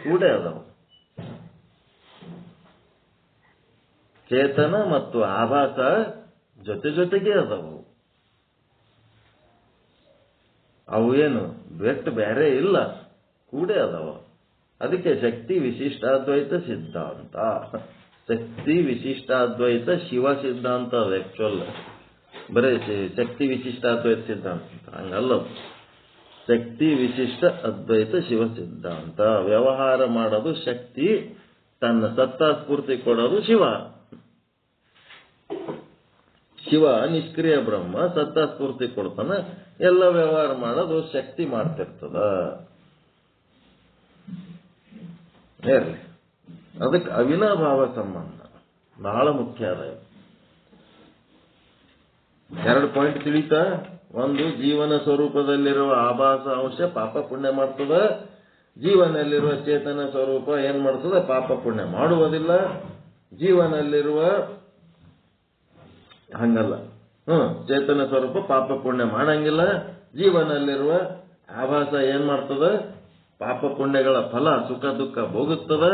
ಕೂಡೆ ಅದಾವ. ಚೇತನ ಮತ್ತು ಆಭಾಸ ಜೊತೆ ಜೊತೆಗೆ ಅದಾವು. ಅವು ಏನು ಬೆಟ್ಟು ಬೇರೆ ಇಲ್ಲ, ಕೂಡೆ ಅದಾವ. ಅದಕ್ಕೆ ಶಕ್ತಿ ವಿಶಿಷ್ಟಾದ್ವೈತ ಸಿದ್ಧಾಂತ. ಶಕ್ತಿ ವಿಶಿಷ್ಟಾದ್ವೈತ ಶಿವ ಸಿದ್ಧಾಂತ. ಅದು ಆಕ್ಚುಲ್ ಬರೇ ಶಕ್ತಿ ವಿಶಿಷ್ಟಾದ್ವೈತ ಸಿದ್ಧಾಂತ ಹಂಗಲ್ಲ. ಶಕ್ತಿ ವಿಶಿಷ್ಟ ಅದ್ವೈತ ಶಿವ ಸಿದ್ಧಾಂತ. ವ್ಯವಹಾರ ಮಾಡೋದು ಶಕ್ತಿ, ತನ್ನ ಸತ್ತಾ ಸ್ಫೂರ್ತಿ ಕೊಡೋದು ಶಿವ. ಶಿವ ನಿಷ್ಕ್ರಿಯ ಬ್ರಹ್ಮ, ಸತ್ತಾ ಸ್ಫೂರ್ತಿ ಕೊಡ್ತಾನ. ಎಲ್ಲ ವ್ಯವಹಾರ ಮಾಡೋದು ಶಕ್ತಿ ಮಾಡ್ತಿರ್ತದ. ಹೇಳಿ, ಅದಕ್ಕೆ ಅವಿನಾಭಾವ ಸಂಬಂಧ ಬಹಳ ಮುಖ್ಯ ಅದ. 2 ಪಾಯಿಂಟ್ ತಿಳಿತಾ? ಒಂದು, ಜೀವನ ಸ್ವರೂಪದಲ್ಲಿರುವ ಆಭಾಸ ಅಂಶ ಪಾಪ ಪುಣ್ಯ ಮಾಡ್ತದ. ಜೀವನಲ್ಲಿರುವ ಚೇತನ ಸ್ವರೂಪ ಏನ್ ಮಾಡ್ತದ? ಪಾಪ ಪುಣ್ಯ ಮಾಡುವುದಿಲ್ಲ. ಜೀವನಲ್ಲಿರುವ ಹಂಗಲ್ಲ. ಚೇತನ ಸ್ವರೂಪ ಪಾಪ ಪುಣ್ಯ ಮಾಡಂಗಿಲ್ಲ. ಜೀವನಲ್ಲಿರುವ ಆಭಾಸ ಏನ್ ಮಾಡ್ತದ? ಪಾಪ ಪುಣ್ಯಗಳ ಫಲ ಸುಖ ದುಃಖ ಭೋಗುತ್ತದ.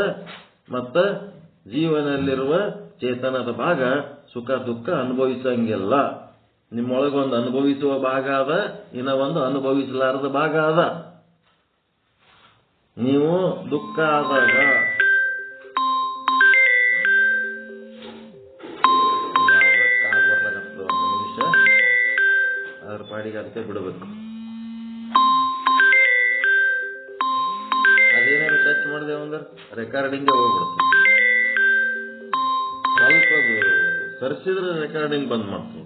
ಮತ್ತ ಜೀವನಲ್ಲಿರುವ ಚೇತನದ ಭಾಗ ಸುಖ ದುಃಖ ಅನುಭವಿಸಂಗಿಲ್ಲ. ನಿಮ್ಮೊಳಗೊಂದು ಅನುಭವಿಸುವ ಭಾಗ ಅದ, ಇನ್ನ ಒಂದು ಅನುಭವಿಸಲಾರದ ಭಾಗ ಅದ. ನೀವು ದುಃಖ ಆದಾಗ ಅದ್ರ ಪಾಡಿಗೆ ಅದಕ್ಕೆ ಬಿಡಬೇಕು. ಅದೇನಾದ್ರು ಟಚ್ ಮಾಡಿದೆ ಅಂದ್ರೆ ರೆಕಾರ್ಡಿಂಗ್ ಹೋಗ್ಬಿಡುತ್ತೆ. ಸ್ವಲ್ಪ ಅದು ಸರಿಸಿದ್ರೆ ರೆಕಾರ್ಡಿಂಗ್ ಬಂದ್ ಮಾಡ್ತೀವಿ.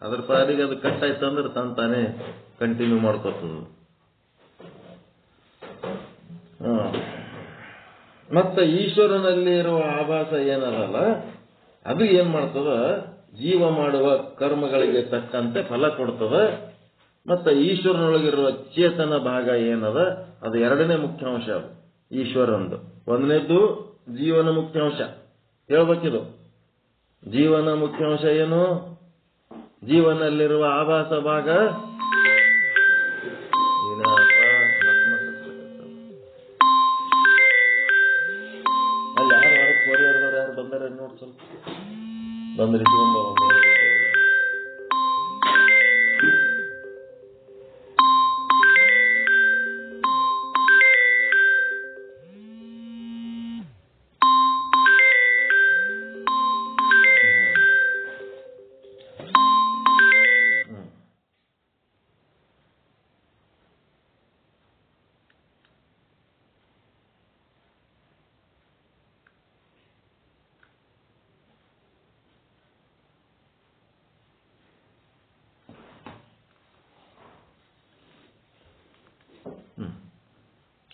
ಅದ್ರ ಪಾಡಿಗೆ ಅದು ಕಟ್ ಆಯ್ತು ಅಂದ್ರೆ ತಾನೇ ಕಂಟಿನ್ಯೂ ಮಾಡ್ಕೊತದ. ಮತ್ತ ಈಶ್ವರನಲ್ಲಿ ಇರುವ ಆಭಾಸ ಏನದಲ್ಲ, ಅದು ಏನ್ ಮಾಡ್ತದ? ಜೀವ ಮಾಡುವ ಕರ್ಮಗಳಿಗೆ ತಕ್ಕಂತೆ ಫಲ ಕೊಡ್ತದ. ಮತ್ತ ಈಶ್ವರನೊಳಗಿರುವ ಚೇತನ ಭಾಗ ಏನದ, ಅದು 2ನೇ ಮುಖ್ಯಾಂಶ. ಈಶ್ವರಂದು 1ನೇದ್ದು ಜೀವನ ಮುಖ್ಯಾಂಶ. ಹೇಳ್ಬೇಕಿದು. ಜೀವನ ಮುಖ್ಯಾಂಶ ಏನು? ಜೀವನಲ್ಲಿರುವ ಆಭಾಸ ಭಾಗ ಅಲ್ಲಿ ಯಾರು ಹೊರಗೆ ಕೋರಿಯರ್ದವ್ರು ಯಾರು ಬಂದಾರ ನೋಡಿ, ಸ್ವಲ್ಪ ಬಂದ್ರೆ ಇಟ್ಕೊಂಬ.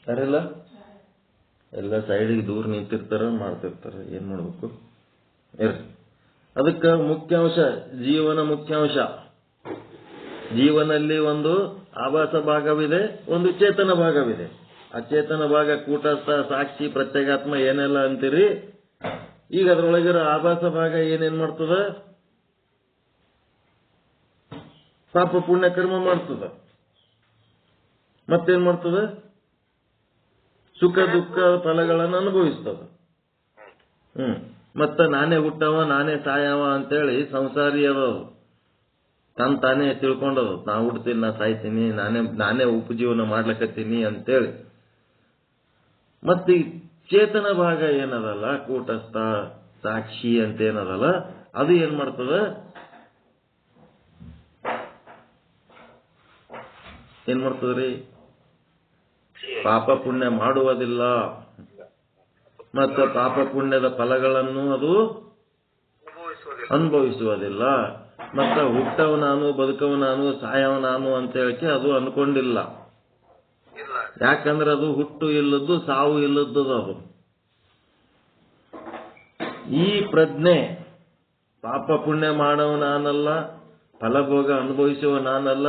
ಯಾರೆಲ್ಲ ಎಲ್ಲ ಸೈಡಿಗೆ ದೂರ ನಿಂತಿರ್ತಾರ, ಮಾಡ್ತಿರ್ತಾರ. ಏನ್ ಮಾಡ್ಬೇಕು? ಅದಕ್ಕೆ ಮುಖ್ಯಾಂಶ ಜೀವನ. ಮುಖ್ಯಾಂಶ ಜೀವನಲ್ಲಿ ಒಂದು ಆಭಾಸ ಭಾಗವಿದೆ, ಒಂದು ಚೇತನ ಭಾಗವಿದೆ. ಅಚೇತನ ಭಾಗ ಕೂಟಸ್ಥ, ಸಾಕ್ಷಿ, ಪ್ರತ್ಯೇಗಾತ್ಮ ಏನೆಲ್ಲ ಅಂತೀರಿ. ಈಗ ಅದ್ರೊಳಗಿರೋ ಆಭಾಸ ಭಾಗ ಏನೇನ್ ಮಾಡ್ತದ? ಪಾಪ ಪುಣ್ಯ ಕರ್ಮ ಮಾಡ್ತದ. ಮತ್ತೇನ್ ಮಾಡ್ತದ? ಸುಖ ದುಃಖ ಫಲಗಳನ್ನು ಅನುಭವಿಸ್ತದ. ಮತ್ತ ನಾನೇ ಹುಟ್ಟವ ನಾನೇ ಸಾಯವ ಅಂತೇಳಿ ಸಂಸಾರಿ ಅದದು. ತಾನೇ ತಿಳ್ಕೊಂಡದು, ನಾ ಹುಡ್ತೀನಿ ನಾ ಸಾಯ್ತೀನಿ, ನಾನೇ ಉಪಜೀವನ ಮಾಡ್ಲಕತ್ತೀನಿ ಅಂತೇಳಿ. ಮತ್ತೆ ಚೇತನ ಭಾಗ ಏನದಲ್ಲ, ಕೂಟಸ್ಥ ಸಾಕ್ಷಿ ಅಂತ ಏನದಲ್ಲ, ಅದು ಏನ್ ಮಾಡ್ತದ? ಏನ್ ಮಾಡ್ತದ್ರಿ? ಪಾಪ ಪುಣ್ಯ ಮಾಡುವುದಿಲ್ಲ, ಮತ್ತು ಪಾಪ ಪುಣ್ಯದ ಫಲಗಳನ್ನು ಅದು ಅನುಭವಿಸುವುದಿಲ್ಲ. ಮತ್ತ ಹುಟ್ಟವ ನಾನು, ಬದುಕವ ನಾನು, ಸಾಯವ ನಾನು ಅಂತ ಹೇಳಕ್ಕೆ ಅದು ಅನ್ಕೊಂಡಿಲ್ಲ. ಯಾಕಂದ್ರೆ ಅದು ಹುಟ್ಟು ಇಲ್ಲದ್ದು, ಸಾವು ಇಲ್ಲದ್ದು ಅದು. ಈ ಪ್ರಜ್ಞೆ ಪಾಪ ಪುಣ್ಯ ಮಾಡವ ನಾನಲ್ಲ, ಫಲಭೋಗ ಅನುಭವಿಸುವ ನಾನಲ್ಲ,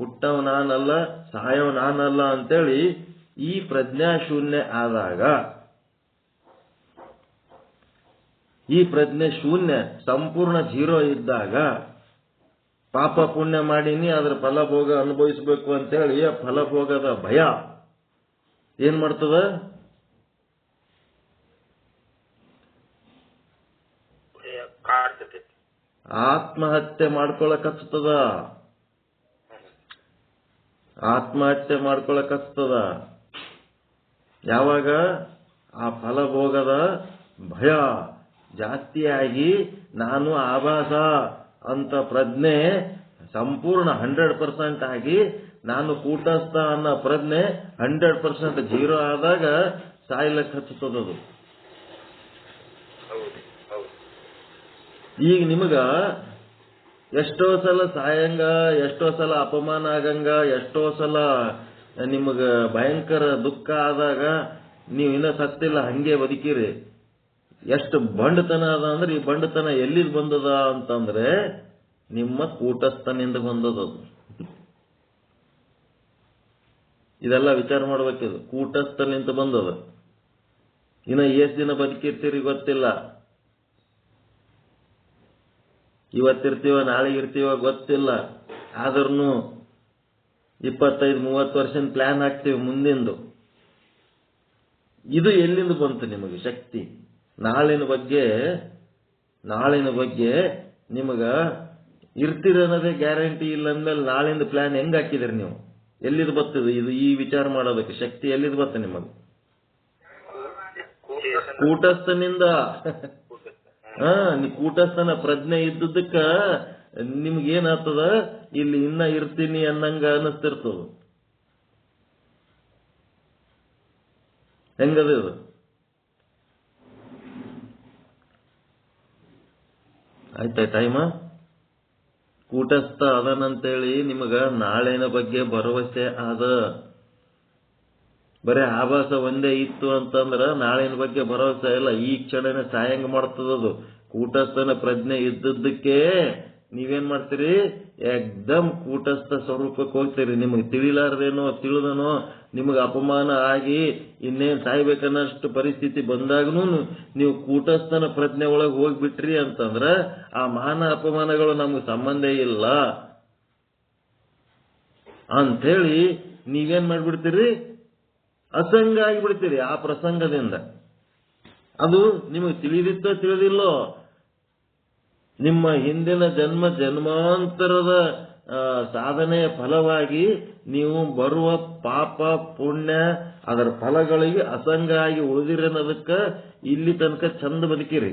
ಹುಟ್ಟವ ನಾನಲ್ಲ, ಸಾಯವ ನಾನಲ್ಲ ಅಂತೇಳಿ ಈ ಪ್ರಜ್ಞಾ ಶೂನ್ಯ ಆದಾಗ, ಈ ಪ್ರಜ್ಞೆ ಶೂನ್ಯ ಸಂಪೂರ್ಣ ಜೀರೋ ಇದ್ದಾಗ, ಪಾಪ ಪುಣ್ಯ ಮಾಡೀನಿ ಅದರ ಫಲಭೋಗ ಅನುಭವಿಸಬೇಕು ಅಂತೇಳಿ ಆ ಫಲಭೋಗದ ಭಯ ಏನ್ ಮಾಡ್ತದ? ಆತ್ಮಹತ್ಯೆ ಮಾಡ್ಕೊಳಕತ್ತದ. ಆತ್ಮಹತ್ಯೆ ಮಾಡ್ಕೊಳಕತ್ತದ. ಯಾವಾಗ ಆ ಫಲಭೋಗದ ಭಯ ಜಾಸ್ತಿಯಾಗಿ ನಾನು ಆಭಾಸ ಅಂತ ಪ್ರಜ್ಞೆ ಸಂಪೂರ್ಣ 100% ಆಗಿ, ನಾನು ಕೂಟಸ್ಥ ಅನ್ನೋ ಪ್ರಜ್ಞೆ 100% ಜೀರೋ ಆದಾಗ ಸಾಯ್ಲಕ್ಕೆ ಹಚ್ಚುತ್ತದದು. ಈಗ ನಿಮಗ ಎಷ್ಟೋ ಸಲ ಸಾಯಂಗ, ಎಷ್ಟೋ ಸಲ ಅಪಮಾನ ಆಗಂಗ, ಎಷ್ಟೋ ಸಲ ನಿಮಗ ಭಯಂಕರ ದುಃಖ ಆದಾಗ ನೀವು ಇನ್ನೂ ಸತ್ತಿಲ್ಲ, ಹಂಗೆ ಬದುಕಿರಿ. ಎಷ್ಟು ಬಂಡತನ ಅದ ಅಂದ್ರೆ, ಈ ಬಂಡತನ ಎಲ್ಲಿದ್ ಬಂದದ ಅಂತಂದ್ರೆ ನಿಮ್ಮ ಕೂಟಸ್ಥನಿಂದ ಬಂದದದು. ಇದೆಲ್ಲ ವಿಚಾರ ಮಾಡ್ಬೇಕಿದು. ಕೂಟಸ್ಥನಿಂದ ಬಂದದ. ಇನ್ನ ಎಷ್ಟು ದಿನ ಬದುಕಿರ್ತೀರಿ ಗೊತ್ತಿಲ್ಲ. ಇವತ್ತಿರ್ತೀವ ನಾಳೆಗಿರ್ತೀವ ಗೊತ್ತಿಲ್ಲ. ಆದ್ರೂ 25-30 ವರ್ಷದ ಪ್ಲಾನ್ ಹಾಕ್ತೀವಿ ಮುಂದಿಂದು. ಇದು ಎಲ್ಲಿಂದ ಬಂತು ನಿಮಗೆ ಶಕ್ತಿ? ನಾಳಿನ ಬಗ್ಗೆ ನಿಮಗ ಇರ್ತೀರನ್ನೋದೇ ಗ್ಯಾರಂಟಿ ಇಲ್ಲ ಅಂದ್ಮೇಲೆ ನಾಳಿಂದ ಪ್ಲಾನ್ ಹೆಂಗ್ ಹಾಕಿದ್ರಿ ನೀವು? ಎಲ್ಲಿದ್ ಬರ್ತದೆ ಇದು? ಈ ವಿಚಾರ ಮಾಡೋದಕ್ಕೆ ಶಕ್ತಿ ಎಲ್ಲಿದ್ ಬರ್ತದೆ ನಿಮಗೆ? ಕೂಟಸ್ಥನಿಂದ. ಕೂಟಸ್ಥನ ಪ್ರಜ್ಞೆ ಇದ್ದುದಕ್ಕ ನಿಮ್ಗೇನಾಗ್ತದ? ಇಲ್ಲಿ ಇನ್ನ ಇರ್ತೀನಿ ಅನ್ನಂಗ ಅನ್ನಿಸ್ತಿರ್ತದ. ಹೆಂಗದ ಇದು? ಆಯ್ತಾ ಟೈಮ? ಕೂಟಸ್ಥ ಅದನಂತೇಳಿ ನಿಮಗ ನಾಳಿನ ಬಗ್ಗೆ ಭರವಸೆ ಆದ. ಬರೇ ಆಭಾಸ ಒಂದೇ ಇತ್ತು ಅಂತಂದ್ರ ನಾಳಿನ ಬಗ್ಗೆ ಭರವಸೆ ಇಲ್ಲ. ಈ ಕ್ಷಣನೇ ಸಾಯಂಗ ಮಾಡ್ತದದು. ಕೂಟಸ್ಥನ ಪ್ರಜ್ಞೆ ಇದ್ದದ್ದಕ್ಕೆ ನೀವೇನ್ ಮಾಡ್ತೀರಿ? ಏಕ್ದಮ್ ಕೂಟಸ್ಥ ಸ್ವರೂಪಕ್ಕೆ ಹೋಗ್ತೀರಿ. ನಿಮಗೆ ತಿಳಿಲಾರ್ದೇನೋ ತಿಳಿದನೋ ನಿಮಗೆ ಅಪಮಾನ ಆಗಿ ಇನ್ನೇನ್ ಸಾಯ್ಬೇಕನ್ನಷ್ಟು ಪರಿಸ್ಥಿತಿ ಬಂದಾಗನು ನೀವು ಕೂಟಸ್ಥನ ಪ್ರಜ್ಞೆ ಒಳಗೆ ಹೋಗ್ಬಿಟ್ರಿ ಅಂತಂದ್ರ ಆ ಮಾನ ಅಪಮಾನಗಳು ನಮ್ಗೆ ಸಂಬಂಧ ಇಲ್ಲ ಅಂಥೇಳಿ ನೀವೇನ್ ಮಾಡ್ಬಿಡ್ತೀರಿ? ಅಸಂಗ ಆಗಿಬಿಡ್ತೀರಿ ಆ ಪ್ರಸಂಗದಿಂದ. ಅದು ನಿಮಗೆ ತಿಳಿದಿತ್ತೋ ತಿಳಿದಿಲ್ಲೋ, ನಿಮ್ಮ ಹಿಂದಿನ ಜನ್ಮಾಂತರದ ಸಾಧನೆಯ ಫಲವಾಗಿ ನೀವು ಬರುವ ಪಾಪ ಪುಣ್ಯ ಅದರ ಫಲಗಳಿಗೆ ಅಸಂಗ ಆಗಿ ಉಳಿದಿರೋದಕ್ಕ ಇಲ್ಲಿ ತನಕ ಚಂದ ಬದುಕಿರಿ.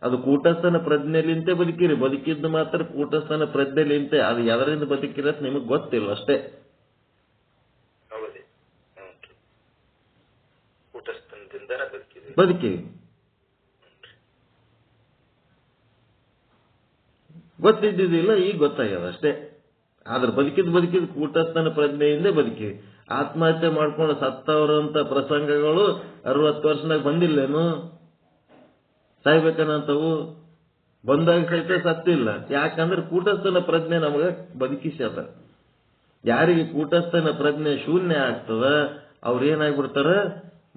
ಅದು ಕೂಟಸ್ಥನ ಪ್ರಜ್ಞೆಲಿಂತೆ ಬದುಕಿರಿ. ಬದುಕಿದ್ದು ಮಾತ್ರ ಕೂಟಸ್ಥನ ಪ್ರಜ್ಞೆಲಿಂತೆ. ಅದು ಎದರಿಂದ ಬದುಕಿರತ್ ನಿಮಗೆ ಗೊತ್ತಿಲ್ಲ ಅಷ್ಟೇ. ಬದುಕಿವಿ ಗೊತ್ತಿದ್ದಿದ್ದಿಲ್ಲ, ಈಗ ಗೊತ್ತಾಗ್ಯದ ಅಷ್ಟೇ. ಆದ್ರೆ ಬದುಕಿದ್ ಕೂಟಸ್ಥನ ಪ್ರಜ್ಞೆಯಿಂದ ಬದುಕಿವಿ. ಆತ್ಮಹತ್ಯೆ ಮಾಡ್ಕೊಂಡು ಸತ್ತವರಂತ ಪ್ರಸಂಗಗಳು 60 ವರ್ಷನಾಗ ಬಂದಿಲ್ಲೇನು? ಸಾಯ್ಬೇಕನ್ನಂತವು ಬಂದಾಗ ಸಹಿತ ಸತ್ತಿಲ್ಲ. ಯಾಕಂದ್ರೆ ಕೂಟಸ್ಥನ ಪ್ರಜ್ಞೆ ನಮಗ ಬದುಕಿಸ್ಯದ. ಯಾರಿಗೆ ಕೂಟಸ್ಥನ ಪ್ರಜ್ಞೆ ಶೂನ್ಯ ಆಗ್ತದ ಅವ್ರೇನಾಗ್ಬಿಡ್ತಾರ,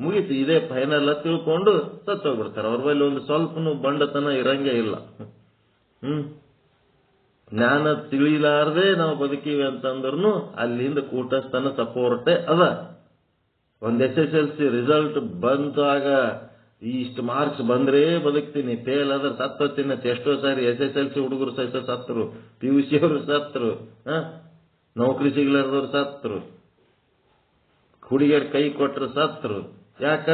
ಮುಗಿತು ಇದೇ ಫೈನಲ್ ತಿಳ್ಕೊಂಡು ಸತ್ತೋಗ್ಬಿಡ್ತಾರ. ಅವ್ರ ಬಳಿ ಒಂದು ಸ್ವಲ್ಪನೂ ಬಂಡತನ ಇರಂಗೇ ಇಲ್ಲ. ಜ್ಞಾನ ತಿಳಿಲಾರದೆ ನಾವು ಬದುಕಿವಿ ಅಂತಂದ್ರೂ ಅಲ್ಲಿಂದ ಕೂಟಸ್ಥನ ಸಪೋರ್ಟೇ ಅದ. ಒಂದ್ SSLC ರಿಸಲ್ಟ್ ಬಂದಾಗ ಇಷ್ಟು ಮಾರ್ಕ್ಸ್ ಬಂದ್ರೆ ಬದುಕ್ತೀನಿ, ಫೇಲ್ ಆದ್ರೆ ಸತ್ತೋತೀನಿ. ಎಷ್ಟೋ ಸಾರಿ SSLC ಹುಡುಗರು ಸಹಿತ ಸತ್ರು, PUC ಅವರು ಸತ್ರು, ನೌಕರಿ ಸಿಗ್ಲಾರ್ದವ್ರು ಸತ್ರು, ಹುಡುಗಿಯರ್ ಕೈ ಕೊಟ್ರು ಸತ್ರು. ಯಾಕ?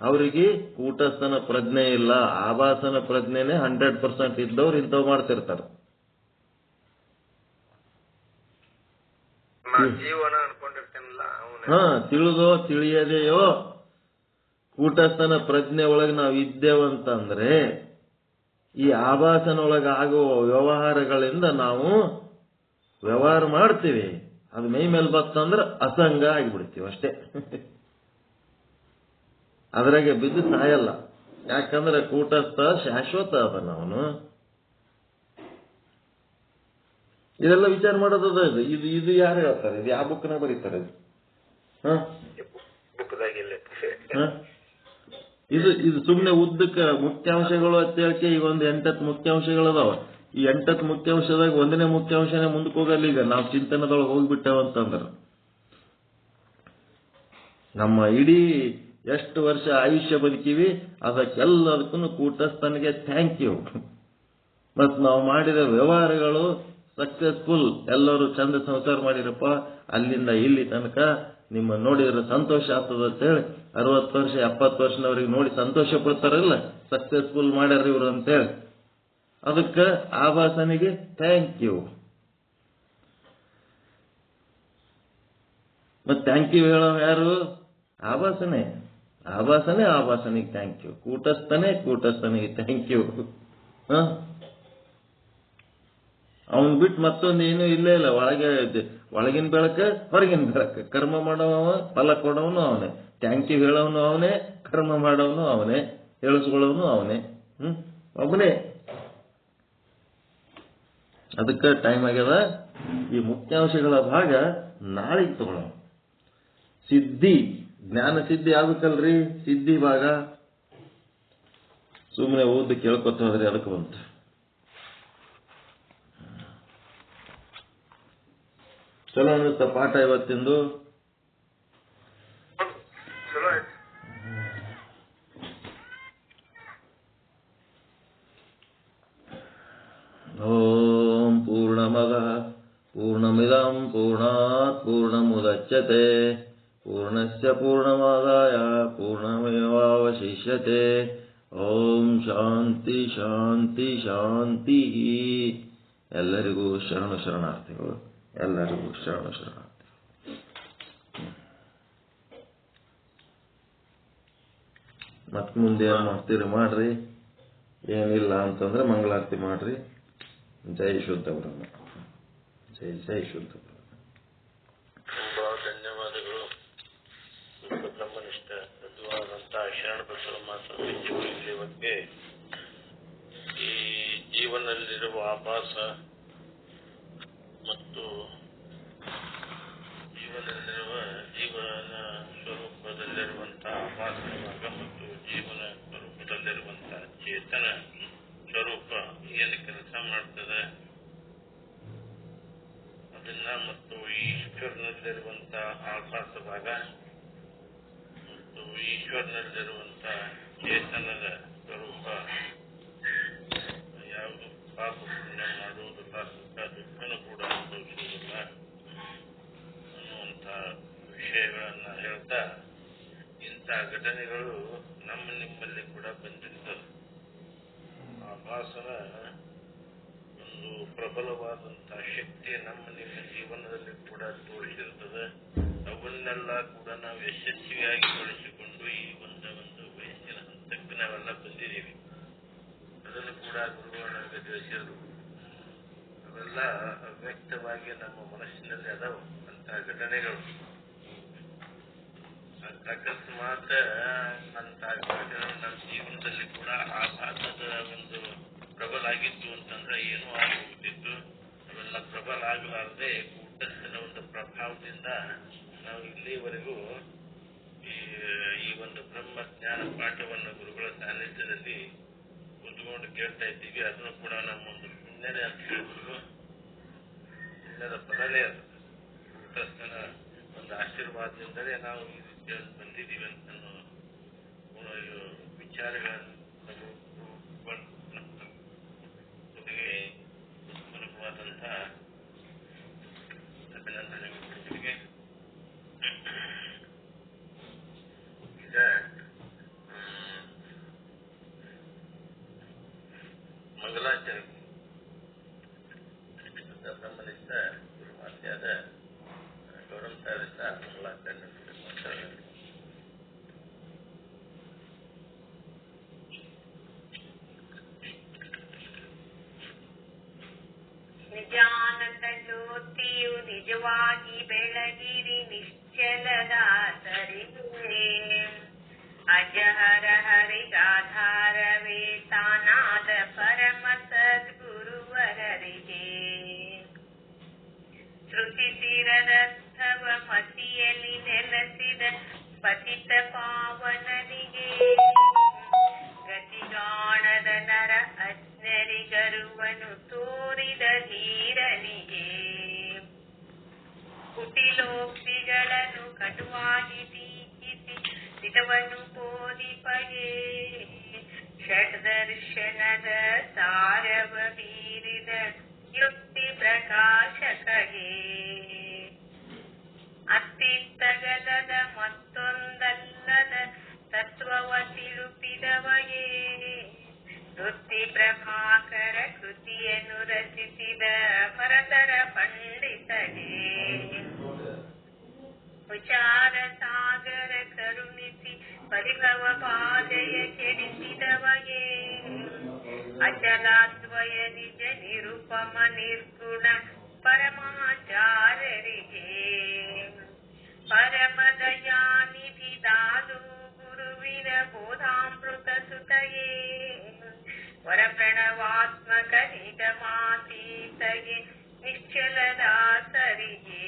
ಅವರಿಗೆ ಕೂಟಸ್ಥನ ಪ್ರಜ್ಞೆ ಇಲ್ಲ. ಆಭಾಸನ ಪ್ರಜ್ಞೆನೆ 100% ಇದ್ದವ್ರು ಇಂಥವ್ ಮಾಡ್ತಿರ್ತಾರ. ಜೀವನ ಅನ್ಕೊಂಡಿರ್ತೇನಲ್ಲ ತಿಳಿದೋ ತಿಳಿಯದೆಯೋ ಕೂಟಸ್ಥನ ಪ್ರಜ್ಞೆ ಒಳಗೆ ನಾವು ಇದ್ದೇವಂತಂದ್ರೆ ಈ ಆಭಾಸನ ಒಳಗೆ ಆಗುವ ವ್ಯವಹಾರಗಳಿಂದ ನಾವು ವ್ಯವಹಾರ ಮಾಡ್ತೀವಿ. ಅದು ಮೈ ಮೇಲೆ ಬತ್ತಂದ್ರೆ ಅಸಂಗ ಆಗಿಬಿಡ್ತೀವಿ ಅಷ್ಟೇ. ಅದ್ರಾಗೆ ಬಿದ್ದು ಸಾಯಲ್ಲ. ಯಾಕಂದ್ರೆ ಕೂಟಸ್ಥ ಶಾಶ್ವತ ಅದನ್ನ ಅವನು. ಇದೆಲ್ಲ ವಿಚಾರ ಮಾಡೋದದ. ಇದು ಯಾರು ಹೇಳ್ತಾರೆ? ಇದು ಯಾವ ಬುಕ್ನ ಬರೀತಾರೆ? ಇದು ಸುಮ್ಮನೆ ಉದ್ದಕ್ಕ ಮುಖ್ಯಾಂಶಗಳು ಅಂತ ಹೇಳಿಕೆ ಈಗ ಒಂದು 8 ಮುಖ್ಯಾಂಶಗಳದಾವ. ಈ 8 ಮುಖ್ಯಾಂಶದಾಗ 1ನೇ ಮುಖ್ಯಾಂಶನೇ ಮುಂದಕ್ಕೆ ಹೋಗಲ್ಲ. ಈಗ ನಾವು ಚಿಂತನದೊಳಗೆ ಹೋಗ್ಬಿಟ್ಟೇವಂತಂದ್ರ ನಮ್ಮ ಇಡೀ ಎಷ್ಟು ವರ್ಷ ಆಯುಷ್ಯ ಬದುಕಿವಿ ಅದಕ್ಕೆಲ್ಲದಕ್ಕೂ ಕೂಟಸ್ಥನಿಗೆ ಥ್ಯಾಂಕ್ ಯು. ಮತ್ ನಾವು ಮಾಡಿದ ವ್ಯವಹಾರಗಳು ಸಕ್ಸಸ್ಫುಲ್, ಎಲ್ಲರೂ ಚಂದ ಸಂಸಾರ ಮಾಡಿರಪ್ಪ, ಅಲ್ಲಿಂದ ಇಲ್ಲಿ ತನಕ ನಿಮ್ಮ ನೋಡಿದ್ರೆ ಸಂತೋಷ ಆಗ್ತದ ಅಂತೇಳಿ 60 ವರ್ಷ 70 ವರ್ಷನವ್ರಿಗೆ ನೋಡಿ ಸಂತೋಷ ಪಡ್ತಾರಲ್ಲ, ಸಕ್ಸಸ್ಫುಲ್ ಮಾಡ್ಯಾರ ಇವ್ರು ಅಂತೇಳಿ. ಅದಕ್ಕೆ ಆಭಾಸನಿಗೆ ಥ್ಯಾಂಕ್ ಯು. ಮತ್ತೆ ಥ್ಯಾಂಕ್ ಯು ಹೇಳೋ ಯಾರು? ಆಭಾಸನೇ ಆಭಾಸನಿಗೆ ಥ್ಯಾಂಕ್ ಯು. ಕೂಟಸ್ಥನಿಗೆ ಥ್ಯಾಂಕ್ ಯು. ಅವನ್ ಬಿಟ್ಟು ಮತ್ತೊಂದು ಏನು ಇಲ್ಲೇ ಇಲ್ಲ. ಒಳಗಿನ ಬೆಳಕ ಹೊರಗಿನ ಬೆಳಕ. ಕರ್ಮ ಮಾಡೋವ ಫಲ ಕೊಡೋನು ಅವನೇ, ಥ್ಯಾಂಕ್ ಯು ಹೇಳೋನು ಅವನೇ, ಕರ್ಮ ಮಾಡೋನು ಅವನೇ, ಹೇಳಿಸ್ಕೊಳ್ಳೋನು ಅವನೇ. ಒಬ್ಬನೇ. ಅದಕ್ಕೆ ಟೈಮ್ ಆಗ್ಯದ. ಈ ಮುಖ್ಯಾಂಶಗಳ ಭಾಗ ನಾಳೆಗೆ ತಗೊಳ್ಳೋಣ. ಸಿದ್ಧಿ, ಜ್ಞಾನ ಸಿದ್ಧಿ ಆಗ್ಬೇಕಲ್ರಿ. ಸಿದ್ಧಿ ಭಾಗ ಸುಮ್ಮನೆ ಓದಿ ಕೇಳ್ಕೊತ ಹೋದ್ರಿ ಅದಕ್ಕೆ ಬಂತು. ಚಲೋ ಅನ್ನಿಸ್ತ ಪಾಠ ಇವತ್ತಿಂದು? ಓಂ ಪೂರ್ಣಮದ ಪೂರ್ಣಮಿದಂ ಪೂರ್ಣಾತ್ ಪೂರ್ಣಮುದಚ್ಯತೆ ಪೂರ್ಣಸ್ಯ ಪೂರ್ಣಮಾದಾಯ ಪೂರ್ಣಮೇವಾವಶಿಷ್ಯತೆ. ಓಂ ಶಾಂತಿ ಶಾಂತಿ ಶಾಂತಿ. ಎಲ್ಲರಿಗೂ ಶರಣಾರ್ಥಿಗಳು. ಎಲ್ಲರಿಗೂ ಶರಣಾರ್ಥಿ. ಮತ್ ಮುಂದೆ ಏನ್ ಮಾಡ್ತೀರಿ ಮಾಡ್ರಿ, ಏನಿಲ್ಲ ಅಂತಂದ್ರೆ ಮಂಗಳಾರತಿ ಮಾಡ್ರಿ. ಜೈ ಶುದ್ಧ ಬ್ರಹ್ಮ. ಜೈ ಶುದ್ಧ ಬ್ರಹ್ಮ. ತುಂಬಾ ಧನ್ಯವಾದಗಳು. ಶುದ್ಧ ಬ್ರಹ್ಮನಿಷ್ಠ ತತ್ವವಾದಂತಹ ಶರಣ ಬಸವಮ್ಮ ಬಗ್ಗೆ ಈ ಜೀವನದಲ್ಲಿರುವ ಆಭಾಸ ಮತ್ತು ಜೀವನ ಸ್ವರೂಪದಲ್ಲಿರುವಂತಹ ಆಭಾಸನ ಭಾಗ ಮತ್ತು ಜೀವನ ಸ್ವರೂಪದಲ್ಲಿರುವಂತಹ ಚೇತನ ಸ್ವರೂಪ ಏನು ಕೆಲಸ ಮಾಡ್ತದೆ ಅದನ್ನ, ಮತ್ತು ಈಶ್ವರನಲ್ಲಿರುವಂತಹ ಆಭಾಸ ಭಾಗ ಮತ್ತು ಈಶ್ವರನಲ್ಲಿರುವಂತಹ ಚೇತನದ ಸ್ವರೂಪ ಯಾವುದು ಪಾಪ ಪುಣ್ಯ ಮಾಡುವುದಿಲ್ಲ, ಸುಖ ದುಃಖನೂ ಕೂಡ ಅನುಭವಿಸುವುದಿಲ್ಲ ಅನ್ನುವಂಥ ವಿಷಯಗಳನ್ನ ಹೇಳ್ತಾ, ಇಂಥ ಘಟನೆಗಳು ನಿಮ್ಮಲ್ಲಿ ಕೂಡ ಬಂದಿರ್ತದೆ. ಆಭಾಸನ ಒಂದು ಪ್ರಬಲವಾದಂತಹ ಶಕ್ತಿ ನಿಮ್ಮ ಜೀವನದಲ್ಲಿ ಕೂಡ ತೋರಿಸಿರ್ತದೆ. ಅವನ್ನೆಲ್ಲ ಕೂಡ ನಾವು ಯಶಸ್ವಿಯಾಗಿ ಬಳಸಿಕೊಂಡು ಈ ಒಂದು ವಯಸ್ಸಿನ ಹಂತಕ್ಕೆ ನಾವೆಲ್ಲ ಬಂದಿದ್ದೀವಿ. ಅದನ್ನು ಕೂಡ ಗುರುಗಳು ನಮಗೆ ತಿಳಿಸಿದರು. ಅವೆಲ್ಲ ಅವ್ಯಕ್ತವಾಗಿ ನಮ್ಮ ಮನಸ್ಸಿನಲ್ಲಿ ಅದಾವ ಅಂತ ಘಟನೆಗಳು. ಅಕಸ್ಮಾತ್ ಅಂತ ಘಟನೆಗಳು ನಮ್ಮ ಜೀವನದಲ್ಲಿ ಕೂಡ ಆಘಾತದ ಒಂದು ಪ್ರಬಲ ಆಗಿತ್ತು ಅಂತಂದ್ರೆ ಏನೂ ಆಗೋಗ್ತಿತ್ತು. ಅವೆಲ್ಲ ಪ್ರಬಲ ಆಗಲಾರದೆ ಕೂಟಸ್ಥನ ಒಂದು ಪ್ರಭಾವದಿಂದ ನಾವು ಇಲ್ಲಿವರೆಗೂ ಈ ಒಂದು ಬ್ರಹ್ಮ ಜ್ಞಾನ ಪಾಠವನ್ನು ಗುರುಗಳ ಸಾನ್ನಿಧ್ಯದಲ್ಲಿ ಕುತ್ಕೊಂಡು ಕೇಳ್ತಾ ಇದ್ದೀವಿ. ಅದನ್ನು ಕೂಡ ನಮ್ಮ ಒಂದು ಪುಣ್ಯನೇ ಅಂತ ಹೇಳಿದ್ರು. ಪುಣ್ಯದ ಫಲನೇ ಅದು. ಕೂಟಸ್ಥನ ಒಂದು ಆಶೀರ್ವಾದದಿಂದಲೇ ನಾವು ಈ ರೀತಿ ಬಂದಿದ್ದೀವಿ ಅಂತ ವಿಚಾರಗಳನ್ನು ಮೂಲಕವಾದಂಥ ಅಭಿನಂದನೆಗಳಿಗೆ ಈಗ ಮಂಗಲಾಚರಣೆ ಬ್ರಹ್ಮನಿಷ್ಠ ಗುರುಮಾತೆಯಾದ ಗೌರವ ಸಾರಿಂದ ಮಂಗಲಾಚರಣೆ ಮಾಡ್ತಾರೆ. ನಿಜಾನಂದ ಜ್ಯೋತಿಯು ನಿಜವಾಗಿ ಬೆಳಗಿರಿ ನಿಶ್ಚಲದಾಸರಿಗೆ, ಅಜಹರ ಹರಿಗಾಧಾರವೇ ತಾನಾದ ಪರಮ ಸದ್ಗುರುವರರಿಗೆ, ಶ್ರುತಿಸಿರದರ್ಥವ ಮತಿಯಲ್ಲಿ ನೆಲೆಸಿದ ಪತಿತ ಪಾವನರಿಗೆ, ಗತಿಗಾಣದ ನರ ಅಜ್ಞರಿಗರುವನು ತೋರಿದ ಧೀರನಿಗೆ, ಕುಟಿಲೋಕ್ತಿಗಳನ್ನು ಕಟುವಾಗಿ ಟೀಕಿಸಿ ಹಿತವನ್ನು ಬೋಧಿಪಗೆ, ಷಡ್ದರ್ಶನದ ಸಾರವ ಬೀರಿದ ಯುಕ್ತಿ ಪ್ರಕಾಶಕಗೆ, ಅತ್ತಿತ್ತಗಲದ ಮತ್ತೊಂದಲ್ಲದ ತತ್ವವ ತಿಳುಪಿದವಗೆ, ವೃತ್ತಿ ಪ್ರಭಾಕರ ಕೃತಿಯನ್ನು ರಚಿಸಿದ ಪರತರ ಪಂಡಿತಗೆ, ವಿಚಾರ ಸಾಗರ ಕರುಣಿಸಿ ಪರಿಭವ ಬಾಧೆಯ ಕೆಡಿಸಿದವಗೆ, ಅಚಲಾದ್ವಯ ನಿಜ ನಿರುಪಮ ನಿರ್ಗುಣ ಪರಮಾಚಾರ್ಯರಿಗೆ, ಪರಮದಯಾನಿಧಿ ದಾದು ಗುರುವಿನ ಬೋಧಾಮೃತ ಸುತಯೇ, ವರಪ್ರಣವಾತ್ಮಕ ನಿಗಮಾತೀತಗೆ ನಿಶ್ಚಲದಾಸರಿಗೆ,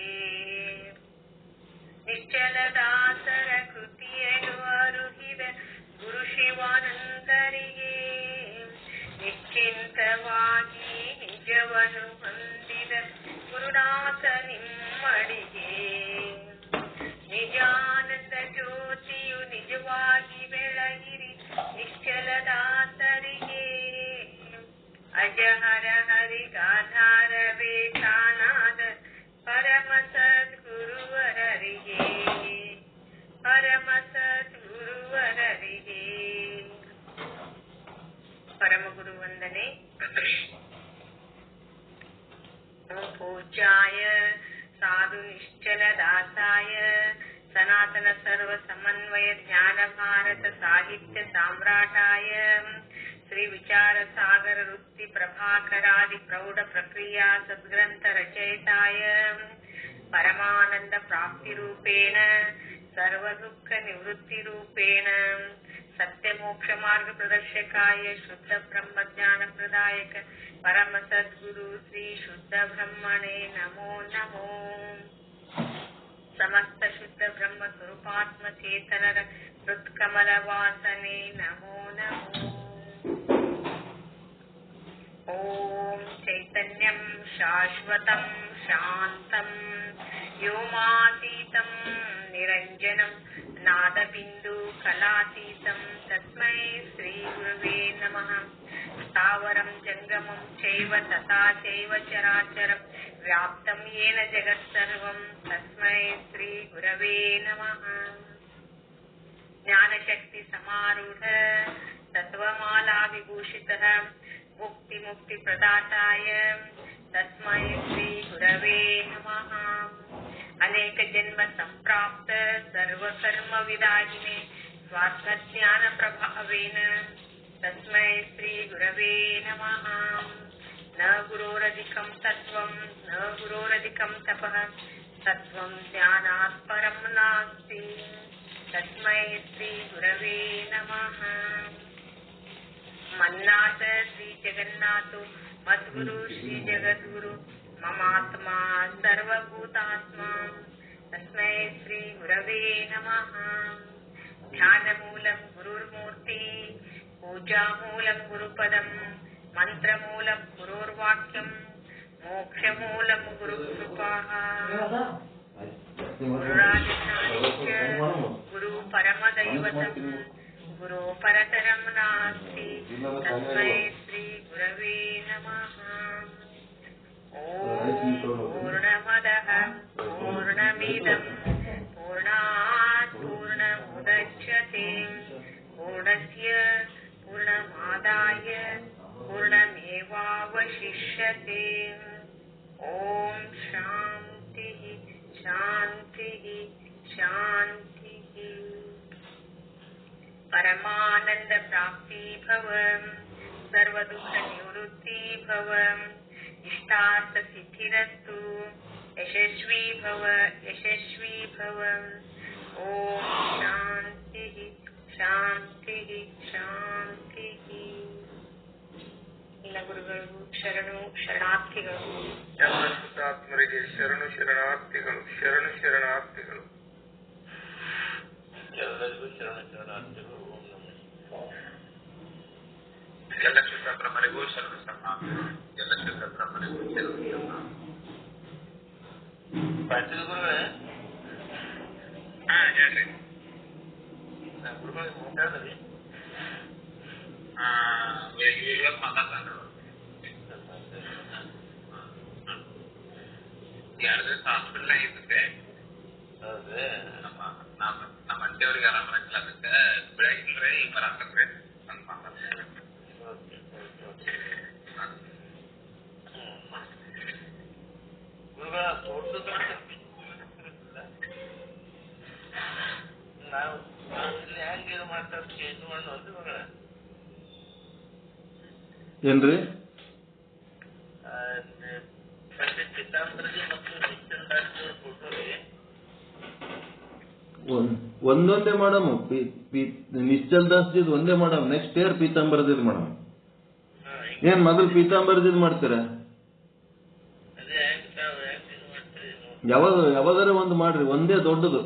ನಿಶ್ಚಲದಾಸರ ಕೃತಿಯನ್ನು ಅರುಹಿದ ಗುರು ಶಿವಾನಂದರಿಗೆ, ನಿಶ್ಚಿಂತವಾಗಿ ನಿಜವನ್ನು ಹೊಂದಿದ ಗುರುನಾಥ ನಿಮ್ಮಡಿಗೆ, ನಿಜಾನಂದ ಜ್ಯೋತಿಯು ನಿಜವಾಗಿ ಬೆಳಗಿರಿ ನಿಶ್ಚಲದಾಸರಿಗೆ, ಅಜಹರ ಹರಿಗಾಧಾರವೇ ತಾನಾದ ಪರಮ ಸದ್ಗುರುವರರಿಗೆ, ಪರಮ ಸದ್ಗುರುವರರಿಗೆ. ಪರಮಗುರು ವಂದನೆ. ಪೂಜ್ಯಾಯ ಸಾಧು ನಿಶ್ಚಲದಾಸಾಯ ಸನಾತನ ಸರ್ವ ಸಮನ್ವಯ ಜ್ಞಾನ ಭಾರತ ಸಾಹಿತ್ಯ ಸಾಮ್ರಾಟಾಯ ಶ್ರೀ ವಿಚಾರ ಸಾಗರ ವೃತ್ತಿ ಪ್ರಭಾಕರಾದಿ ಪ್ರೌಢ ಪ್ರಕ್ರಿಯಾ ಸದ್ಗ್ರಂಥ ರಚಯಿತಾಯ ಪರಮಾನಂದ ಪ್ರಾಪ್ತಿ ರೂಪೇಣ ಸರ್ವ ದುಃಖ ನಿವೃತ್ತಿ ರೂಪೇಣ ಸತ್ಯ ಮೋಕ್ಷ ಮಾರ್ಗ ಪ್ರದರ್ಶಕಾಯ ಶುದ್ಧ ಬ್ರಹ್ಮ ಜ್ಞಾನ ಪ್ರದಾಯಕ ಪರಮ ಸದ್ಗುರು ಶ್ರೀ ಶುದ್ಧ ಬ್ರಹ್ಮಣೇ ನಮೋ ನಮೋ. ಸಮಸ್ತ ಶುದ್ಧ ಬ್ರಹ್ಮ ಸ್ವರೂಪಾತ್ಮ ಚೇತನರ ಹೃತ್ಕಮಲ ವಾಸನೆ ನಮೋ ನಮೋ. ಓಂ ಚೈತನ್ಯಂ ಶಾಶ್ವತಂ ಶಾಂತಂ ವ್ಯೋಮಾತೀತಂ ನಿರಂಜನಂ ನಾದಬಿಂದು ಕಲಾತೀತಂ ತಸ್ಮೈ ಶ್ರೀ ಗುರುವೇ ನಮಃ. ಸ್ಥಾವರಂ ಜಂಗಮಂ ಚೈವ ತಥಾ ಚೈವ ಚರಾಚರಂ ವ್ಯಾಪ್ತಂ ಯೇನ ಜಗತ್ಸರ್ವಂ ತಸ್ಮೈ ಶ್ರೀ ಗುರವೇ ನಮಃ. ಜ್ಞಾನಶಕ್ತಿ ಸಮಾರೂಢ ತತ್ವಮಾಲಾ ವಿಭೂಷಿತಃ ಮುಕ್ತಿ ಮುಕ್ತಿ ಪ್ರದಾತಾಯ ತಸ್ಮೈ ಶ್ರೀ ಗುರವೇ ನಮಃ. ಅನೇಕ ಜನ್ಮ ಸಂಪ್ರಾಪ್ತ ಸರ್ವಕರ್ಮ ವಿದಾಯಿನೇ ಸ್ವಾತ್ಮಜ್ಞಾನ ಪ್ರಭಾವೇನ ತಸ್ಮೈ ಶ್ರೀ ಗುರವೇ ನಮಃ. ನ ಗುರೋರಧಿಕಂ ತತ್ವಂ ನ ಗುರೋರಧಿಕಂ ತಪಃ ತತ್ವಂ ಜ್ಞಾನಾತ್ ಪರಂ ನಾಸ್ತಿ ತಸ್ಮೈ ಶ್ರೀ ಗುರವೇ ನಮಃ. ಮನ್ನಾಥ ಶ್ರೀ ಜಗನ್ನಾಥೋ ಮದ್ಗುರು ಶ್ರೀ ಜಗದ್ಗುರು ಮಮಾತ್ಮ ಸರ್ವಭೂತಾತ್ಮ ತಸ್ಮೈ ಶ್ರೀ ಗುರವೇ ನಮಃ. ಧ್ಯಾನಮೂಲಂ ಗುರುರ್ಮೂರ್ತಿ ಪೂಜಾಮೂಲಂ ಗುರುಪದಂ ಮಂತ್ರಮೂಲಂ ಗುರುರ್ವಾಕ್ಯಂ ಮೋಕ್ಷಮೂಲಂ ಗುರುಕೃಪಾಃ. ಗುರುರಾಜಜ್ಞಾನಿಶ್ಚ ಗುರು ಪರಮದೈವತಂ ಗುರು ಪರತರಂ ನಾಸ್ತಿ ತಸ್ಮೈ ಶ್ರೀ ಗುರವೇ ನಮಃ. ಓಂ ಪೂರ್ಣಮದಃ ಪೂರ್ಣಮಿದಂ ಪೂರ್ಣಾತ್ ಪೂರ್ಣಮುದಚ್ಯತೆ ಪೂರ್ಣಸ್ಯ ಪೂರ್ಣಮಾದಾಯ ಪೂರ್ಣಮೇವಾವಶಿಷ್ಯತೆ. ಓಂ ಶಾಂತಿ ಶಾಂತಿ ಶಾಂತಿ. ಪರಮಾನಂದ ಪ್ರಾಪ್ತಿ ಭವ ಸರ್ವದುಃಖ ನಿವೃತ್ತಿ ಭವ ಇಷ್ಟಾರ್ಥ ಸಿದ್ಧಿರಸ್ತು ಯಶಸ್ವಿ ಭವ ಯಶಸ್ವಿ ಭವ. ಓಂ ಶಾಂತಿ ಶಾಂತಿ ಶಾಂತಿ. ಎಲ್ಲ ಗುರುಗಳಿಗೂ ಶರಣು ಶರಣಾರ್ಥಿಗಳು. ಎಲ್ಲ ಶುದ್ಧಾತ್ಮರಿಗೆ ಶರಣು ಶರಣಾರ್ಥಿಗಳು ಶರಣು ಶರಣಾರ್ಥಿಗಳು. ಎಲ್ಲರಿಗೂ ಶರಣ ಶರಣಾರ್ಥಿಗಳು. ಓಂ ನಮಃ. ಎಲ್ಲ ಶುದ್ಧ ಬ್ರಹ್ಮರಿಗೂ ಶರಣು ಶರಣಾರ್ಥಿಗಳು. ಎಲ್ಲ ಶುದ್ಧ ಬ್ರಹ್ಮರಿಗೂ ಶರಣು ಶರಣಾರ್ಥಿಗಳು. ಪಾಟೀಲ್ ಗುರುಗಳೇ, ಹೇಳ್ರಿ. ಗುರುಗಳಿಗೆ ಮಾತಾಡಿದ್ರಿ? ಇವಾಗ ಮಾತಾಡ್ತಾನೆ. 2 ದಿವಸ ಹಾಸ್ಪಿಟಲ್ ಆಗಿರುತ್ತೆ. ಹೌದ್ರಿ? ನಮ್ಮ ಅಂಟಿಯವ್ರಿಗೆ ಆರಾಮಾಗಿಲ್ಲ, ಅದಕ್ಕೆ ಬೆಳಗಿಲ್ರಿ ಈಗ ಬರಾಕತ್ರಿ ಅಂತ ಮಾತಾಡ್ತಾರೆ. ಗುರುಗಳ ದೊಡ್ಡ ನಾವು ಇಲ್ಲಿ ಹೆಂಗೆ ಮಾತಾಡ್ತೀವಿ ಇದು ಮಾಡೋದು ಗುರುಗಳ? ಏನ್ರಿ? ಪಂಡಿತ್ ಪೀತಾಂಬರಜಿ ಮತ್ತು ನಿಶ್ಚಲ್ ಡಾಕ್ಟರ್ ಫೋಟೋ ರೀ. ಒಂದೊಂದೇ ಮಾಡಮ್. ನಿಶ್ಚಲ್ ದಾಸ್ಜಿದ್ ಒಂದೇ ಮಾಡಮ್. ನೆಕ್ಸ್ಟ್ ಇಯರ್ ಪೀತಾಂಬರದಿದ್ ಮಾಡಮ್. ಏನ್ ಮೊದಲು ಪೀತಾಂಬರದಿದ್ ಮಾಡ್ತೀರಾ? ಅದೇ ಹೆಂಗ್ ತಾವು ಹೆಂಗ್ ಇದು ಮಾಡ್ತೀರಿ? ಯಾವ್ದಾರ ಒಂದು ಮಾಡ್ರಿ, ಒಂದೇ ದೊಡ್ಡದು,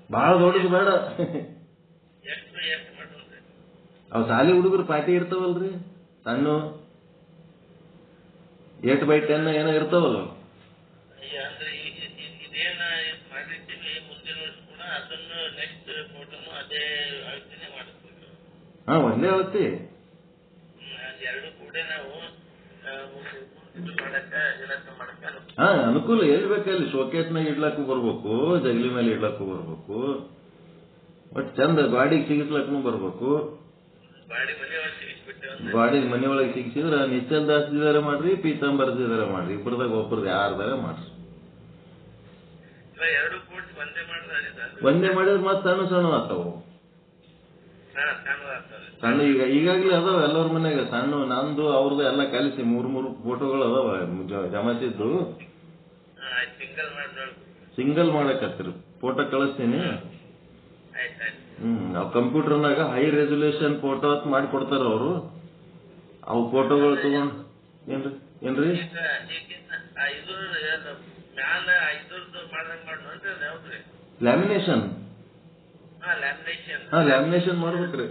ಬಹಳ ದೊಡ್ಡದು ಬೇಡ. ಎಷ್ಟು ಮಾಡೋದ್ರಿ? ಅವ್ ಸಾಲಿ ಹುಡುಗರು ಪಾರ್ಟಿ ಇರ್ತಾವಲ್ರಿ, ಸಣ್ಣ 8x10 ಏನೋ ಇರ್ತಾವಲ್ಲ. ಅಂದ್ರೆ ಇದೇನ ಮಾಡಿರ್ತೀವಿ ಮುಂದಿನ ವರ್ಷ ಕೂಡ ಅದನ್ನು ನೆಕ್ಸ್ಟ್ ಫೋಟೋನು ಅದೇ ಅಳತೆನೆ ಮಾಡಿಸ್ತೀವಿ. ಹಾ, ಒಂದೇ ಅವತ್ತಿ ಎರಡು ಕೂಡ ನಾವು ಮಾಡಕ್ಕ ಇಲಾಖೆ ಮಾಡಕ್ಕ ಹಾ ಅನುಕೂಲ. ಎಲ್ಲಿ ಬೇಕಲ್ಲಿ ಶೋಕೇಸ್ನಾಗ ಇಡ್ಲಕ್ಕೂ ಬರ್ಬೇಕು, ಜಗಲಿ ಮೇಲೆ ಇಡ್ಲಕ್ಕೂ ಬರ್ಬೇಕು, ಬಟ್ ಚಂದ ಗಾಡಿಗೆ ಸಿಗಿಸ್ಲಕ್ಕೂ ಬರ್ಬೇಕು. ಬಾಡಿ ಮನೆ ಒಳಗೆ ಸಿಗಿಸ್ಬಿಟ್ಟೆ ಗಾಡಿಗೆ ಮನೆಯೊಳಗೆ ಸಿಗಿಸಿದ್ರ ನಿಶ್ಚಲ್ ದಾಸ್ದಿದಾರ ಮಾಡ್ರಿ, ಪೀತಾಂಬರದಿದಾರ ಮಾಡ್ರಿ, ಇಬ್ಬರದಾಗ ಒಬ್ಬರದ್ದು ಯಾರ್ದಾರ ಮಾಡ್ರಿ. ಎರಡು ಕೂಡಿ ಒಂದೇ ಮಾಡಿದ್ರೆ ಒಂದೇ ಮಾಡಿದ್ರೆ ಮತ್ತೆ ಸಣ್ಣ ಸಣ್ಣ ಆಗ್ತಾವ. ಸಣ್ಣ ಈಗಾಗ್ಲೇ ಅದಾವ ಎಲ್ಲರ ಮನ್ಯಾಗ ಸಣ್ಣ. ನಂದು ಅವ್ರದ್ದು ಎಲ್ಲ ಕಲಿಸಿ 3 ಫೋಟೋಗಳು ಅದಾವ ಜಮಾಸಿದ್ದು. ಸಿಂಗಲ್ ಮಾಡಕತ್ತೀರಿ, ಫೋಟೋ ಕಳಿಸ್ತೀನಿ. ನಾವು ಕಂಪ್ಯೂಟರ್ನಾಗ ಹೈ ರೆಸಲ್ಯೂಷನ್ ಫೋಟೋ ಅಂತ ಮಾಡಿ ಕೊಡ್ತಾರ ಅವರು. ಅವು ಫೋಟೋಗಳು ತಗೊಂಡ್ ಏನ್ರಿ ಲ್ಯಾಮಿನೇಷನ್. ಹಾ, ಲ್ಯಾಮಿನೇಷನ್ ಮಾಡ್ಬೇಕ್ರಿ.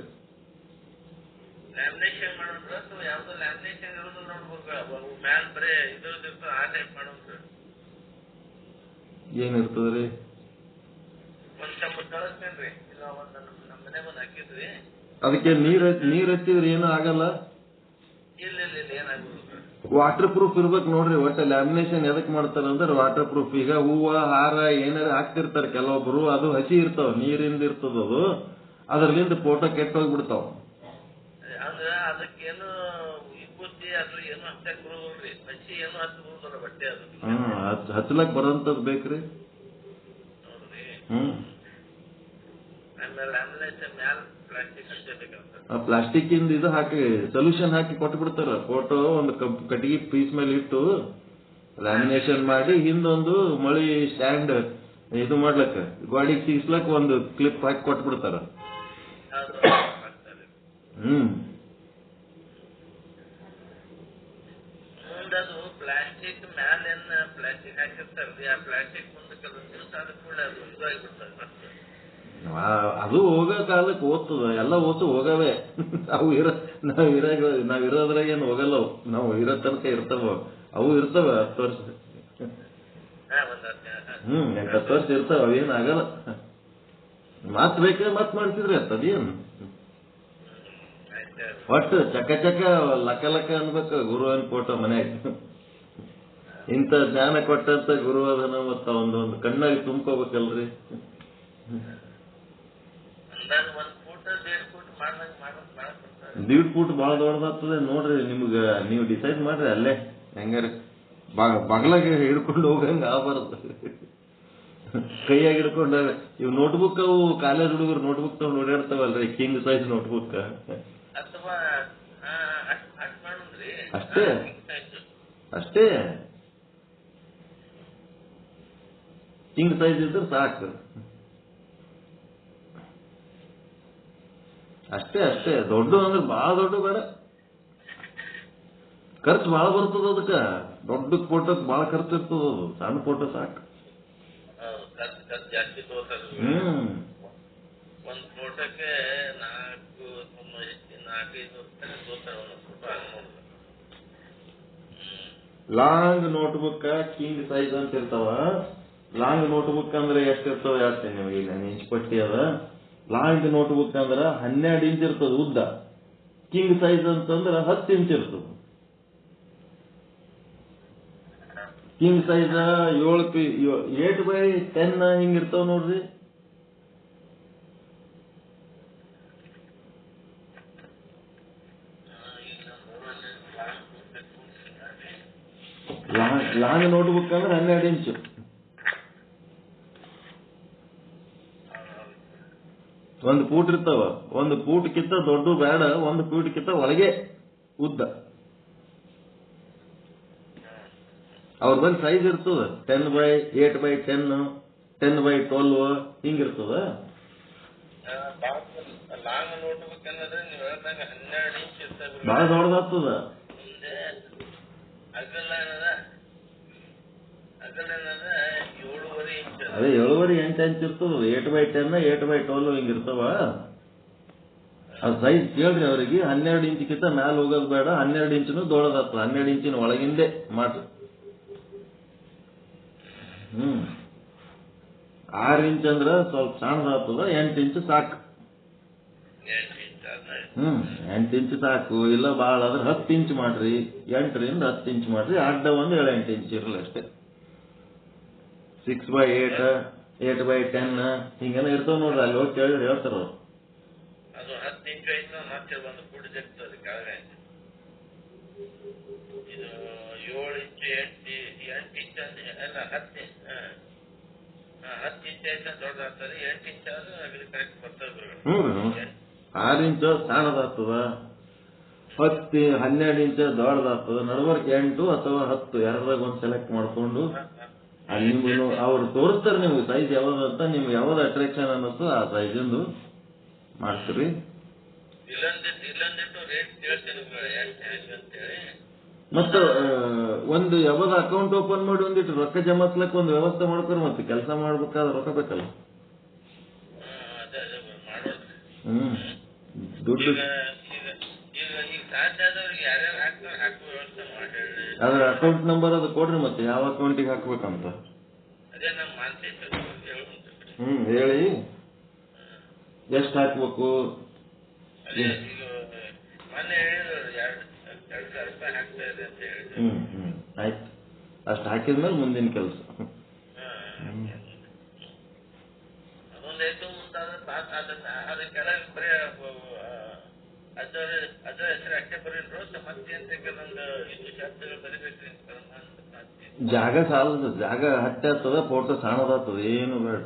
ಲ್ಯಾಮಿನೇಷನ್ ಮಾಡೋದ್ರ ಅಥವಾ ಯಾವ್ದು ಲ್ಯಾಮಿನೇಷನ್ ಇರೋದು ನೋಡ್ಬೇಕು. ಮ್ಯಾಲ್ ಬರೇ ಇದ್ರದ್ದು ಆ ಟೈಪ್ ಮಾಡೋದು. ಏನಿರ್ತದ್ರಿ? ಒಂದ್ ಸ್ವಲ್ಪ ಕಳಿಸ್ತೇನ್ರಿ. ಇಲ್ಲ ಒಂದ್ ನಮ್ಮ ಮನೆ ಬಂದ್ ಹಾಕಿದ್ವಿ. ಅದಕ್ಕೆ ನೀರ್ ಹಚ್ಚಿದ್ರೆ ಏನೂ ಆಗಲ್ಲ. ಇಲ್ಲ ಏನಾಗುದು. ವಾಟರ್ ಪ್ರೂಫ್ ಇರ್ಬೇಕು ನೋಡ್ರಿ. ಒಟ್ಟ ಲ್ಯಾಮಿನೇಷನ್ ಎದಕ್ ಮಾಡ್ತಾರ ಅಂದ್ರೆ ವಾಟರ್ ಪ್ರೂಫ್. ಈಗ ಹೂವ ಹಾರ ಏನಾರ ಹಾಕ್ತಿರ್ತಾರ ಕೆಲವೊಬ್ರು, ಅದು ಹಸಿ ಇರ್ತಾವ, ನೀರಿಂದ ಇರ್ತದ ಅದರ್ಲಿಂದ ಫೋಟೋ ಕೆಟ್ಟೋಗ್ಬಿಡ್ತಾವ. ಅಂದ್ರ ಅದಕ್ಕೇನು ವಿಭೂತಿ ಅದ್ರ ಏನು ಹಚ್ಚಕ್ ಬರೋದ್ರಿ, ಹಚ್ಚಿ ಏನು ಹಚ್ಚಬಹುದಲ್ಲ ಬಟ್ಟೆ ಅದು. ಹಚ್ಚಲಕ್ ಬರೋಂಥದ್ ಬೇಕ್ರಿ. ಆಮೇಲೆ ಲ್ಯಾಮಿನೇಷನ್ ಮ್ಯಾಲ ಪ್ಲಾಸ್ಟಿಕ್ ಹಚ್ಚಬೇಕಂತ. ಆ ಪ್ಲಾಸ್ಟಿಕ್ ಇಂದ ಇದು ಹಾಕಿ ಸೊಲ್ಯೂಷನ್ ಹಾಕಿ ಕೊಟ್ಟು ಬಿಡ್ತಾರ. ಫೋಟೋ ಒಂದು ಕಟ್ಟಿಗೆ ಪೀಸ್ ಮೇಲೆ ಇಟ್ಟು ಲ್ಯಾಮಿನೇಷನ್ ಮಾಡಿ ಹಿಂದೊಂದು ಮಳಿ ಸ್ಟ್ಯಾಂಡ್ ಇದು ಮಾಡ್ಲಕ್ಕ ಗಾಡಿಗೆ ಸಿಗಿಸ್ಲಕ್ ಒಂದು ಕ್ಲಿಪ್ ಹಾಕಿ ಕೊಟ್ಟು ಬಿಡ್ತಾರ. ಮುಂದದು ಪ್ಲಾಸ್ಟಿಕ್ ಮ್ಯಾಲೇನ್ ಪ್ಲಾಸ್ಟಿಕ್ ಹಾಕಿರ್ತಾರಲ್ರಿ, ಆ ಪ್ಲಾಸ್ಟಿಕ್ ಮುಂದೆ ಕೆಲವು ದಿವಸ ಆದ ಕೂಡ ಅದು ಇದಾಗಿಬಿಡ್ತದೆ ಮತ್ತೆ. ಅದು ಹೋಗೋ ಕಾಲಕ್ಕೆ ಓದ್ತದ, ಎಲ್ಲ ಓದ್ತು ಹೋಗವೆ. ಅವು ನಾವಿರೋದ್ರಾಗ ಏನು ಹೋಗಲ್ಲ. ನಾವು ಇರೋ ತನಕ ಇರ್ತಾವ, ಅವು ಇರ್ತಾವ 10 ವರ್ಷ 10 ವರ್ಷ ಇರ್ತಾವ, ಅವೇನು ಆಗಲ್ಲ. ಮಾತ್ ಬೇಕಾದ್ರೆ ಮಾತ್ ಮಾಡ್ತಿದ್ರಿ ಅದೇನು ಒಟ್ಟು ಚಕ ಚಕ ಲಕ ಲಕ ಅನ್ಬೇಕ ಗುರುವನ್ ಫೋಟೋ ಮನ್ಯಾಗ. ಇಂಥ ಜ್ಞಾನ ಕೊಟ್ಟಂತ ಗುರು ಅದನ್ನ ಮತ್ತ ಒಂದೊಂದು ಕಣ್ಣಾಗಿ ತುಂಬ್ಕೋಬೇಕಲ್ರಿ. 1.5 ಫೂಟ್ ಬಾಳ ದೊಡ್ಡದಾಗ್ತದೆ ನೋಡ್ರಿ. ನಿಮ್ಗ ನೀವು ಡಿಸೈಡ್ ಮಾಡ್ರಿ ಅಲ್ಲೇ ಹೆಂಗಾರ ಬಗಲಾಗ ಹಿಡ್ಕೊಂಡು ಹೋಗಂಗ ಆಗಬಾರದು. ಕೈಯಾಗಿ ಹಿಡ್ಕೊಂಡ ಇವ್ ನೋಟ್ಬುಕ್, ಅವು ಕಾಲೇಜ್ ಹುಡುಗರು ನೋಟ್ಬುಕ್ ತಗೊಂಡು ಓಡಾಡ್ತಾವಲ್ರಿ, ಕಿಂಗ್ ಸೈಜ್ ನೋಟ್ಬುಕ್. ಅಷ್ಟೇ ಅಷ್ಟೇ ಕಿಂಗ್ ಸೈಜ್ ಇದ್ರೆ ಸಾಕು. ಅಷ್ಟೇ ಅಷ್ಟೇ. ದೊಡ್ಡ ಅಂದ್ರೆ ಬಹಳ ದೊಡ್ಡ ಬೇಡ, ಖರ್ಚು ಬಹಳ ಬರ್ತದ. ಅದಕ್ಕ ದೊಡ್ಡ ಫೋಟೋಕ್ ಬಹಳ ಖರ್ಚು ಇರ್ತದ. ಅದು ಸಣ್ಣ ಫೋಟೋ ಸಾಕು. ಒಂದ್ ಫೋಟೋಕ್ಕೆ 4-5 ರೂಪಾಯಿ ತೋತಾರ. ಲಾಂಗ್ ನೋಟ್ಬುಕ್ ಕಿಂಗ್ ಸೈಜ್ ಅಂತ ಇರ್ತಾವ. ಲಾಂಗ್ ನೋಟ್ಬುಕ್ ಅಂದ್ರೆ ಎಷ್ಟಿರ್ತವ ಹೇಳ್ತೇನೆ ನಿಮಗೆ. ಈಗ ಇಂಚ್ ಪಟ್ಟಿ ಅದ. ಲಾಂಗ್ ನೋಟ್ಬುಕ್ ಅಂದ್ರೆ 12 ಇಂಚ್ ಇರ್ತದ ಉದ್ದ. ಕಿಂಗ್ ಸೈಜ್ ಅಂತಂದ್ರೆ 10 ಇಂಚ್ ಇರ್ತದ. ಕಿಂಗ್ ಸೈಜ್ 8x10 ಹಿಂಗಿರ್ತಾವ ನೋಡ್ರಿ. ಲಾಂಗ್ ನೋಟ್ಬುಕ್ ಅಂದ್ರೆ 12 ಇಂಚು. ಒಂದು ಫೂಟ್ ಇರ್ತಾವ. ಒಂದು ಫೂಟ್ಕಿಂತ ದೊಡ್ಡ ಬೇಡ, ಒಂದು ಫೂಟ್ಕಿಂತ ಒಳಗೆ ಉದ್ದ. ಅವ್ರ ಬಂದ್ ಸೈಜ್ ಇರ್ತದ 10x8x10, 10x12 ಹಿಂಗಿರ್ತದ. ಲಾಂಗ್ ನೋಟ್ಬುಕ್ ಅನ್ನೋದ್ರೆ ನೀವು ಹೇಳ್ದಂಗ 12 ಇಂಚ್ ಇರ್ತದೆ, ಬಹಳ ದೊಡ್ಡದಾಗ್ತದ. ಅದೇ 7.5-8 ಇಂಚ್ ಇರ್ತದ. 8x10, 8x12 ಹಿಂಗಿರ್ತಾವ. ಅದು ಸೈಜ್ ಕೇಳ್ರಿ ಅವ್ರಿಗೆ. 12 ಇಂಚಿಗಿಂತ ಮ್ಯಾಲ ಹೋಗೋದು ಬೇಡ, 12 ಇಂಚನು ದೊಡ್ಡದಾಗ್ತದ. 12 ಇಂಚಿನ ಒಳಗಿಂದೆ ಮಾಡ್ರಿ. 6 ಇಂಚ್ ಅಂದ್ರ ಸ್ವಲ್ಪ ಸಣ್ಣದಾಗ್ತದ. 8 ಇಂಚ್ ಸಾಕು. 8 ಇಂಚ್ ಸಾಕು. ಇಲ್ಲ ಬಾಳ ಆದ್ರೆ 10 ಇಂಚ್ ಮಾಡ್ರಿ. 8ರಿಂದ 10 ಇಂಚ್ ಮಾಡ್ರಿ. ಅಡ್ಡ ಒಂದು 7-8 ಇಂಚ್ ಇರಲ್ಲ ಅಷ್ಟೇ. 6x8, 8x10 ಹಿಂಗೆಲ್ಲ ಇರ್ತಾವ ನೋಡ್ರಿ. ಅಲ್ಲಿ ಹೋಗಿ ಕೇಳಿದ್ರೆ ಹೇಳ್ತಾರ ಅವ್ರು. ಅದು 10 ಇಂಚ್ ಐತೆ ಮತ್ತೆ ಒಂದು ಫುಡ್ ಇರ್ತದೆ ಕೆಳಗೆ. ಇದು 7 ಇಂಚ್ 8 ಇಂಚ್ ಅಂದ್ರೆ ಎಲ್ಲ 10 ಇಂಚ್ ಐತೆ ದೊಡ್ಡದಾಗ್ತದೆ. 8 ಇಂಚ್ ಆದ್ರೆ ಅಗಲಿ ಕರೆಕ್ಟ್ ಬರ್ತದೆ. 6 ಇಂಚ್ ಸಣ್ಣದಾಗ್ತದ. 12 ಇಂಚ್ ದೊಡ್ಡದಾಗ್ತದ. ನಡುವರ್ಕ್ 8 ಅಥವಾ 10 ಎರಡರಾಗ ಒಂದು ಸೆಲೆಕ್ಟ್ ಮಾಡ್ಕೊಂಡು ಅಲ್ಲಿ ನಿಮ್ಗೆ ಅವ್ರು ತೋರಿಸ್ತಾರೆ ನಿಮ್ಗೆ ಸೈಜ್ ಯಾವ್ದಂತ. ನಿಮ್ಗೆ ಯಾವ್ದು ಅಟ್ರಾಕ್ಷನ್ ಅನ್ನಿಸ್ತೋ ಆ ಸೈಜ್ ಮಾಡ್ತೀರಿ. ಮತ್ತ ಒಂದು ಯಾವ್ದು ಅಕೌಂಟ್ ಓಪನ್ ಮಾಡಿ ಒಂದಿಟ್ಟು ರೊಕ್ಕ ಜಮಾಸ್ಲಕ್ ಒಂದು ವ್ಯವಸ್ಥೆ ಮಾಡ್ತಾರೆ. ಮತ್ತೆ ಕೆಲಸ ಮಾಡ್ಬೇಕಾದ್ರೆ ರೊಕ್ಕ ಬೇಕಲ್ಲ. ದುಡ್ಡು ಅದ್ರ ಅಕೌಂಟ್ ನಂಬರ್ ಅದು ಕೊಡ್ರಿ. ಮತ್ತೆ ಯಾವ ಅಕೌಂಟಿಗೆ ಹಾಕ್ಬೇಕಂತ ಹೇಳಿ. ಎಷ್ಟು ಹಾಕ್ಬೇಕು? ಆಯ್ತು. ಅಷ್ಟು ಹಾಕಿದ್ಮೇಲೆ ಮುಂದಿನ ಕೆಲಸ. ಜಾಗ ಸಾಲದ. ಜಾಗ ಹತ್ತೆ ಆಗ್ತದ, ಫೋಟೋ ಸಣ್ಣದಾಗ್ತದ, ಏನು ಬೇಡ.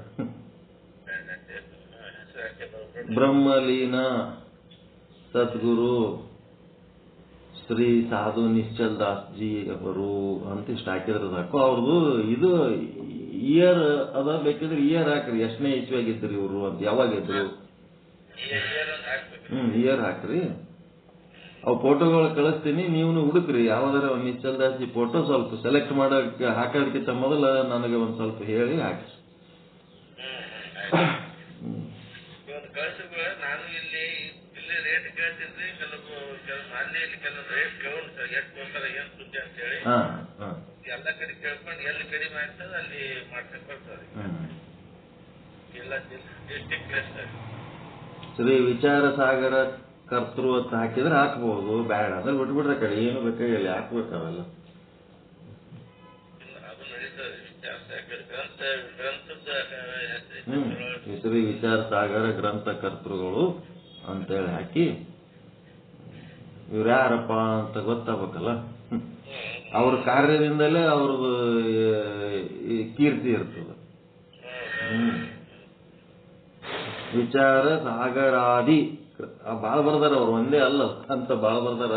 ಬ್ರಹ್ಮಲೀನ ಸದ್ಗುರು ಶ್ರೀ ಸಾಧು ನಿಶ್ಚಲ್ ದಾಸ್ ಜಿ ಅವರು ಅಂತ ಇಷ್ಟ ಹಾಕಿದ್ರೆ ಸಾಕು. ಅವ್ರದ್ದು ಇದು ಇಯರ್ ಅದ, ಬೇಕಿದ್ರೆ ಇಯರ್ ಹಾಕ್ರಿ, ಎಷ್ಟನೇ ಇಸ್ವಿಯಾಗಿದ್ರಿ ಇವರು ಅಂತ, ಯಾವಾಗಿದ್ರು ಇಯರ್ ಹಾಕ್ರಿ. ಅವು ಫೋಟೋಗಳು ಕಳಿಸ್ತೀನಿ, ನೀವು ಹುಡುಕ್ರಿ ಯಾವ್ದಾರ ಒಂದು ನಿಶ್ಚಲ್ ದಾಸ್ ಜಿ ಫೋಟೋ ಸ್ವಲ್ಪ ಸೆಲೆಕ್ಟ್ ಮಾಡೋಕೆ ಹಾಕೋದಕ್ಕಿಂತ ಮೊದಲ ನನಗೆ ಒಂದ್ ಸ್ವಲ್ಪ ಹೇಳಿ ಹಾಕಿ. ನಾನು ಇಲ್ಲಿ ರೇಟ್ ಕೇಳ್ತಿದ್ರಿ, ಕೆಲವು ಅಲ್ಲಿ ಕೆಲವು ರೇಟ್ ಕೇಳೋಣ ಸರ್, ಎಷ್ಟು ಹೋಗ್ತಾರೆ ಏನ್ ಸುದ್ದಿ ಅಂತ ಹೇಳಿ ಎಲ್ಲ ಕಡೆ ಕೇಳ್ಕೊಂಡು ಎಲ್ಲಿ ಕಡಿಮೆ ಆಗ್ತದೆ ಅಲ್ಲಿ ಮಾಡ್ಕೊಂಡು ಬರ್ತಾರೆ. ಎಲ್ಲ ಡಿಸ್ಟಿಕ್ ಪ್ಲೇಸ್ ಶ್ರೀ ವಿಚಾರ ಸಾಗರ ಕರ್ತೃ ಅಂತ ಹಾಕಿದ್ರೆ ಹಾಕ್ಬಹುದು, ಬ್ಯಾಡ ಅಂದ್ರೆ ಬಿಟ್ಬಿಟ್ರೆ ಕಡೆ ಏನು ಬೇಕಾಗಿಲ್ಲ, ಹಾಕ್ಬೇಕಾವಲ್ಲ. ಅದು ನಡೀತದೆ. ವಿಚಾರ ಸಾಗರ ಗ್ರಂಥದ ಶ್ರೀ ವಿಚಾರ ಸಾಗರ ಗ್ರಂಥ ಕರ್ತೃಗಳು ಅಂತೇಳಿ ಹಾಕಿ, ಇವ್ರು ಯಾರಪ್ಪ ಅಂತ ಗೊತ್ತಾಗಬೇಕಲ್ಲ. ಅವ್ರ ಕಾರ್ಯದಿಂದಲೇ ಅವ್ರದ್ದು ಕೀರ್ತಿ ಇರ್ತದೆ. ವಿಚಾರ ಸಾಗರಾದಿ ಬಾಳ ಬರ್ದಾರ ಅವ್ರು, ಒಂದೇ ಅಲ್ಲ ಅಂತ ಬಾಳ ಬರ್ದಾರ.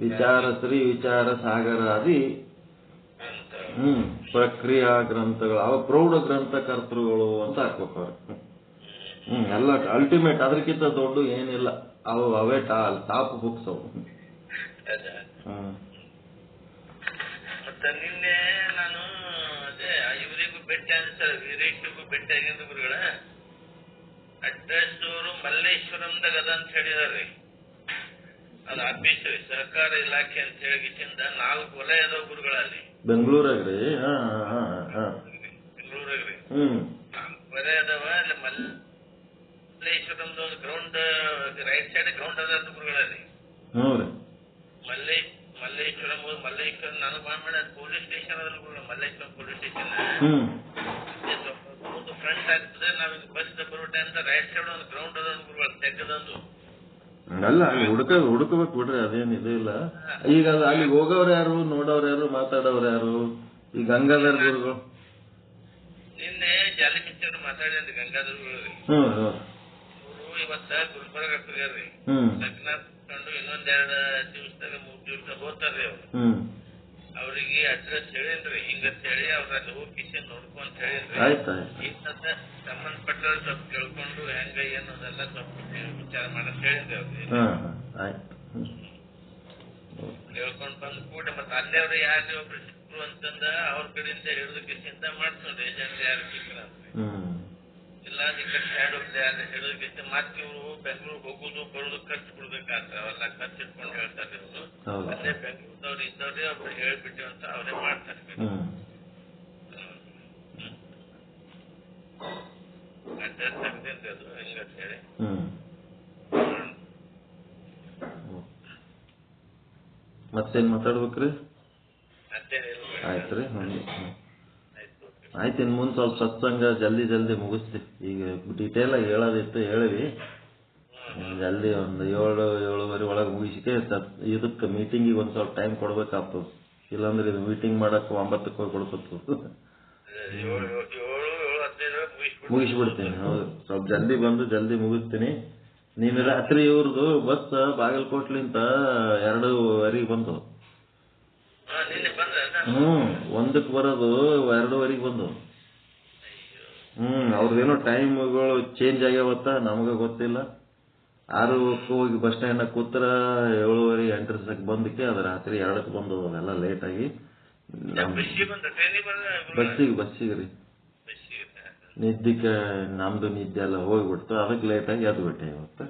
ವಿಚಾರ ಶ್ರೀ ವಿಚಾರ ಸಾಗರಾದಿ ಪ್ರಕ್ರಿಯಾ ಗ್ರಂಥಗಳು, ಅವ ಪ್ರೌಢ ಗ್ರಂಥ ಕರ್ತೃಗಳು ಅಂತ ಹಾಕ್ಬೇಕು ಅವ್ರು. ಎಲ್ಲ ಅಲ್ಟಿಮೇಟ್, ಅದಕ್ಕಿಂತ ದೊಡ್ಡ ಏನಿಲ್ಲ, ಅವೇ ಟಾಪ್ ಬುಕ್ಸ್ ಅವು. ಮತ್ತೆ ನಿನ್ನೆ ನಾನು ಅದೇ ಇವರಿಗೂ ಭೇಟಿ ಆದ ಸರ್, ವೀರೇಶಿಗೂ ಭೇಟಿ ಆಗಿದ್ದ ಗುರುಗಳ ಅಡ್ರೆಸ್ ಅವರು ಮಲ್ಲೇಶ್ವರಂದಾಗ ಅದ ಅಂತ ಹೇಳಿದಾರೆ. ಅದು ಆಫೀಸ್ ರೀ, ಸಹಕಾರ ಇಲಾಖೆ ಅಂತ ಹೇಳಿಗಿಂದ 4 ವಲಯದ ಗುರುಗಳಲ್ಲಿ ಬೆಂಗಳೂರಾಗ್ರಿ. ಬೆಂಗಳೂರಾಗ್ರಿ 4 ವಲಯ ಅದಾವ. ಅಲ್ಲಿ ಮಲ್ಲೇಶ್ವರಂದ ಒಂದು ಗ್ರೌಂಡ್ ರೈಟ್ ಸೈಡ್ ಗ್ರೌಂಡ್ ಅದ ಗುರುಗಳಲ್ಲಿ. ಮಲ್ಲೇಶ್ವರಂ ನನಗೆ ಮಾಡಿ ಪೊಲೀಸ್ ಸ್ಟೇಷನ್ ಅದ್ರ ಗುರು, ಮಲ್ಲೇಶ್ವರಂ ಪೊಲೀಸ್ ಸ್ಟೇಷನ್ ಒಂದು ಫ್ರಂಟ್ ಆಗ್ತದೆ. ನಾವೀಗ ಬಸ್ ಬರೋ ಟೈಮ್ ರೈಟ್ ಸೈಡ್ ಒಂದು ಗ್ರೌಂಡ್ ಅದ ಗುರುಗಳು, ತೆಗ್ಗದೊಂದು ಅಲ್ಲ, ಅಲ್ಲಿ ಹುಡುಕಬೇಕು ಬಿಡ್ರಿ, ಅದೇನು ಇದು ಇಲ್ಲ. ಈಗ ಅಲ್ಲಿಗೆ ಹೋಗೋರು ಯಾರು, ನೋಡೋರು ಯಾರು, ಮಾತಾಡೋರು ಯಾರು? ಈ ಗಂಗಾಧರ್ ಗುರುಗಳು ನಿನ್ನೆ ಜಾಲಿಮಿಸ್ಟರ್ ಮಾತಾಡಿದ್ರಿ, ಗಂಗಾಧರ್ ಗುರುಗಳು. ಇವರು ಇವತ್ತ ಗುಲ್ಬರ್ಗ ಹಾಕ್ರಿ, ಲಗ್ನ ಕಂಡು ಇನ್ನೊಂದೆರಡು ದಿವಸದಾಗ 3 ದಿವಸ ಹೋಗ್ತಾರ್ರಿ ಅವ್ರು. ಅವ್ರಿಗೆ ಅಡ್ರೆಸ್ ಹೇಳಿನ್ರಿ, ಹಿಂಗಂತ ಹೇಳಿ ಅವ್ರ ಅಲ್ಲಿ ಹೋಗಿ ಕಿಶನ್ ನೋಡ್ಕೊಂತ ಹೇಳಿನ್ರಿ. ಈಗ ಸಂಬಂಧಪಟ್ಟ ಸ್ವಲ್ಪ ಕೇಳ್ಕೊಂಡು ಹೆಂಗ ಏನು ಅದೆಲ್ಲ ಸ್ವಲ್ಪ ವಿಚಾರ ಮಾಡಕ್ ಹೇಳಿನ್ರಿ ಅವ್ರಿಗೆ. ಹೇಳ್ಕೊಂಡ್ ಬಂದ್ ಕೂಡ ಮತ್ತೆ ಅಲ್ಲೇ ಅವ್ರು ಯಾರು ಒಬ್ರು ಸಿಕ್ರು ಅಂತಂದ ಅವ್ರ ಕಡೆಯಿಂದ ಹಿಡಿದು ಕಿಸಿಂದ ಮಾಡ್ಕೊಂಡ್ರಿ, ಏಜೆಂಟ್ ಯಾರು ಸಿಕ್ಕ್ರ ಅಂದ್ರಿ. ಇಲ್ಲ ಈ ಕಡೆ ಸೈಡ್ ಹೋಗ್ದೆ ಅಲ್ಲಿ ಹಿಡಿದು ಕಿಸಿ ಮತ್ತೆ ಇವ್ರು ಬೆಂಗಳೂರು ಹೋಗುದು ಬರುದು ಖರ್ಚು ಕೊಡ್ಬೇಕಾಗ್ತದೆ, ಅವೆಲ್ಲ ಖರ್ಚು ಇಟ್ಕೊಂಡು ಹೇಳ್ತಾರೆ ಇವ್ರು. ಅಲ್ಲೇ ಬೆಂಗಳೂರದವ್ರು ಇದ್ದವ್ರೆ ಅವ್ರು ಹೇಳ್ಬಿಟ್ಟಿವಿ ಅಂತ ಅವರೇ ಮಾಡ್ತಾರೆ. ಅಡ್ರೆಸ್ ತೆಗ್ದೇನ್ರಿ ಅದು ಹಿಂಗಂತ ಹೇಳಿ. ಮತ್ತೇನ್ ಮಾತಾಡ್ಬೇಕ್ರಿ? ಆಯ್ತ್ರಿ. ಆಯ್ತು, ಇನ್ ಮುಂದೆ ಸ್ವಲ್ಪ ಸತ್ಸಂಗ ಜಲ್ದಿ ಮುಗಿಸ್ತೀವಿ. ಈಗ ಡೀಟೇಲ್ ಆಗಿ ಹೇಳೋದಿತ್ತು ಹೇಳಿವಿ, ಜಲ್ದಿ ಒಂದು 7-7:30 ಒಳಗೆ ಮುಗಿಸಿಕೆ ಇದಕ್ಕೆ ಮೀಟಿಂಗಿಗೆ ಒಂದ್ ಸ್ವಲ್ಪ ಟೈಮ್ ಕೊಡ್ಬೇಕಾಗ್ತದೆ. ಇಲ್ಲಾಂದ್ರೆ ಇದು ಮೀಟಿಂಗ್ ಮಾಡಕ್ 9ಕ್ಕೆ ಹೋಗಿ ಕೊಡ್ಬೇಕು. ಮುಗಿಸ್ಬಿಡ್ತೀನಿ. ಹೌದು, ಸ್ವಲ್ಪ ಜಲ್ದಿ ಬಂದು ಜಲ್ದಿ ಮುಗಿಸ್ತೀನಿ. ನೀನು ರಾತ್ರಿ ಇವ್ರದ್ದು ಬಸ್ ಬಾಗಲಕೋಟ್ಲಿಂದ 2:30 ಬಂದು 1ಕ್ಕೆ ಬರೋದು 2:30 ಬಂದು. ಅವ್ರದ್ದೇನೋ ಟೈಮ್ಗಳು ಚೇಂಜ್ ಆಗ್ಯಾವತ್ತ, ನಮಗ ಗೊತ್ತಿಲ್ಲ. 6ಕ್ಕೆ ಹೋಗಿ ಬಸ್ ಸ್ಟ್ಯಾಂಡ್ ಕೂತ್ರ 7:30 8 ಬಂದಕ್ಕೆ ಅದು ರಾತ್ರಿ 2ಕ್ಕೆ ಬಂದು. ಅದೆಲ್ಲ ಲೇಟ್ ಆಗಿ ಬಸ್ಸಿಗೆ ರೀ ನಿದ್ದಕ್ಕೆ ನಮ್ದು ನಿದ್ದೆ ಎಲ್ಲ ಹೋಗ್ಬಿಡ್ತು. ಅದಕ್ಕೆ ಲೇಟ್ ಆಗಿ ಎದ್ದು ಬಿಟ್ಟೆ ಇವತ್ತು.